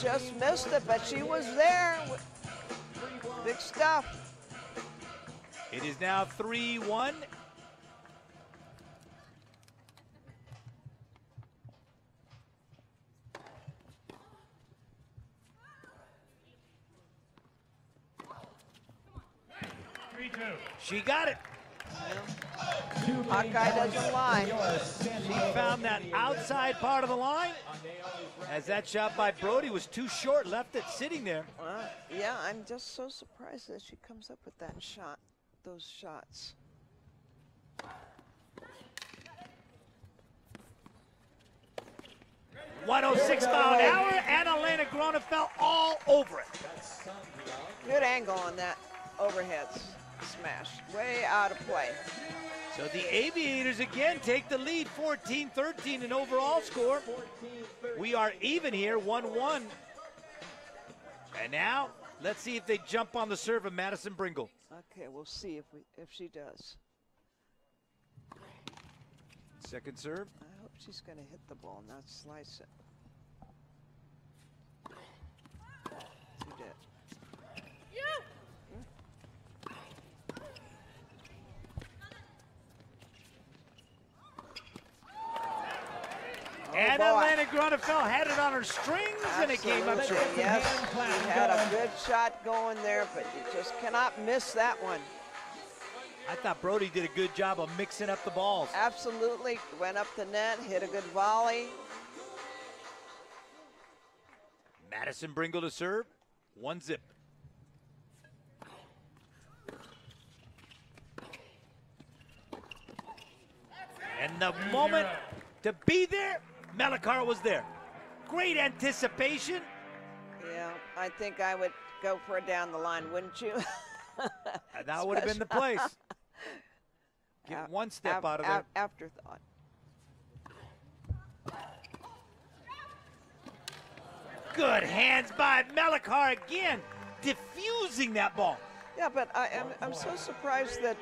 just missed it, but she was there. Big stuff. It is now 3-1. She got it. Hawkeye doesn't lie. She found that outside part of the line, as that shot by Brody was too short, left it sitting there. Yeah, I'm just so surprised that she comes up with that shot, those shots. .106 mile an hour, and Elena Gronefeld all over it. Good angle on that overhead smash, way out of play. So the Aviators again take the lead, 14-13 in overall score. We are even here, 1-1. And now, let's see if they jump on the serve of Madison Bringle. Okay, we'll see if she does. Second serve. I hope she's going to hit the ball, not slice it. She did. And Elena Gronefeld had it on her strings, and it came up short. Yes, she had a good shot going there, but you just cannot miss that one. I thought Brody did a good job of mixing up the balls. Absolutely. Went up the net, hit a good volley. Madison Bringle to serve. 1-0. And the moment to be there, Melikar was there. Great anticipation. Yeah, I think I would go for it down the line, wouldn't you? And that would have been the place. Get one step out of there. Afterthought. Good hands by Melikar again, diffusing that ball. Yeah, but I'm so surprised that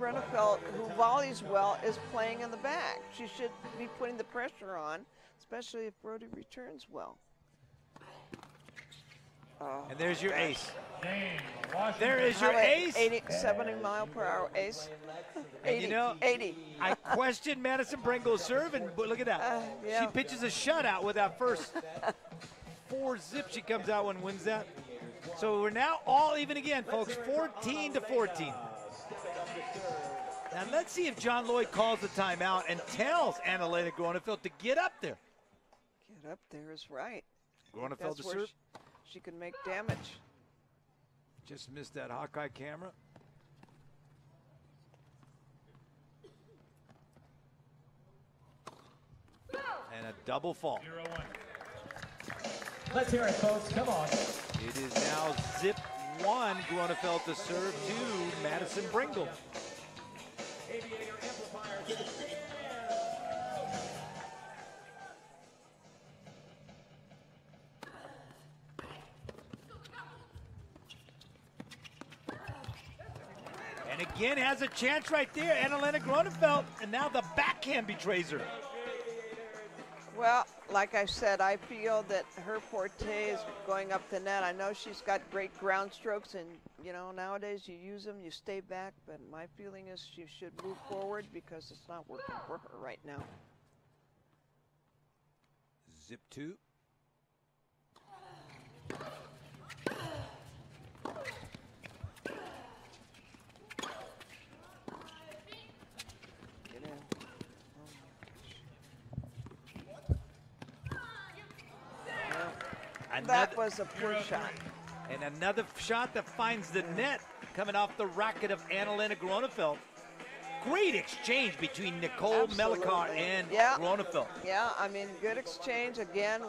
Gronefeld, who volleys well, is playing in the back. She should be putting the pressure on, especially if Brody returns well. And there's your ace. There is your ace. 70 mile per hour ace. 80, And you know, 80. I questioned Madison Bringle's serve, and look at that. Yeah. She pitches a shutout with that first 4-zip. She comes out and wins that. So we're now all even again, folks, 14-14. Now let's see if John Lloyd calls the timeout and tells Annalena Gronefeld to get up there. Get up there is right. Gronefeld to That's where serve. she can make damage. Just missed that Hawkeye camera. And a double fault. Let's hear it, folks. Come on. It is now zip 1, Gronefeld to serve 2, Madison Bringle. And again has a chance right there, Annalena Gronefeld, and now the backhand betrays her. Well, like I said, I feel that her forte is going up the net. I know she's got great ground strokes, and you know, nowadays you use them, you stay back, but my feeling is she should move forward because it's not working for her right now. Zip 2. That was a poor shot. And another shot that finds the net coming off the racket of Annalena Gronefeld. Great exchange between Nicole Melikar and Gronefeld. Yeah, I mean, good exchange. Again,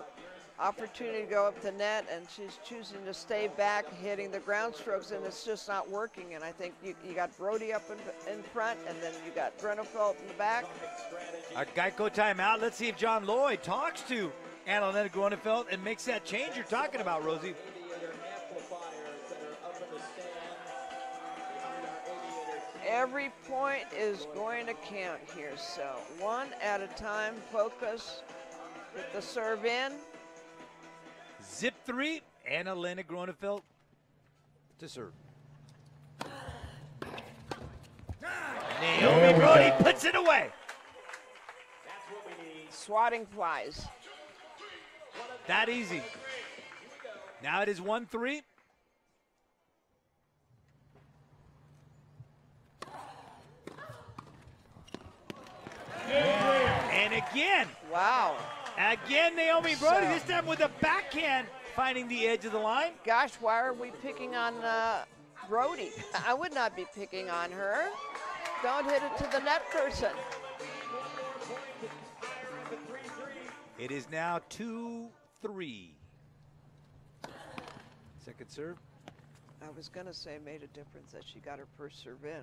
opportunity to go up the net, and she's choosing to stay back, hitting the ground strokes, and it's just not working. And I think you got Brody up in front, and then you got Gronefeld in the back. A Geico timeout. Let's see if John Lloyd talks to Annalena Gronefeld and makes that change you're talking about, Rosie. Every point is going to count here, so one at a time, focus, get the serve in. Zip 3, Anna-Lena Gronefeld to serve. Naomi Brody puts it away. Swatting flies. That easy. Now it is 1-3. And again. Wow. Again, Naomi Brody, this time with a backhand, finding the edge of the line. Gosh, why are we picking on Brody? I would not be picking on her. Don't hit it to the net person. It is now 2-3. Second serve. I was going to say it made a difference that she got her first serve in.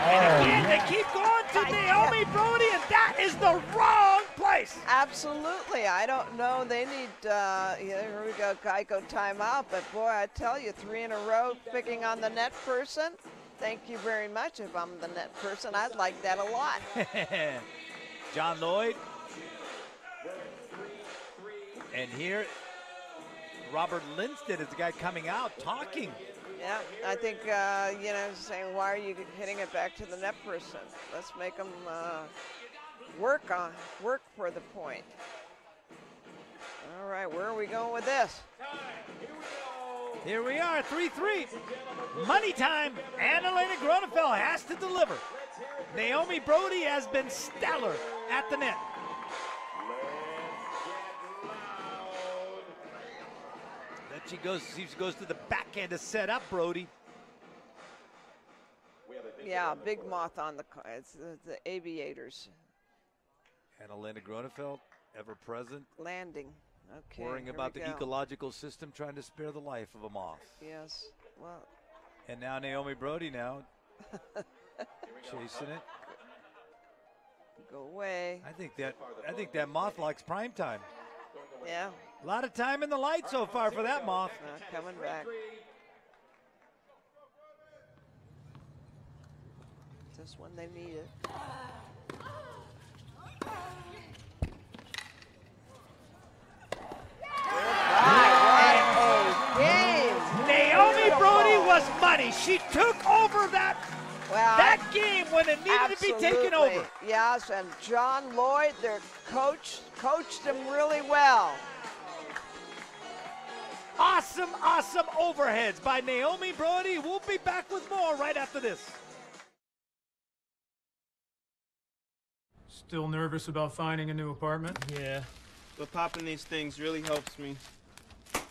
And again, they keep going to Naomi Brody, and that is the wrong place. Absolutely. I don't know. They need, here we go, Geico timeout. But boy, I tell you, 3 in a row picking on the net person. Thank you very much. If I'm the net person, I'd like that a lot. John Lloyd. And here, Robert Lindstedt is the guy coming out talking. Yeah, I think, saying, why are you hitting it back to the net person? Let's make them work for the point. All right, where are we going with this? Here we are, 3-3. Money time. Anna-Lena Gronefeld has to deliver. Naomi Brody has been stellar at the net. She goes to the backhand to set up Brody. Yeah, big moth on the car. It's the Aviators. Anna-Lena Gronefeld, ever present. Landing. Okay. Worrying about the ecological system, trying to spare the life of a moth. Yes. Well. And now Naomi Brody now chasing it. Go away. I think that moth likes prime time. Yeah. A lot of time in the light so far for that moth. Coming back. Just when they need it. Naomi Brody was money. She took over that game when it needed to be taken over. Yes, and John Lloyd, their coach, coached him really well. Awesome, awesome overheads by Naomi Brody. We'll be back with more right after this. Still nervous about finding a new apartment? Yeah, but popping these things really helps me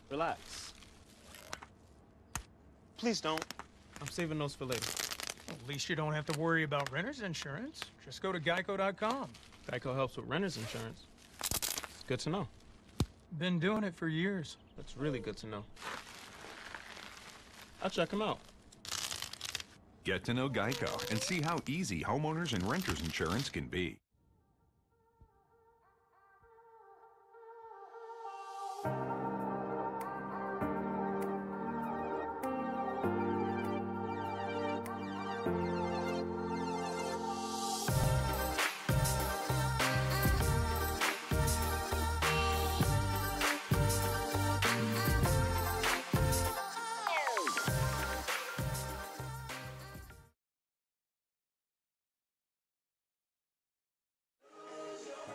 relax. Please don't. I'm saving those for later. At least you don't have to worry about renter's insurance. Just go to geico.com. Geico helps with renter's insurance. It's good to know. Been doing it for years. That's really good to know. I'll check them out. Get to know Geico and see how easy homeowners and renters insurance can be.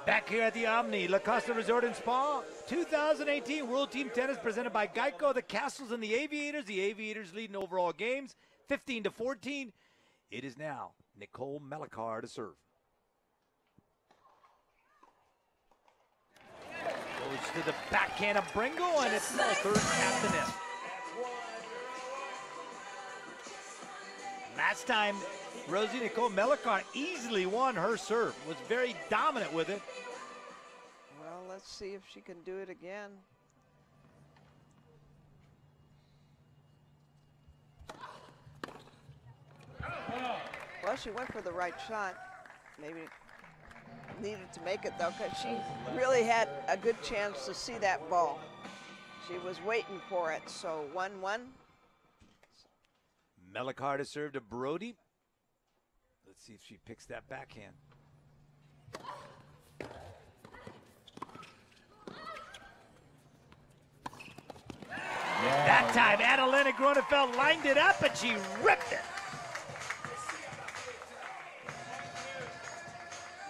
Back here at the Omni, La Costa Resort and Spa, 2018 World Team Tennis presented by Geico, the Kastles and the Aviators. The Aviators leading overall games, 15-14. It is now Nicole Melikar to serve. Goes to the backhand of Bringle, and it's altered at the net. Last time, Rosie Nicole Melikar easily won her serve, was very dominant with it. Well, let's see if she can do it again. Well, she went for the right shot. Maybe needed to make it, though, because she really had a good chance to see that ball. She was waiting for it, so 1-1. Melikar to serve to Brody. Let's see if she picks that backhand. time, Annalena Gronefeld lined it up and she ripped it.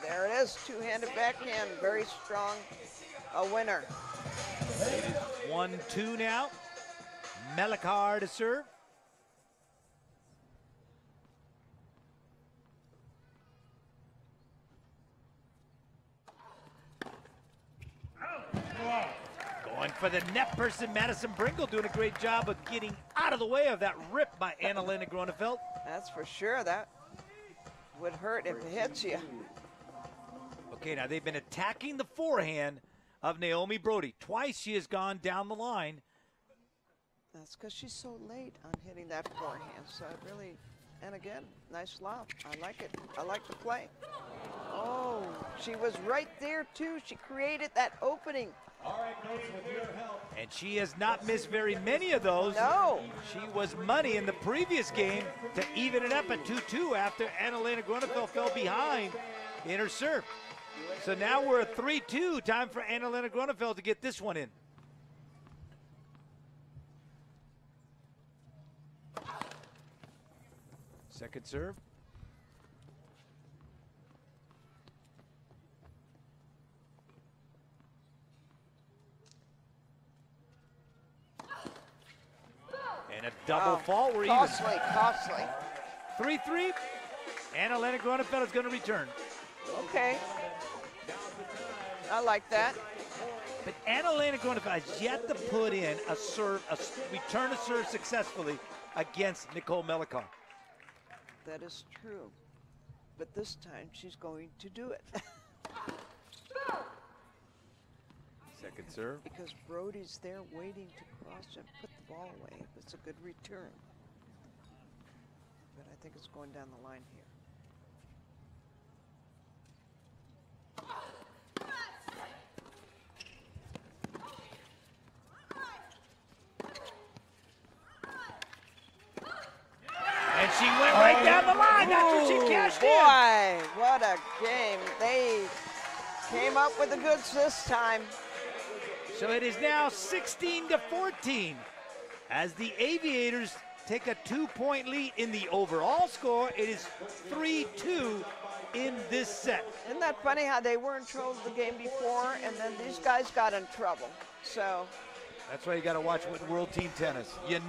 There it is, two-handed backhand, very strong, a winner. 1-2 now. Melekar to serve. Going for the net person, Madison Bringle doing a great job of getting out of the way of that rip by Annalena Gronefeld. That's for sure. That would hurt if it hits you. Okay, now they've been attacking the forehand of Naomi Brody. Twice she has gone down the line. That's because she's so late on hitting that forehand. So it really, and again, nice lob. I like it. I like the play. Oh, she was right there too. She created that opening. All right, coach, with your help. And she has not missed very many of those. No. She was money in the previous game to even it up at 2-2 after Annalena Gronefeld fell behind in her serve. So now we're at 3-2. Time for Annalena Gronefeld to get this one in. Second serve. And a double fault. We're costly, even. Costly. 3-3. Annalena Gronefeld is going to return. Okay. I like that. But Annalena Gronefeld has yet to put in a serve, return a serve successfully against Nicole Melekar. That is true. But this time she's going to do it. Second serve. Because Brody's there waiting to cross and put the ball away. It's a good return. But I think it's going down the line here. And she went right down the line. That's where she cashed in. Boy, what a game. They came up with the goods this time. So it is now 16-14 as the Aviators take a 2-point lead in the overall score. It is 3-2 in this set. Isn't that funny how they were in trouble the game before and then these guys got in trouble? So that's why you got to watch with World Team Tennis. You're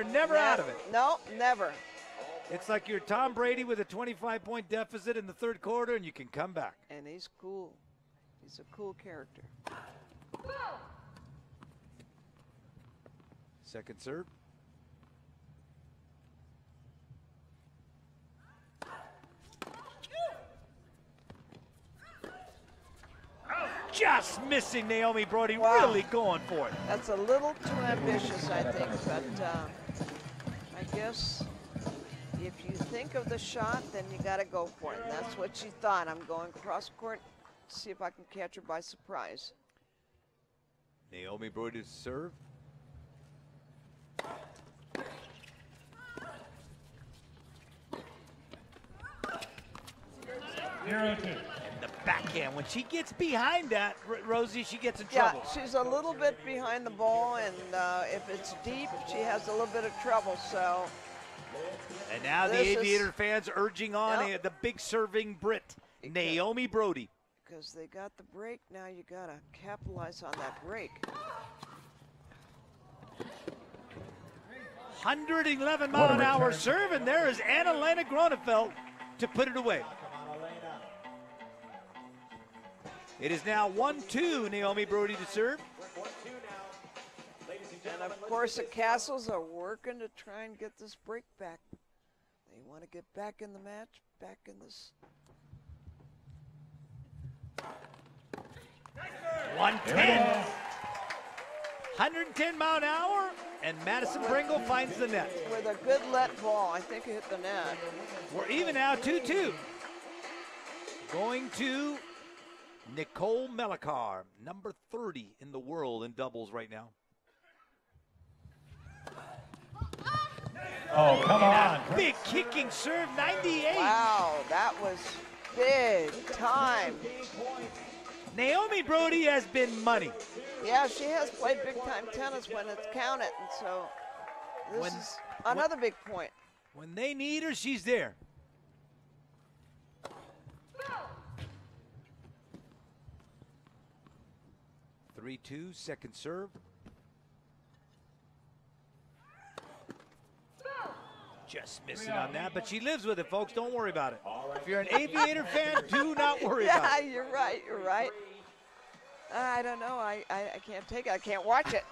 never out of it. No, never. It's like you're Tom Brady with a 25-point deficit in the third quarter, and you can come back. And he's cool. He's a cool character. Second serve. Just missing Naomi Brody, really going for it. That's a little too ambitious, I think, but I guess if you think of the shot, then you got to go for it. And that's what she thought. I'm going cross court, see if I can catch her by surprise. Naomi Brody to serve. And the backhand, when she gets behind that, Rosie, she gets in trouble. Yeah, she's a little bit behind the ball, and if it's deep, she has a little bit of trouble, so. And now the Aviator fans urging on the big serving Brit, Naomi Brody. Because they got the break, now you got to capitalize on that break. 111-mile-an-hour serve, and there is Annalena Gronefeld to put it away. It is now 1-2, Naomi Brody to serve. And of course the Kastles are working to try and get this break back. They want to get back in the match, back in this. 110. 110-mile-an-hour, and Madison Bringle finds the net. With a good let ball, I think it hit the net. We're even now 2-2. Going to Nicole Melekar, number 30 in the world in doubles right now. Oh, come on. Big kicking serve, 98. Wow, that was big time. Naomi Brody has been money. Yeah, she has played big-time tennis when it's counted, and so This is another big point. When they need her, she's there. No. 3-2, second serve. Just missing on that, but she lives with it, folks. Don't worry about it. If you're an Aviator fan, do not worry about it. Yeah, you're right. You're right. I don't know. I can't take it. I can't watch it.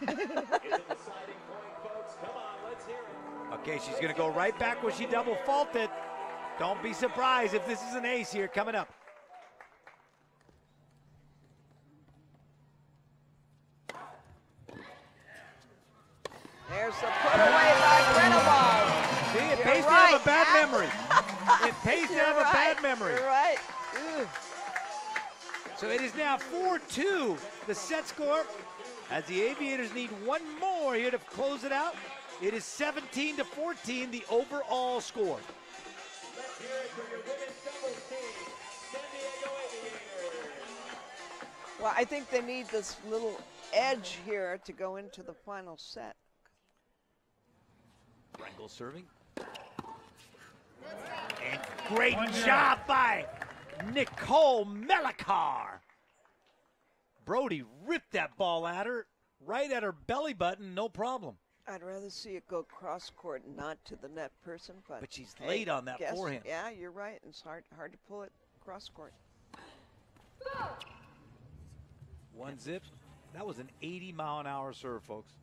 Okay, she's going to go right back where she double faulted. Don't be surprised if this is an ace here coming up. There's the put away by Grenaball. See, it pays to have a bad memory. It pays to have a bad memory. You're right. So it is now 4-2, the set score, as the Aviators need one more here to close it out. It is 17-14, the overall score. Well, I think they need this little edge here to go into the final set. Brengel serving. And great job by Nicole Melikar. Brody ripped that ball at her, right at her belly button, no problem. I'd rather see it go cross court, not to the net person. But she's late on that forehand. Yeah, you're right. It's hard to pull it cross court. One zip. That was an 80-mile-an-hour serve, folks.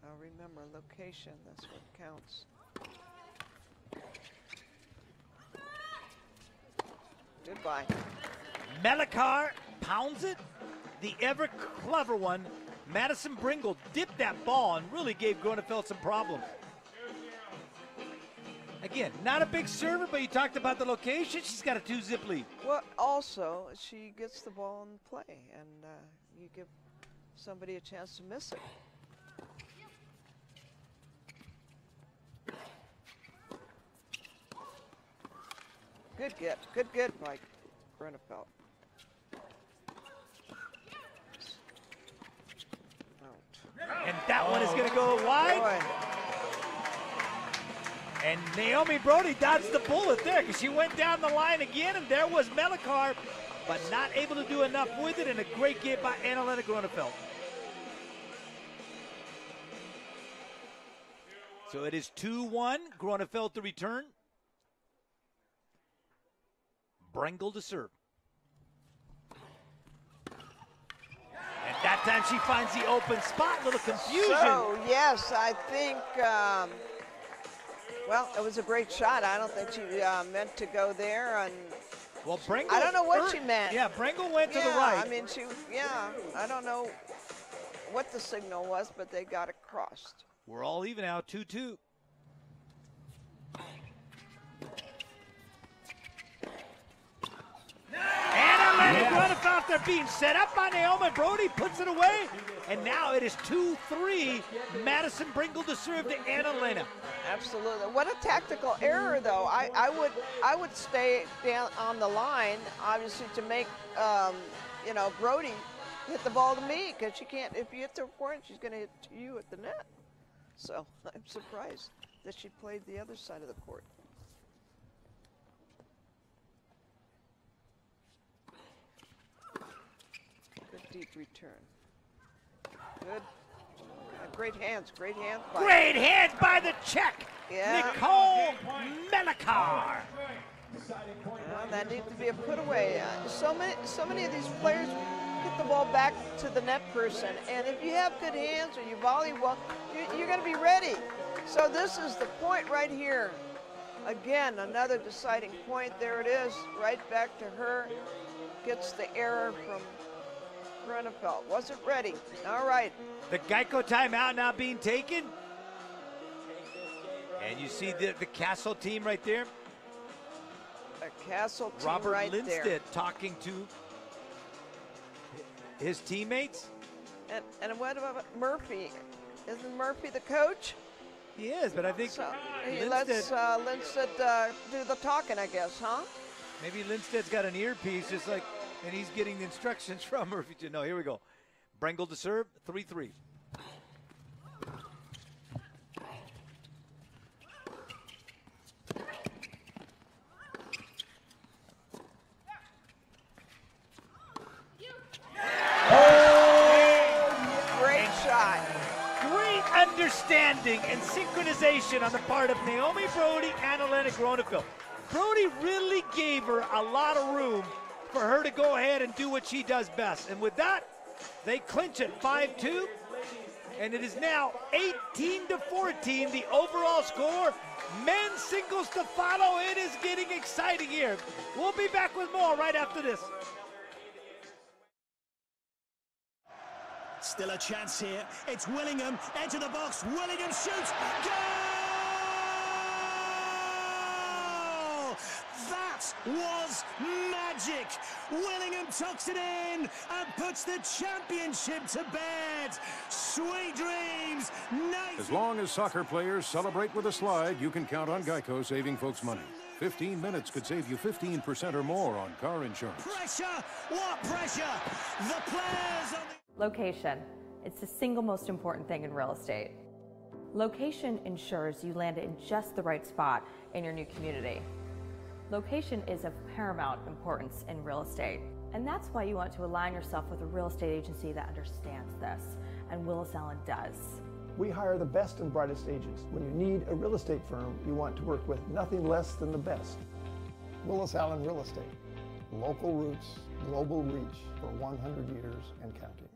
Now remember, location, that's what counts. Goodbye. Melikar pounds it. The ever clever one, Madison Brengel, dipped that ball and really gave Gronefeld some problems. Again, not a big server, but you talked about the location. She's got a 2-zip lead. Well, also, she gets the ball in play, and you give somebody a chance to miss it. Good get by Gronefeld. And that one is going to go wide. And Naomi Brody dodged the bullet there because she went down the line again, and there was Melikar, but not able to do enough with it, and a great get by Annalena Gronefeld. So it is 2-1, Gronefeld to return. Brengel to serve. And that time she finds the open spot, little confusion. So, yes, I think, well, it was a great shot. I don't think she meant to go there. And well, Brengel, I don't know what she meant. Yeah, Brengel went to the right. I mean, I don't know what the signal was, but they got it crossed. We're all even now, 2-2. Annalena Gronefeld, they're being set up by Naomi Brody, puts it away, and now it is 2-3. Madison Brengel to serve to Annalena. Absolutely. What a tactical error, though. I would stay down on the line, obviously, to make you know, Brody hit the ball to me, because she can't. If you hit the forehand, she's going to hit you at the net. So I'm surprised that she played the other side of the court. Good deep return. Good. Great hands. Great hands. Great hands by the Czech, Nicole Melikar. Well, that needs to be a put away. So many of these players get the ball back to the net person, and if you have good hands or you volley well, you're going to be ready. So this is the point right here. Again, another deciding point. There it is, right back to her. Gets the error from Gronefeld. Wasn't ready. All right. The Geico timeout now being taken. And you see the Castle team right there. A Castle team Robert right Lindstedt there. talking to his teammates. And what about Murphy? Isn't Murphy the coach? He is, but I think so. He lets Lindstedt do the talking, I guess, huh? Maybe Lindstedt's got an earpiece, just like, and he's getting the instructions from Murphy. No, here we go. Brengel to serve, 3-3. understanding and synchronization on the part of Naomi Brody and Elena Gronefeld. Brody really gave her a lot of room for her to go ahead and do what she does best. And with that, they clinch it 5-2. And it is now 18-14, the overall score. Men's singles to follow. It is getting exciting here. We'll be back with more right after this. Still a chance here. It's Willingham. Into the box. Willingham shoots. Goal! That was magic. Willingham tucks it in and puts the championship to bed. Sweet dreams. As long as soccer players celebrate with a slide, you can count on Geico saving folks money. 15 minutes could save you 15% or more on car insurance. Pressure. What pressure? The players on the... Location. It's the single most important thing in real estate. Location ensures you land in just the right spot in your new community. Location is of paramount importance in real estate. And that's why you want to align yourself with a real estate agency that understands this. And Willis Allen does. We hire the best and brightest agents. When you need a real estate firm, you want to work with nothing less than the best. Willis Allen Real Estate. Local roots, global reach for 100 years and counting.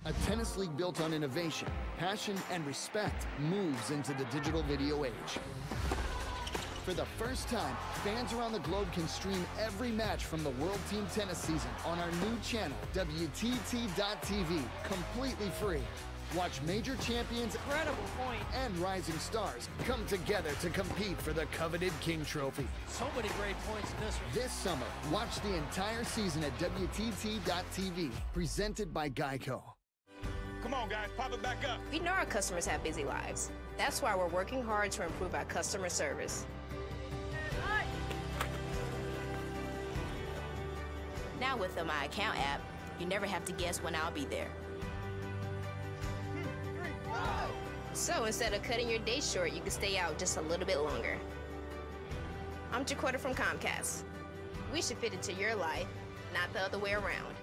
A tennis league built on innovation, passion, and respect moves into the digital video age. For the first time, fans around the globe can stream every match from the World Team Tennis season on our new channel, WTT.tv, completely free. Watch major champions and rising stars come together to compete for the coveted King Trophy. So many great points in this one. This summer, watch the entire season at WTT.tv, presented by Geico. Come on, guys, pop it back up. We know our customers have busy lives. That's why we're working hard to improve our customer service. Now with the My Account app, you never have to guess when I'll be there. So instead of cutting your day short, you can stay out just a little bit longer. I'm Jaquetta from Comcast. We should fit into your life, not the other way around.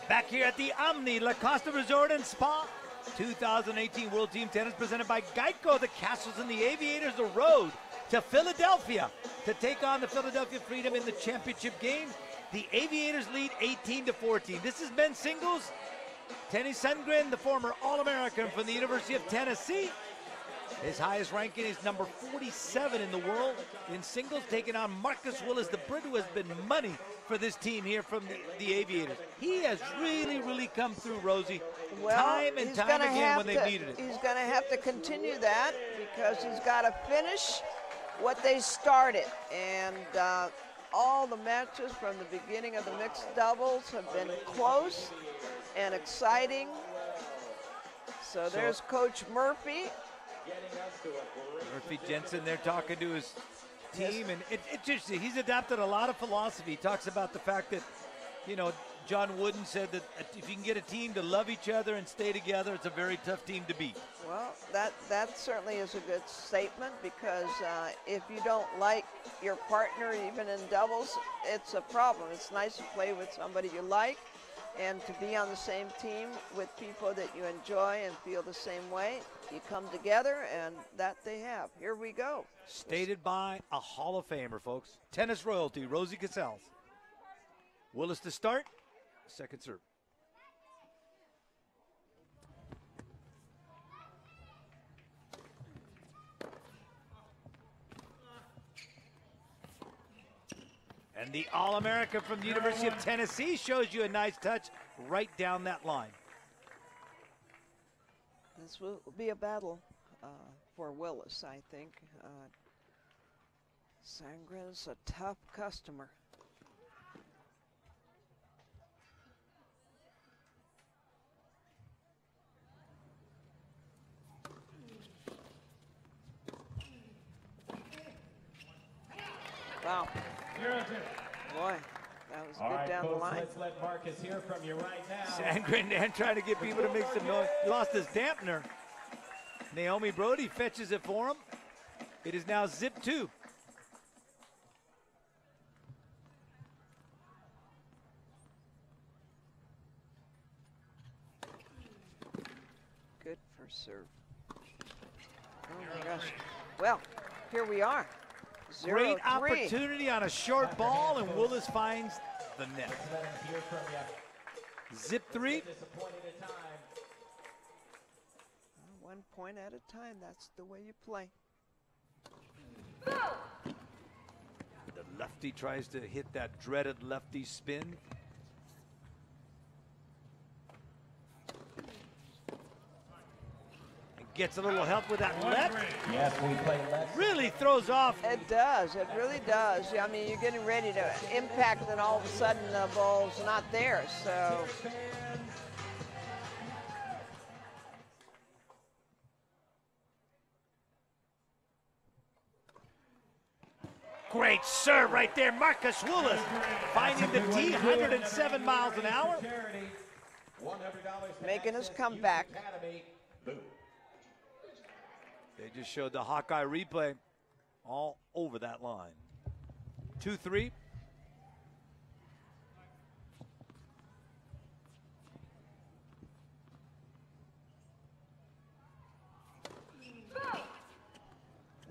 Back here at the Omni La Costa Resort and Spa, 2018 World Team Tennis presented by Geico. The Kastles and the Aviators, the road to Philadelphia to take on the Philadelphia Freedom in the championship game. The Aviators lead 18-14. This is men's singles. Tenny Sundgren, the former All-American from the University of Tennessee. His highest ranking is number 47 in the world in singles, taking on Marcus Willis, the Brit, who has been money for this team here from the Aviators. He has really come through, Rosie, time and time again when they needed it. He's going to have to continue that because he's got to finish what they started. And all the matches from the beginning of the mixed doubles have been close and exciting. So there's Coach Murphy. Murphy Jensen there talking to his team, and it's interesting. He's adapted a lot of philosophy. He talks about the fact that, you know, John Wooden said that if you can get a team to love each other and stay together, it's a very tough team to beat. Well, that certainly is a good statement because if you don't like your partner, even in doubles, it's a problem. It's nice to play with somebody you like and to be on the same team with people that you enjoy and feel the same way. You come together, and that they have. Here we go. Stated by a Hall of Famer, folks. Tennis royalty, Rosie Kastles. Willis to start. Second serve. And the All-American from the University of Tennessee shows you a nice touch right down that line. This will be a battle for Willis, I think. Sandgren's a tough customer. Wow. Boy, that was good down the line. Let's let Marcus hear from you right now. Sandgren and trying to get people to make some noise. Lost his dampener. Naomi Brody fetches it for him. It is now zip 2. Good for serve. Oh my gosh. Well, here we are. 0-3. Great opportunity on a short ball, and Willis finds the net. Zip 3. 1 point at a time. That's the way you play. The lefty tries to hit that dreaded lefty spin. Gets a little help with that left. Yes, we play left. Really throws off. It does. It really does. I mean, you're getting ready to impact, and all of a sudden the ball's not there. So. Great serve right there. Marcus Willis finding the tee, 107 miles an hour. Making his comeback. They just showed the Hawkeye replay all over that line. 2-3.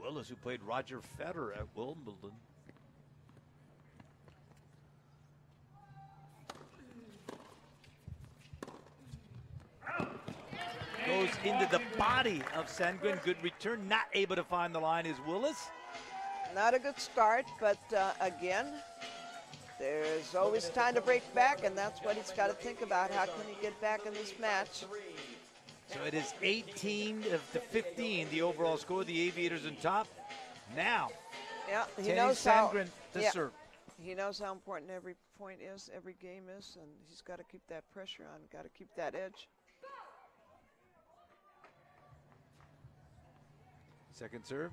Willis, who played Roger Federer at Wimbledon. Goes into the body of Sandgren. Good return. Not able to find the line is Willis. Not a good start, but again, there's always time to break back, and that's what he's got to think about. How can he get back in this match? So it is 18-15, the overall score. The Aviators on top. Now, yeah, he Tenny knows Sandgren to yeah, serve. He knows how important every point is, every game is, and he's got to keep that pressure on, got to keep that edge. Second serve.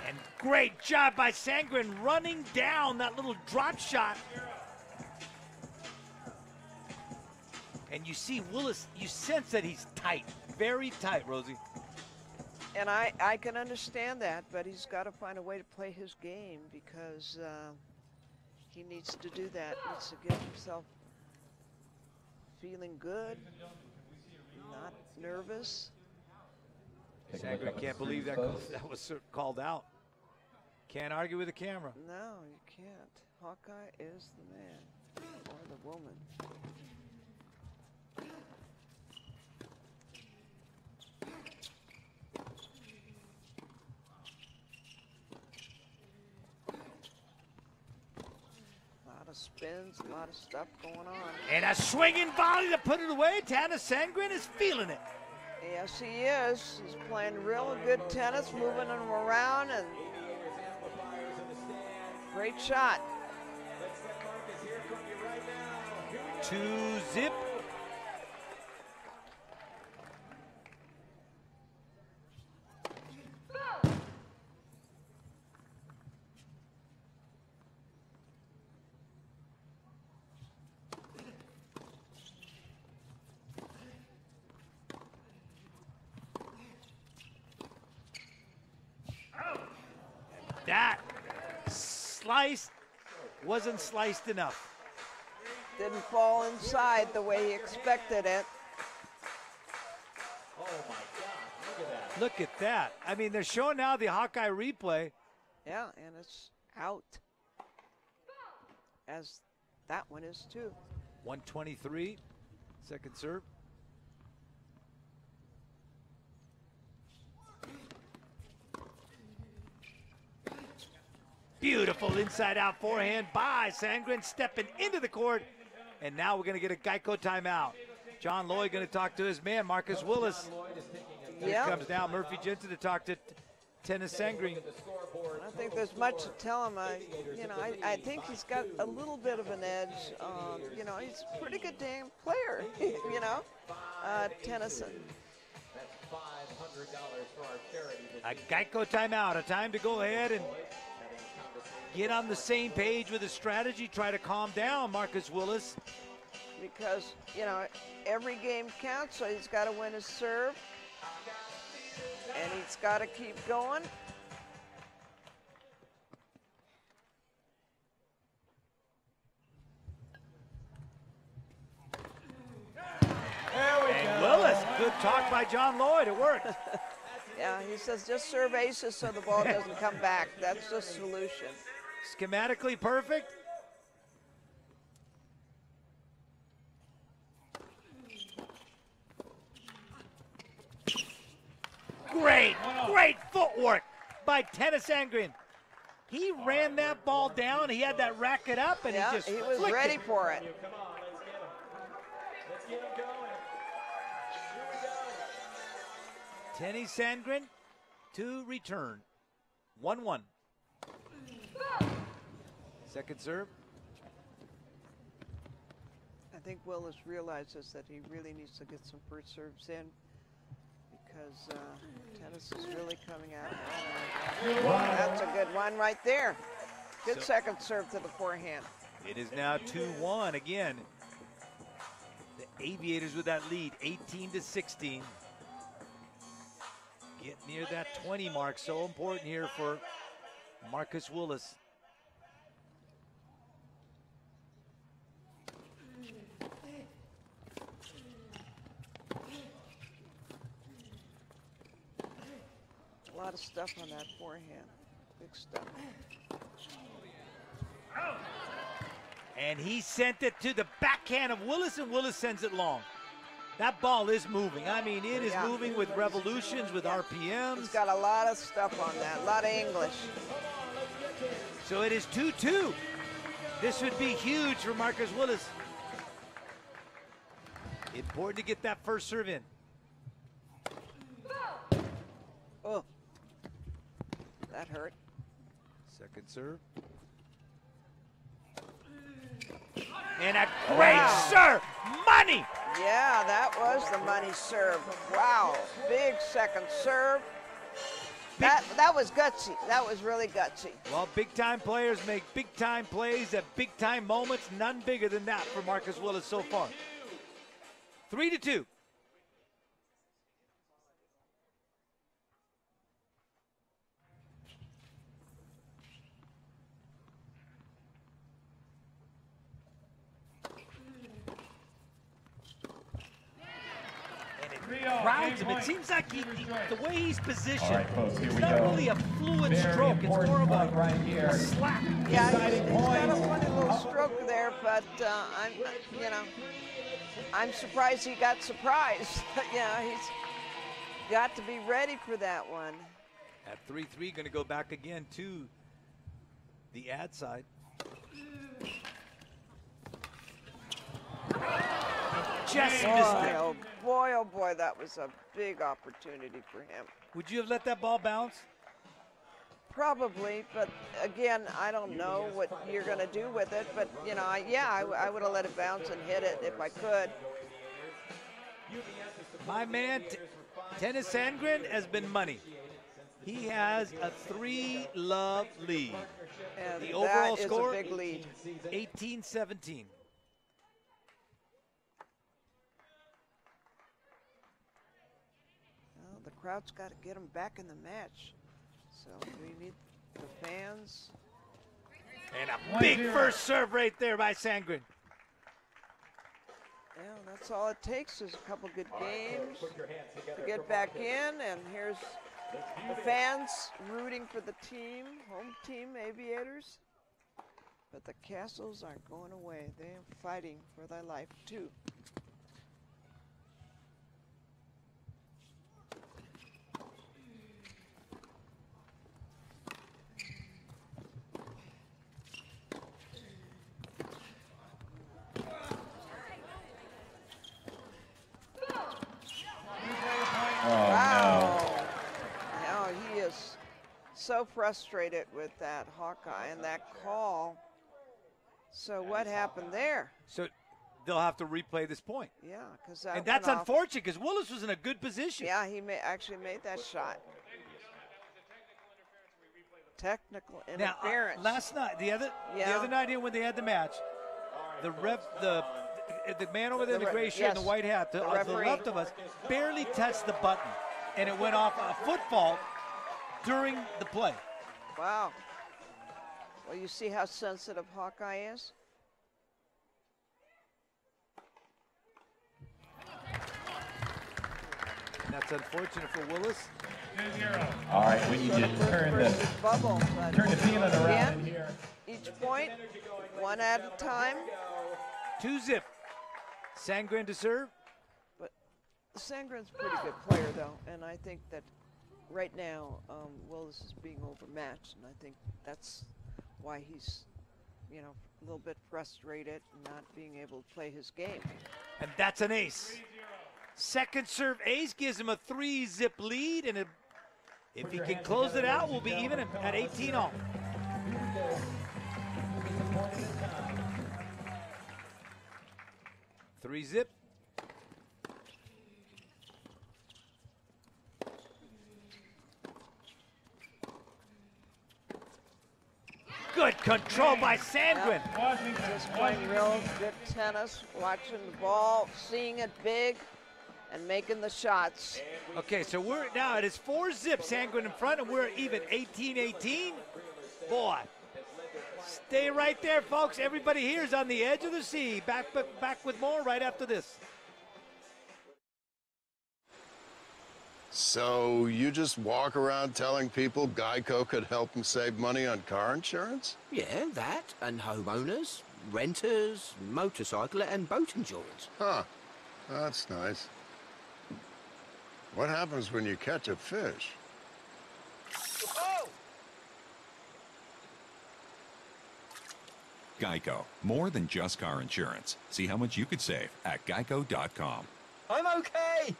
And great job by Sandgren running down that little drop shot. And you see Willis, you sense that he's tight, very tight, Rosie. And I can understand that, but he's got to find a way to play his game because he needs to do that. He needs to get himself feeling good, not nervous. Sandgren can't believe that was called out. Can't argue with the camera. No, you can't. Hawkeye is the man or the woman. Spins, a lot of stuff going on. And a swinging volley to put it away. Tennis Sandgren is feeling it. Yes, he is. He's playing real good tennis, moving him around, and great shot. 2-zip. That slice wasn't sliced enough. Didn't fall inside the way he expected it. Oh my gosh, look at that. Look at that. I mean, they're showing now the Hawkeye replay. Yeah, and it's out. As that one is too. 123, second serve. Beautiful inside-out forehand by Sandgren, stepping into the court. And now we're going to get a Geico timeout. John Lloyd going to talk to his man, Marcus Willis. Here comes now Murphy Jensen to talk to Tennis Sandgren. I think there's much to tell him. I think he's got a little bit of an edge. He's a pretty good damn player, Tennyson. A Geico timeout, a time to go ahead and get on the same page with his strategy, try to calm down Marcus Willis. Because, every game counts, so he's got to win his serve. And he's got to keep going. And Willis, good talk by John Lloyd, it worked. Yeah, he says just serve aces so the ball doesn't come back. That's the solution. Schematically perfect. Great footwork by Tennis Sandgren. He ran that ball down. He had that racket up, and he was ready for it. Let's get him going. Here we go. Tennis Sandgren to return. 1-1. Second serve. I think Willis realizes that he really needs to get some first serves in because Tennis is really coming out. That's a good one right there. Good second serve to the forehand. It is now 2-1 again. The Aviators with that lead, 18-16. Get near that 20 mark, so important here for Marcus Willis. A lot of stuff on that forehand. Big stuff. And he sent it to the backhand of Willis, and Willis sends it long. That ball is moving. I mean, it is moving with revolutions, with RPMs. He's got a lot of stuff on that, a lot of English. So it is 2-2. This would be huge for Marcus Willis. Important to get that first serve in. Oh, that hurt. Second serve. And a great serve. Money! Yeah, that was the money serve. Wow, big second serve. That was gutsy. That was really gutsy. Well, big-time players make big-time plays at big-time moments. None bigger than that for Marcus Willis so far. 3-2. Crowds him. It seems like the way he's positioned, it's not really a fluid stroke. It's more of a slap. Yeah, he's got a funny little stroke there, but I'm surprised he got surprised. He's got to be ready for that one. At 3-3, going to go back again to the ad side. Just missed it. Oh boy, that was a big opportunity for him. Would you have let that ball bounce? Probably, but again, I don't know what you're going to do with it. But, I would have let it bounce and hit it if I could. My man, Tennis Sandgren, has been money. He has a 3-love lead. And the overall that is score, a big lead. 18-17. The crowd's got to get him back in the match. So we need the fans. And a big first serve right there by Sandgren. Yeah, that's all it takes is a couple good games to get back in. And here's the fans rooting for the team, home team Aviators. But the Kastles aren't going away. They're fighting for their life too. So so frustrated with that Hawkeye and that call. So what happened there? So they'll have to replay this point. Yeah, because And that's unfortunate because Willis was in a good position. Yeah, he actually made that shot. Technical interference. Now, last night, the other night here when they had the match, the man over there in the gray shirt and the white hat, to the left of us, barely touched the button, and it went off a foot fault during the play. Wow. Well, you see how sensitive Hawkeye is? And that's unfortunate for Willis. 2-0. All right, we need to turn the feeling around here. Each point, one at a time. 2-zip. Sandgren to serve. But Sandgren's a pretty good player, though, and I think that right now Willis is being overmatched, and I think that's why he's, you know, a little bit frustrated and not being able to play his game. And that's an ace. Second serve ace gives him a 3-zip lead, and if he can close it out, we'll be even at 18-all. Three-zip. Good control by Sandgren. Just playing real good tennis, watching the ball, seeing it big, and making the shots. Okay, so we're now, it is 4-zip, Sandgren in front, and we're even 18-18. Boy, stay right there, folks. Everybody here is on the edge of the sea. Back with more right after this. So you just walk around telling people Geico could help them save money on car insurance? Yeah, that, and homeowners, renters, motorcycle and boat insurance. Huh, that's nice. What happens when you catch a fish? Geico, more than just car insurance. See how much you could save at geico.com. I'm okay.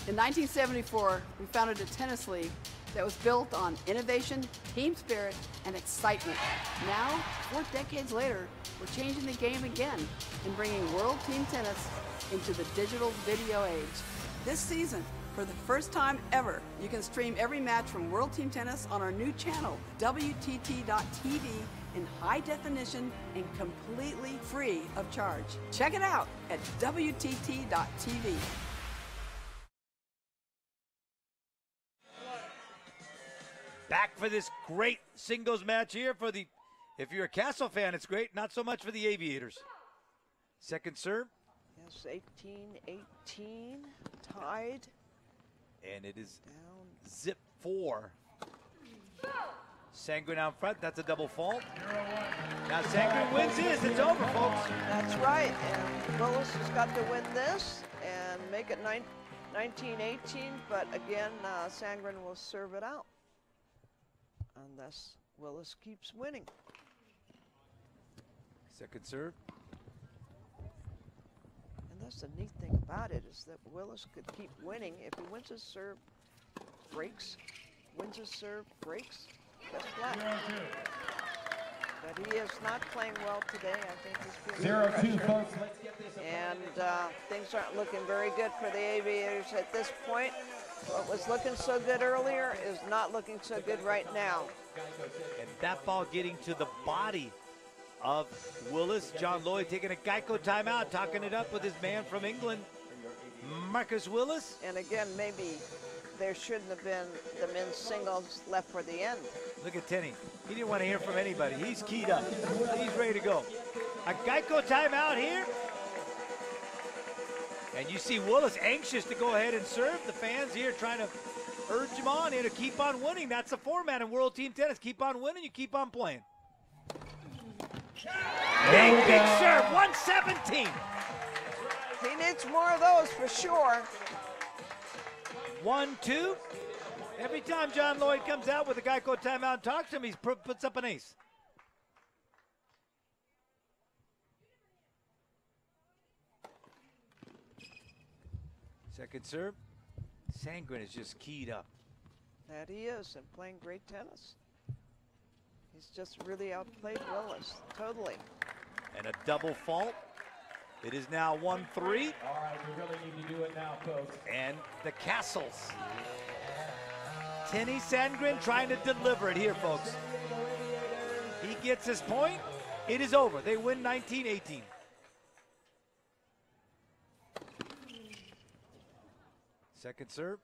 In 1974, we founded a tennis league that was built on innovation, team spirit, and excitement. Now, 4 decades later, we're changing the game again and bringing World Team Tennis into the digital video age. This season, for the first time ever, you can stream every match from World Team Tennis on our new channel, WTT.tv, in high definition and completely free of charge. Check it out at WTT.tv. Back for this great singles match here for the, if you're a Castle fan, it's great. Not so much for the Aviators. Second serve. Yes, 18-18, tied. And it is down zip 4. Sandgren out front, that's a double fault. Now Sandgren wins this, it's over, folks. That's right, and Willis has got to win this and make it 19-18, but again, Sandgren will serve it out unless Willis keeps winning. Second serve. And that's the neat thing about it is that Willis could keep winning. If he wins his serve, breaks, wins his serve, breaks, that's flat. 0-2. But he is not playing well today. I think he's feeling 0-2, pressure. folks. Let's get this. And things aren't looking very good for the Aviators at this point. What was looking so good earlier is not looking so good right now. And that ball getting to the body of Willis. John Lloyd taking a Geico timeout, talking it up with his man from England, Marcus Willis. And again, maybe there shouldn't have been the men's singles left for the end. Look at Tenny. He didn't want to hear from anybody. He's keyed up. He's ready to go. A Geico timeout here. And you see Willis anxious to go ahead and serve. The fans here trying to urge him on here to keep on winning. That's the format in World Team Tennis. Keep on winning, you keep on playing. Big serve, 117. He needs more of those for sure. 1-2. Every time John Lloyd comes out with a Geico timeout and talks to him, he puts up an ace. Second serve. Sandgren is just keyed up. That he is, and playing great tennis. He's just really outplayed Willis, totally. And a double fault. It is now 1-3. All right, we really need to do it now, folks. And the Kastles. Tenny Sandgren trying to deliver it here, folks. He gets his point. It is over. They win 19-18. Second serve.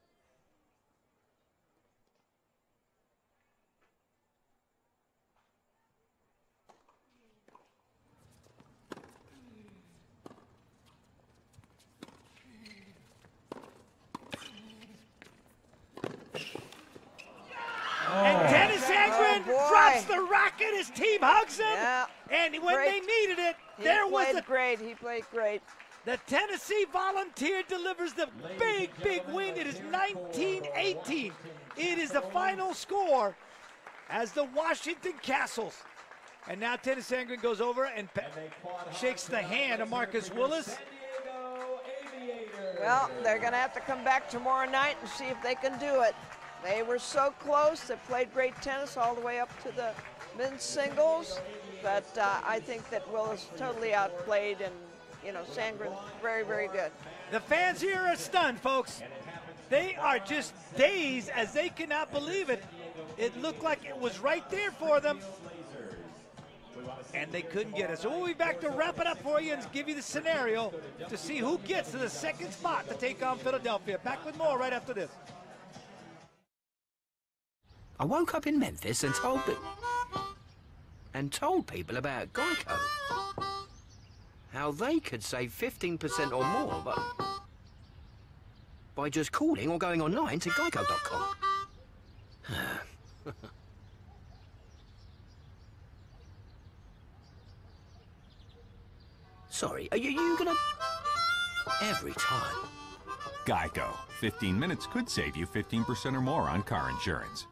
And Tenny Sandgren drops the racket. His team hugs him. Yeah. And when they needed it, there was the great. He played great. The Tennessee Volunteer delivers the big, big win. It is 19-18. It is the final score as the Washington Kastles. And now Tenny Sandgren goes over and shakes the hand of Marcus Willis. Well, they're going to have to come back tomorrow night and see if they can do it. They were so close. They played great tennis all the way up to the men's singles. But I think that Willis totally outplayed, and, you know, Sandgren very, very good. The fans here are stunned, folks. They are just dazed as they cannot believe it. It looked like it was right there for them, and they couldn't get it. So we'll be back to wrap it up for you and give you the scenario to see who gets to the second spot to take on Philadelphia. Back with more right after this. I woke up in Memphis and told people about Geico. How they could save 15% or more, but by just calling or going online to geico.com. Sorry, are you gonna... Every time. Geico. 15 minutes could save you 15% or more on car insurance.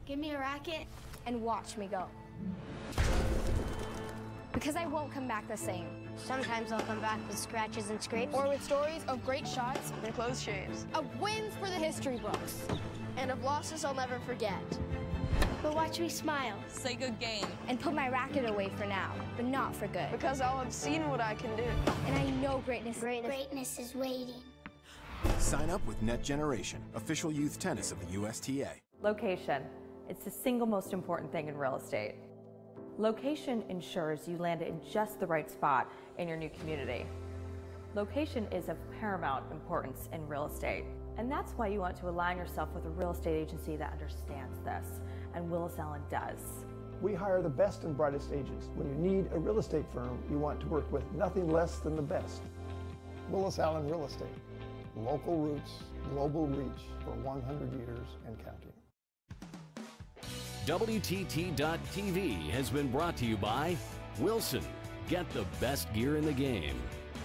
Give me a racket and watch me go. Because I won't come back the same. Sometimes I'll come back with scratches and scrapes. Or with stories of great shots and close shaves. Of wins for the history books. And of losses I'll never forget. But watch me smile. Say good game. And put my racket away for now, but not for good. Because I'll have seen what I can do. And I know greatness is waiting. Sign up with Net Generation, official youth tennis of the USTA. Location. It's the single most important thing in real estate. Location ensures you land in just the right spot in your new community. Location is of paramount importance in real estate. And that's why you want to align yourself with a real estate agency that understands this. And Willis Allen does. We hire the best and brightest agents. When you need a real estate firm, you want to work with nothing less than the best. Willis Allen Real Estate. Local roots, global reach for 100 years and counting. WTT.TV has been brought to you by Wilson. Get the best gear in the game.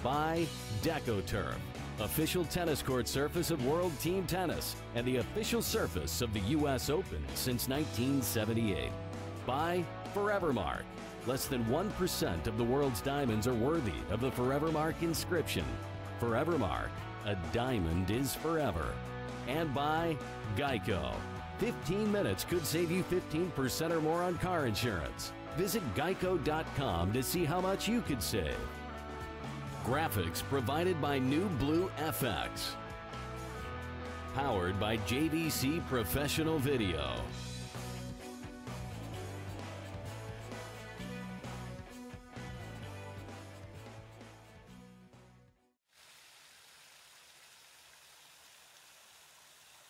By DecoTurf, official tennis court surface of World Team Tennis and the official surface of the U.S. Open since 1978. By Forevermark. Less than 1% of the world's diamonds are worthy of the Forevermark inscription. Forevermark, a diamond is forever. And by Geico. 15 minutes could save you 15% or more on car insurance. Visit geico.com to see how much you could save. Graphics provided by New Blue FX. Powered by JVC Professional Video.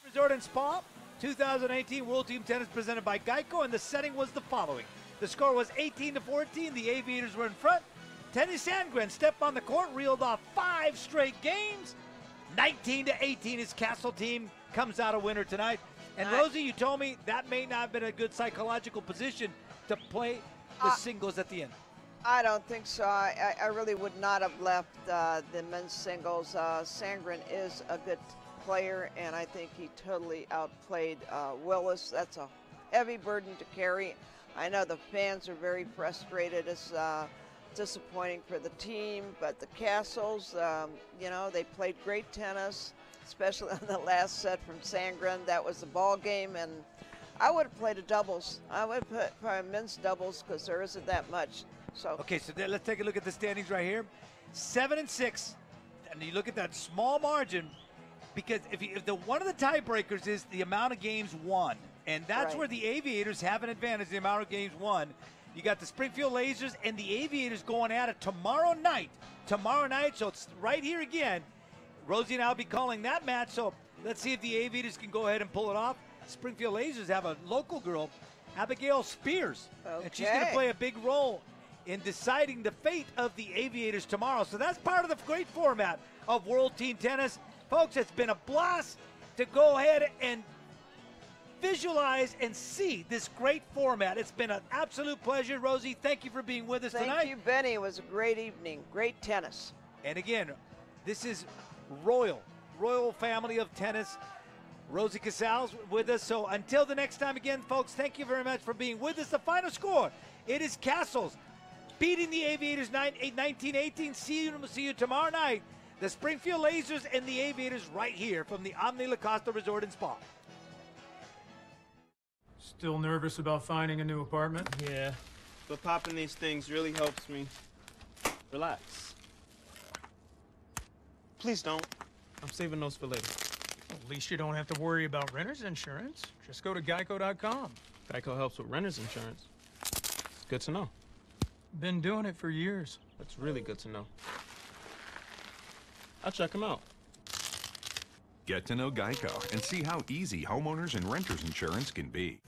Resort and Spa, 2018 World Team Tennis presented by Geico, and the setting was the following. The score was 18-14. The Aviators were in front. Tenny Sandgren stepped on the court, reeled off 5 straight games. 19-18, his Castle team comes out a winner tonight. And Rosie, you told me that may not have been a good psychological position to play the singles at the end. I don't think so. I really would not have left the men's singles. Sandgren is a good player, and I think he totally outplayed Willis. That's a heavy burden to carry. I know the fans are very frustrated. It's disappointing for the team, but the Kastles, you know, they played great tennis. especially on the last set from Sandgren. That was the ball game, and I would have played a doubles. I would have put men's doubles because there isn't that much. So okay, so let's take a look at the standings right here. 7-6, and you look at that small margin, because if one of the tiebreakers is the amount of games won, and that's Right. where the Aviators have an advantage, the amount of games won. You got the Springfield Lasers and the Aviators going at it tomorrow night. So it's right here again. Rosie and I will be calling that match, so let's see if the Aviators can go ahead and pull it off. Springfield Lasers have a local girl, Abigail Spears, and she's going to play a big role in deciding the fate of the Aviators tomorrow. So that's part of the great format of World Team Tennis. Folks, it's been a blast to go ahead and visualize and see this great format. It's been an absolute pleasure. Rosie, thank you for being with us tonight. Thank you, Benny. It was a great evening. Great tennis. And again, this is royal family of tennis. Rosie Kastles with us. So until the next time again, folks, thank you very much for being with us. The final score, it is Kastles beating the Aviators 19-18. See you tomorrow night. The Springfield Lasers and the Aviators right here from the Omni La Costa Resort and Spa. Still nervous about finding a new apartment? Yeah, but popping these things really helps me relax. Please don't. I'm saving those for later. At least you don't have to worry about renter's insurance. Just go to geico.com. Geico helps with renter's insurance. It's good to know. Been doing it for years. That's really good to know. I'll check them out. Get to know Geico and see how easy homeowners and renters insurance can be.